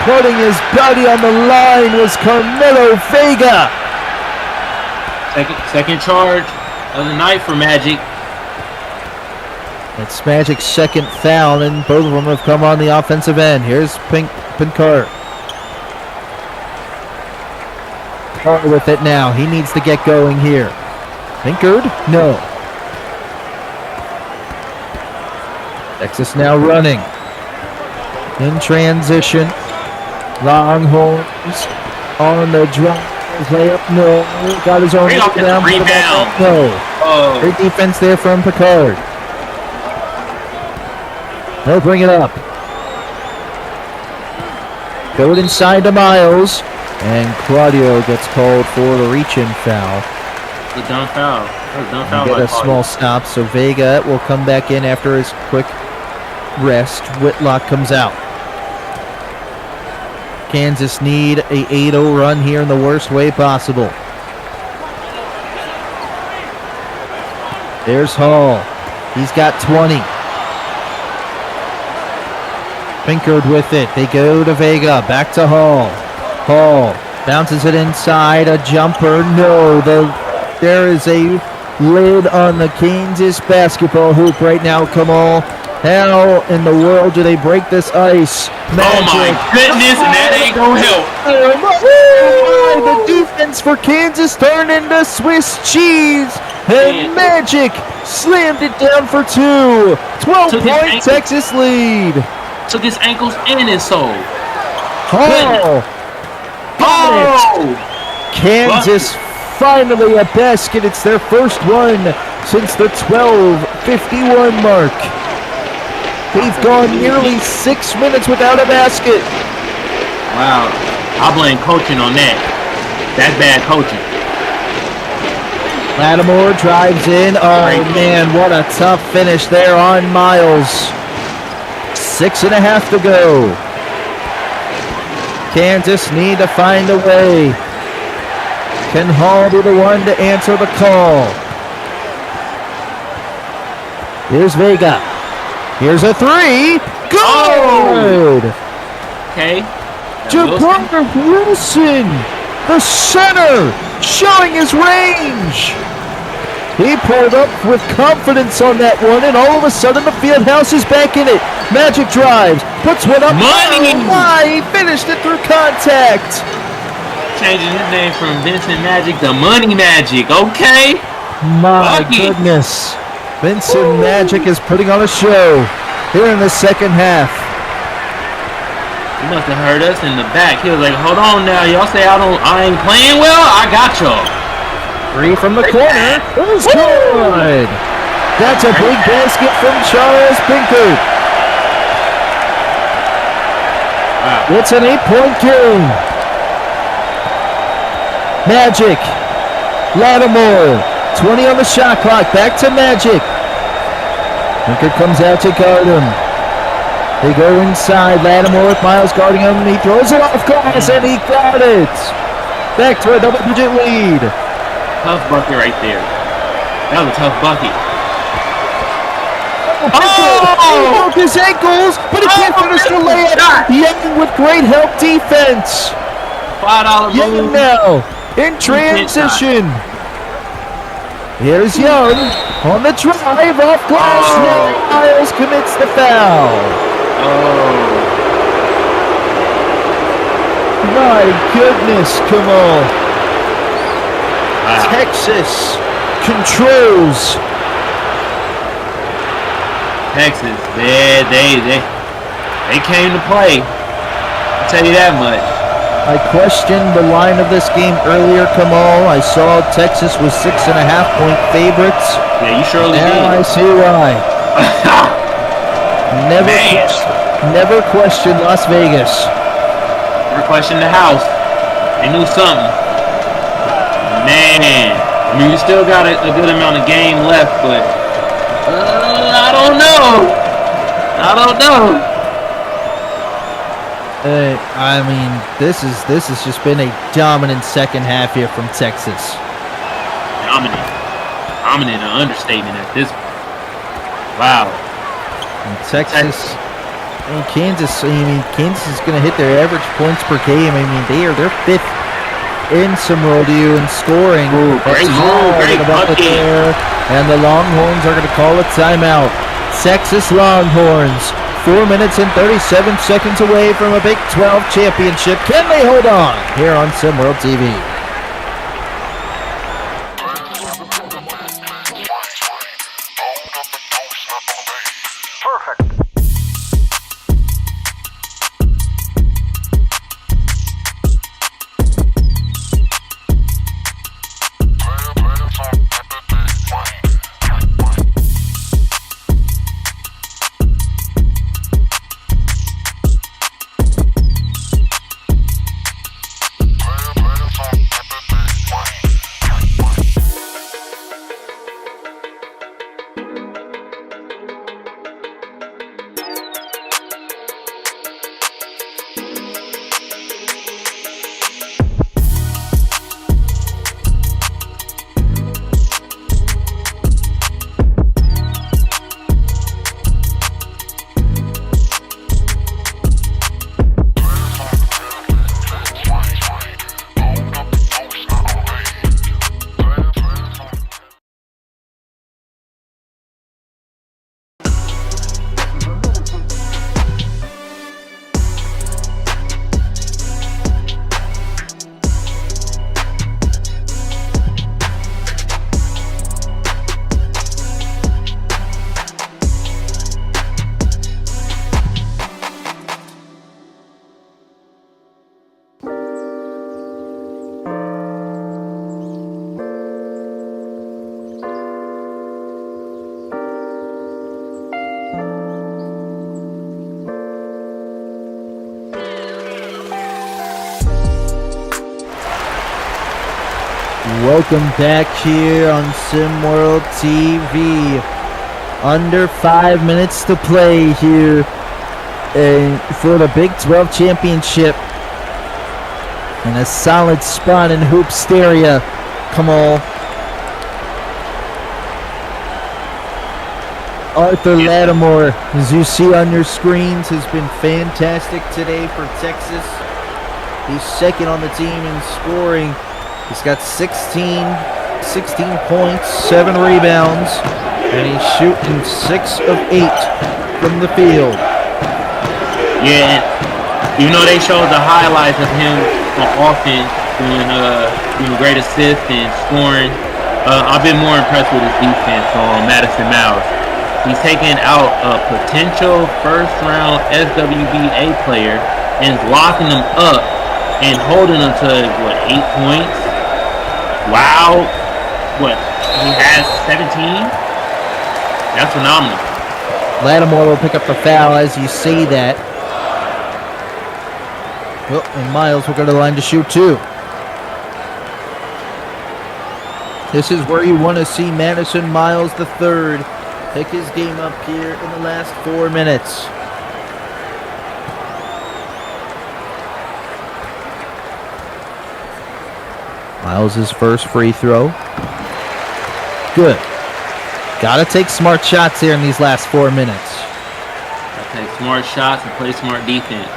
Putting his body on the line was Carmelo Vega. Second charge of the night for Magic. It's Magic's second foul, and both of them have come on the offensive end. Here's Pinkard. With it now. He needs to get going here. Pinkard? No. Texas now running. In transition. Longhorns on the drive. Layup. No. Got his own rebound. No. Oh. Great defense there from Pinkard. They'll bring it up. Go it inside to Miles. And Claudio gets called for the reach-in foul. The dumb foul. Get a small stop, so Vega will come back in after his quick rest. Whitlock comes out. Kansas need a 8-0 run here in the worst way possible. There's Hall. He's got 20. Pinkard with it. They go to Vega. Back to Hall. Hall bounces it inside. A jumper. No. There is a lid on the Kansas basketball hoop right now, Kamal. How in the world do they break this ice? Magic. Oh my goodness, and that ain't gonna help. The defense for Kansas turned into Swiss cheese. And Magic slammed it down for 2. 12-point Texas lead. Took his ankles and his soul. Oh! Kansas finally a basket. It's their first one since the 12:51 mark. They've gone nearly 6 minutes without a basket. Wow. I blame coaching on that. That's bad coaching. Lattimore drives in. Oh, man, what a tough finish there on Miles. 6.5 to go. Kansas need to find a way. Can Hall be the one to answer the call? Here's Vega. Here's a three. Good! Okay. Jabbar Wilson, the center, showing his range. He pulled up with confidence on that one, and all of a sudden the field house is back in it. Magic drives, puts one up. Money! He finished it through contact. Changing his name from Vincent Magic to Money Magic, okay? My goodness. Vincent Magic is putting on a show here in the second half. He must have heard us in the back. He was like, hold on now. Y'all say I ain't playing well? I got y'all. Three from the corner. It's good. That's a big basket from Charles Pinkert. Wow. It's an 8-point game. Magic. Lattimore. 20 on the shot clock. Back to Magic. Pinkert comes out to guard him. They go inside. Lattimore with Miles guarding him. He throws it off glass and he got it. Back to a double-digit lead. Tough bucket right there. That was a tough bucket. He broke his ankles, but he can't finish the layup. Young with great help defense. $5 Young now in transition. Here's Young on the drive off glass. Miles commits the foul. My goodness, come on. Wow. Texas controls. Texas, they came to play. I'll tell you that much. I questioned the line of this game earlier, Kamal. I saw Texas was 6.5-point favorites. Yeah, you surely did. Now I see why. Never questioned Las Vegas. Never questioned the house. They knew something. Man, I mean, you still got a good amount of game left, but I don't know. I mean, this has just been a dominant second half here from Texas. Dominant, an understatement at this point. Wow. And Texas and Kansas. I mean, Kansas is going to hit their average points per game. I mean, they're fifth in SimWorld U in scoring. Ooh, great bucket there. And the Longhorns are going to call a timeout. Texas Longhorns, 4 minutes and 37 seconds away from a Big 12 championship. Can they hold on? Here on SimWorld TV. Welcome back here on SimWorld TV. Under 5 minutes to play here for the Big 12 Championship. And a solid spot in Hoopsteria. Come on. Arthur Lattimore, as you see on your screens, has been fantastic today for Texas. He's second on the team in scoring. He's got 16 points, 7 rebounds, and he's shooting 6 of 8 from the field. Yeah, you know they showed the highlights of him on offense doing great assists and scoring. I've been more impressed with his defense on Madison Miles. He's taking out a potential first-round SWBA player and locking them up and holding them to, 8 points? Wow. He has 17? That's phenomenal. Lattimore will pick up the foul as you say that. Well, and Miles will go to the line to shoot 2. This is where you want to see Madison Miles III pick his game up here in the last 4 minutes. Miles' first free throw. Good. Gotta take smart shots here in these last 4 minutes. Gotta take smart shots and play smart defense.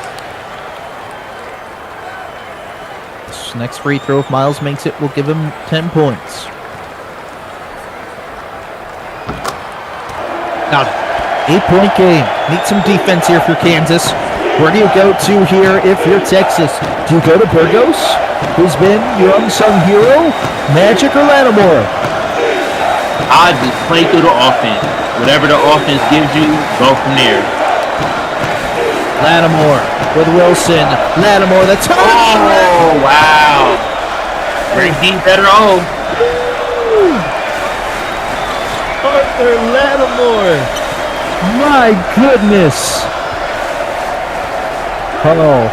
This next free throw, if Miles makes it, will give him 10 points. Now, 8-point game. Need some defense here for Kansas. Where do you go to here if you're Texas? Do you go to Burgos, who's been your unsung hero, Magic, or Lattimore? I just play through the offense. Whatever the offense gives you, go from there. Lattimore with Wilson. Lattimore, the turn. Oh, wow. Great deep better home. Arthur Lattimore. My goodness. Oh.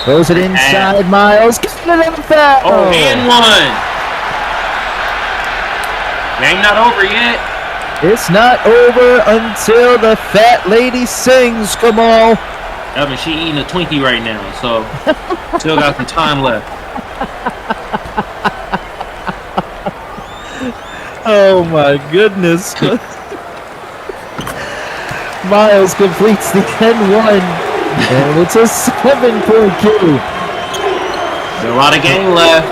Throws it inside, Miles. Get it on the foul. Oh, and one. Game not over yet. It's not over until the fat lady sings, Kamal. Evan, she eating a Twinkie right now, so still got some time left. Oh my goodness. Miles completes the N1, and it's a 7-point game. There's a lot of game left.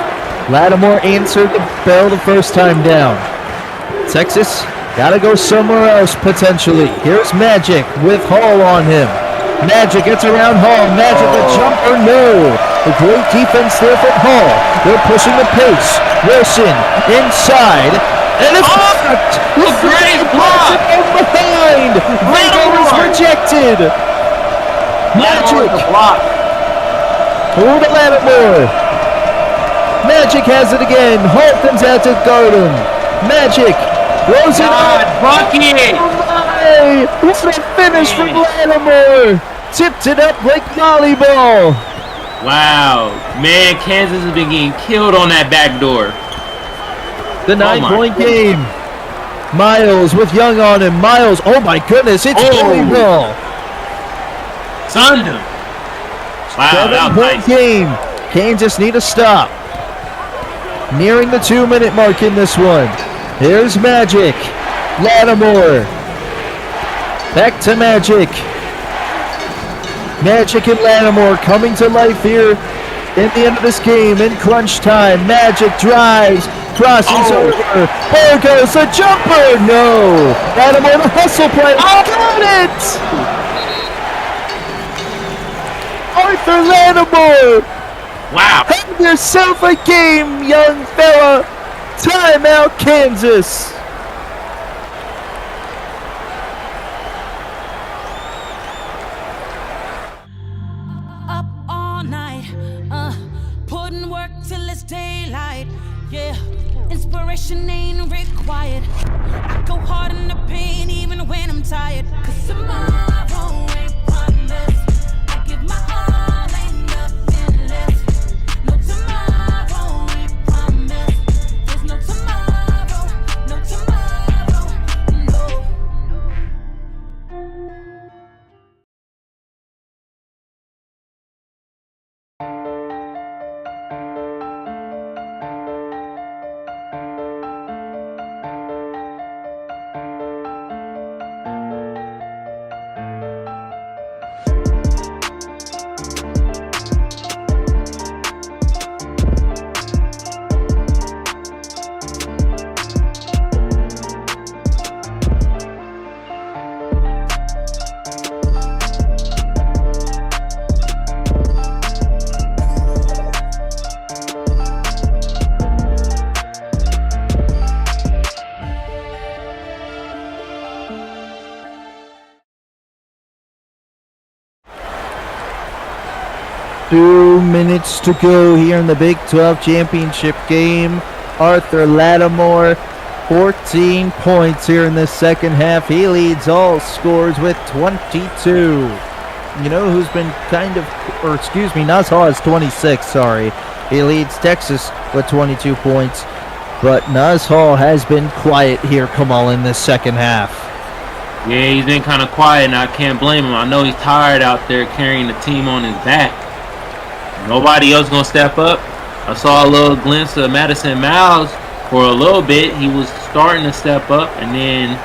Lattimore answered the bell the first time down. Texas gotta go somewhere else potentially. Here's Magic with Hall on him. Magic gets around Hall. Magic the jumper, no. A great defense there from Hall. They're pushing the pace. Wilson inside. And it's blocked! A great block! From behind! Rebound is rejected! Magic! Over to Lattimore! Magic has it again! Hall comes out to guard him! Magic! Throws it up! Bucket! What a finish from Lattimore! Tipped it up like volleyball! Wow. Man, Kansas has been getting killed on that back door. The 9-point game. Miles with Young on him. Miles, oh my goodness, it's volleyball. Sunned him. Wow, that was 7-point nice. game. Kansas need a stop. Nearing the 2-minute mark in this one. Here's Magic. Lattimore. Back to Magic. Magic and Lattimore coming to life here in the end of this game in crunch time. Magic drives. Crosses over. There goes the jumper. No. Lattimore the hustle play. Got it. Arthur Lattimore. Wow. Have yourself a game, young fella. Timeout, Kansas. Up all night, putting work till it's daylight. Yeah, inspiration ain't required. I go hard in the pain even when I'm tired. 'Cause tomorrow ain't promised. I give my all, ain't nothing left. No, tomorrow ain't 2 minutes to go here in the Big 12 championship game. Arthur Lattimore, 14 points here in the second half. He leads all scores with 22. You know who's been Nuz Hall has 26, sorry. He leads Texas with 22 points. But Nuz Hall has been quiet here, Kamal, in this second half. Yeah, he's been kind of quiet, and I can't blame him. I know he's tired out there carrying the team on his back. Nobody else going to step up. I saw a little glimpse of Madison Miles for a little bit. He was starting to step up, and then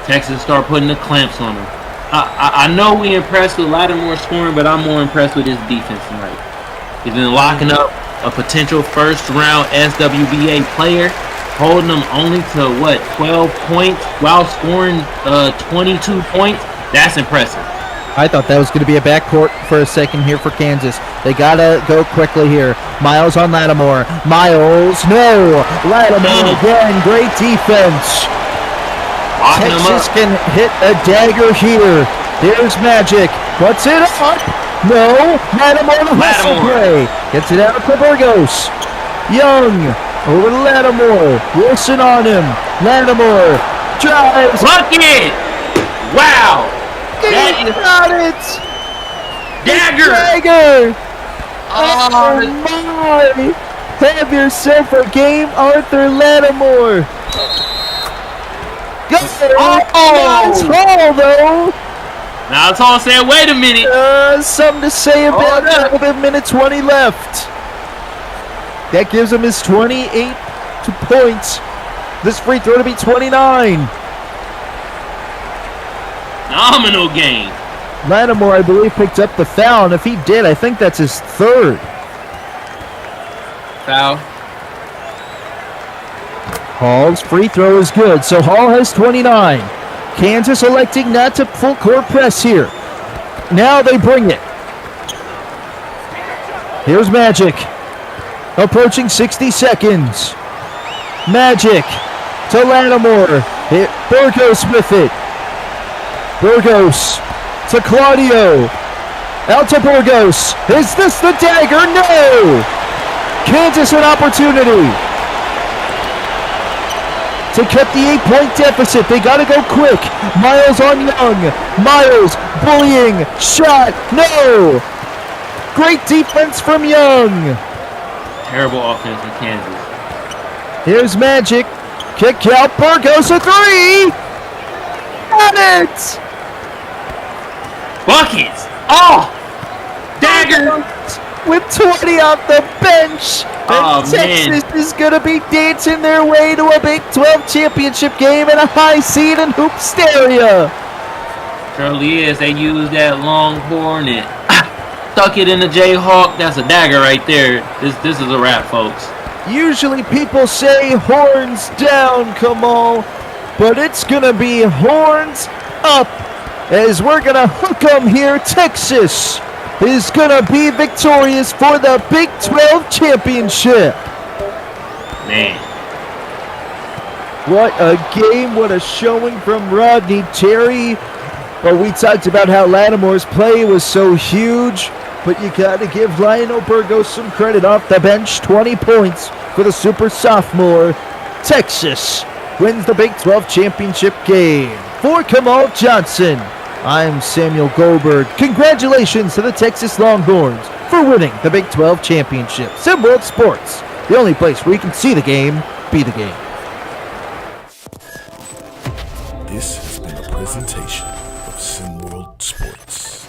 Texas started putting the clamps on him. I know we impressed with Lattimore scoring, but I'm more impressed with his defense tonight. He's been locking up a potential first-round SWBA player, holding them only to, 12 points while scoring 22 points? That's impressive. I thought that was going to be a backcourt for a second here for Kansas. They got to go quickly here. Miles on Lattimore. Miles, no! Lattimore again, great defense. Texas can hit a dagger here. There's Magic. What's it up? No. Lattimore the hustle play. Gets it out to Burgos. Young over to Lattimore. Wilson on him. Lattimore drives. Bucket! Wow! That is got it. Dagger! Dagger! Oh my! Have yourself a game, Arthur Lattimore. Go! Nuz Hall, though. Nuz Hall said, wait a minute. Something to say about that with a minute 20 left. That gives him his 28 points. This free throw to be 29. Phenomenal game. Lattimore, I believe, picked up the foul, and if he did, I think that's his third. Foul. Hall's free throw is good, so Hall has 29. Kansas electing not to full court press here. Now they bring it. Here's Magic. Approaching 60 seconds. Magic to Lattimore. Burgos with it. Burgos to Claudio. Out to Burgos. Is this the dagger? No! Kansas an opportunity to cut the 8-point deficit. They got to go quick. Miles on Young. Miles bullying. Shot. No! Great defense from Young. Terrible offense in Kansas. Here's Magic. Kick out. Burgos a three. Got it. Buckets. Oh! Dagger. With 20 off the bench. Oh, and Texas is going to be dancing their way to a Big 12 championship game and a high seed in Hoopsteria. Surely is. They used that long horn and stuck it in the Jayhawk. That's a dagger right there. This is a wrap, folks. Usually people say horns down, Kamal, but it's going to be horns up as we're going to hook them here. Texas is going to be victorious for the Big 12 championship. Man. What a game, what a showing from Rodney Terry. Well, we talked about how Lattimore's play was so huge, but you got to give Lionel Burgos some credit off the bench. 20 points for the super sophomore. Texas wins the Big 12 championship game. For Kamal Johnson, I'm Samuel Goldberg. Congratulations to the Texas Longhorns for winning the Big 12 championship. SimWorld Sports, the only place where you can see the game, be the game. This has been a presentation of SimWorld Sports.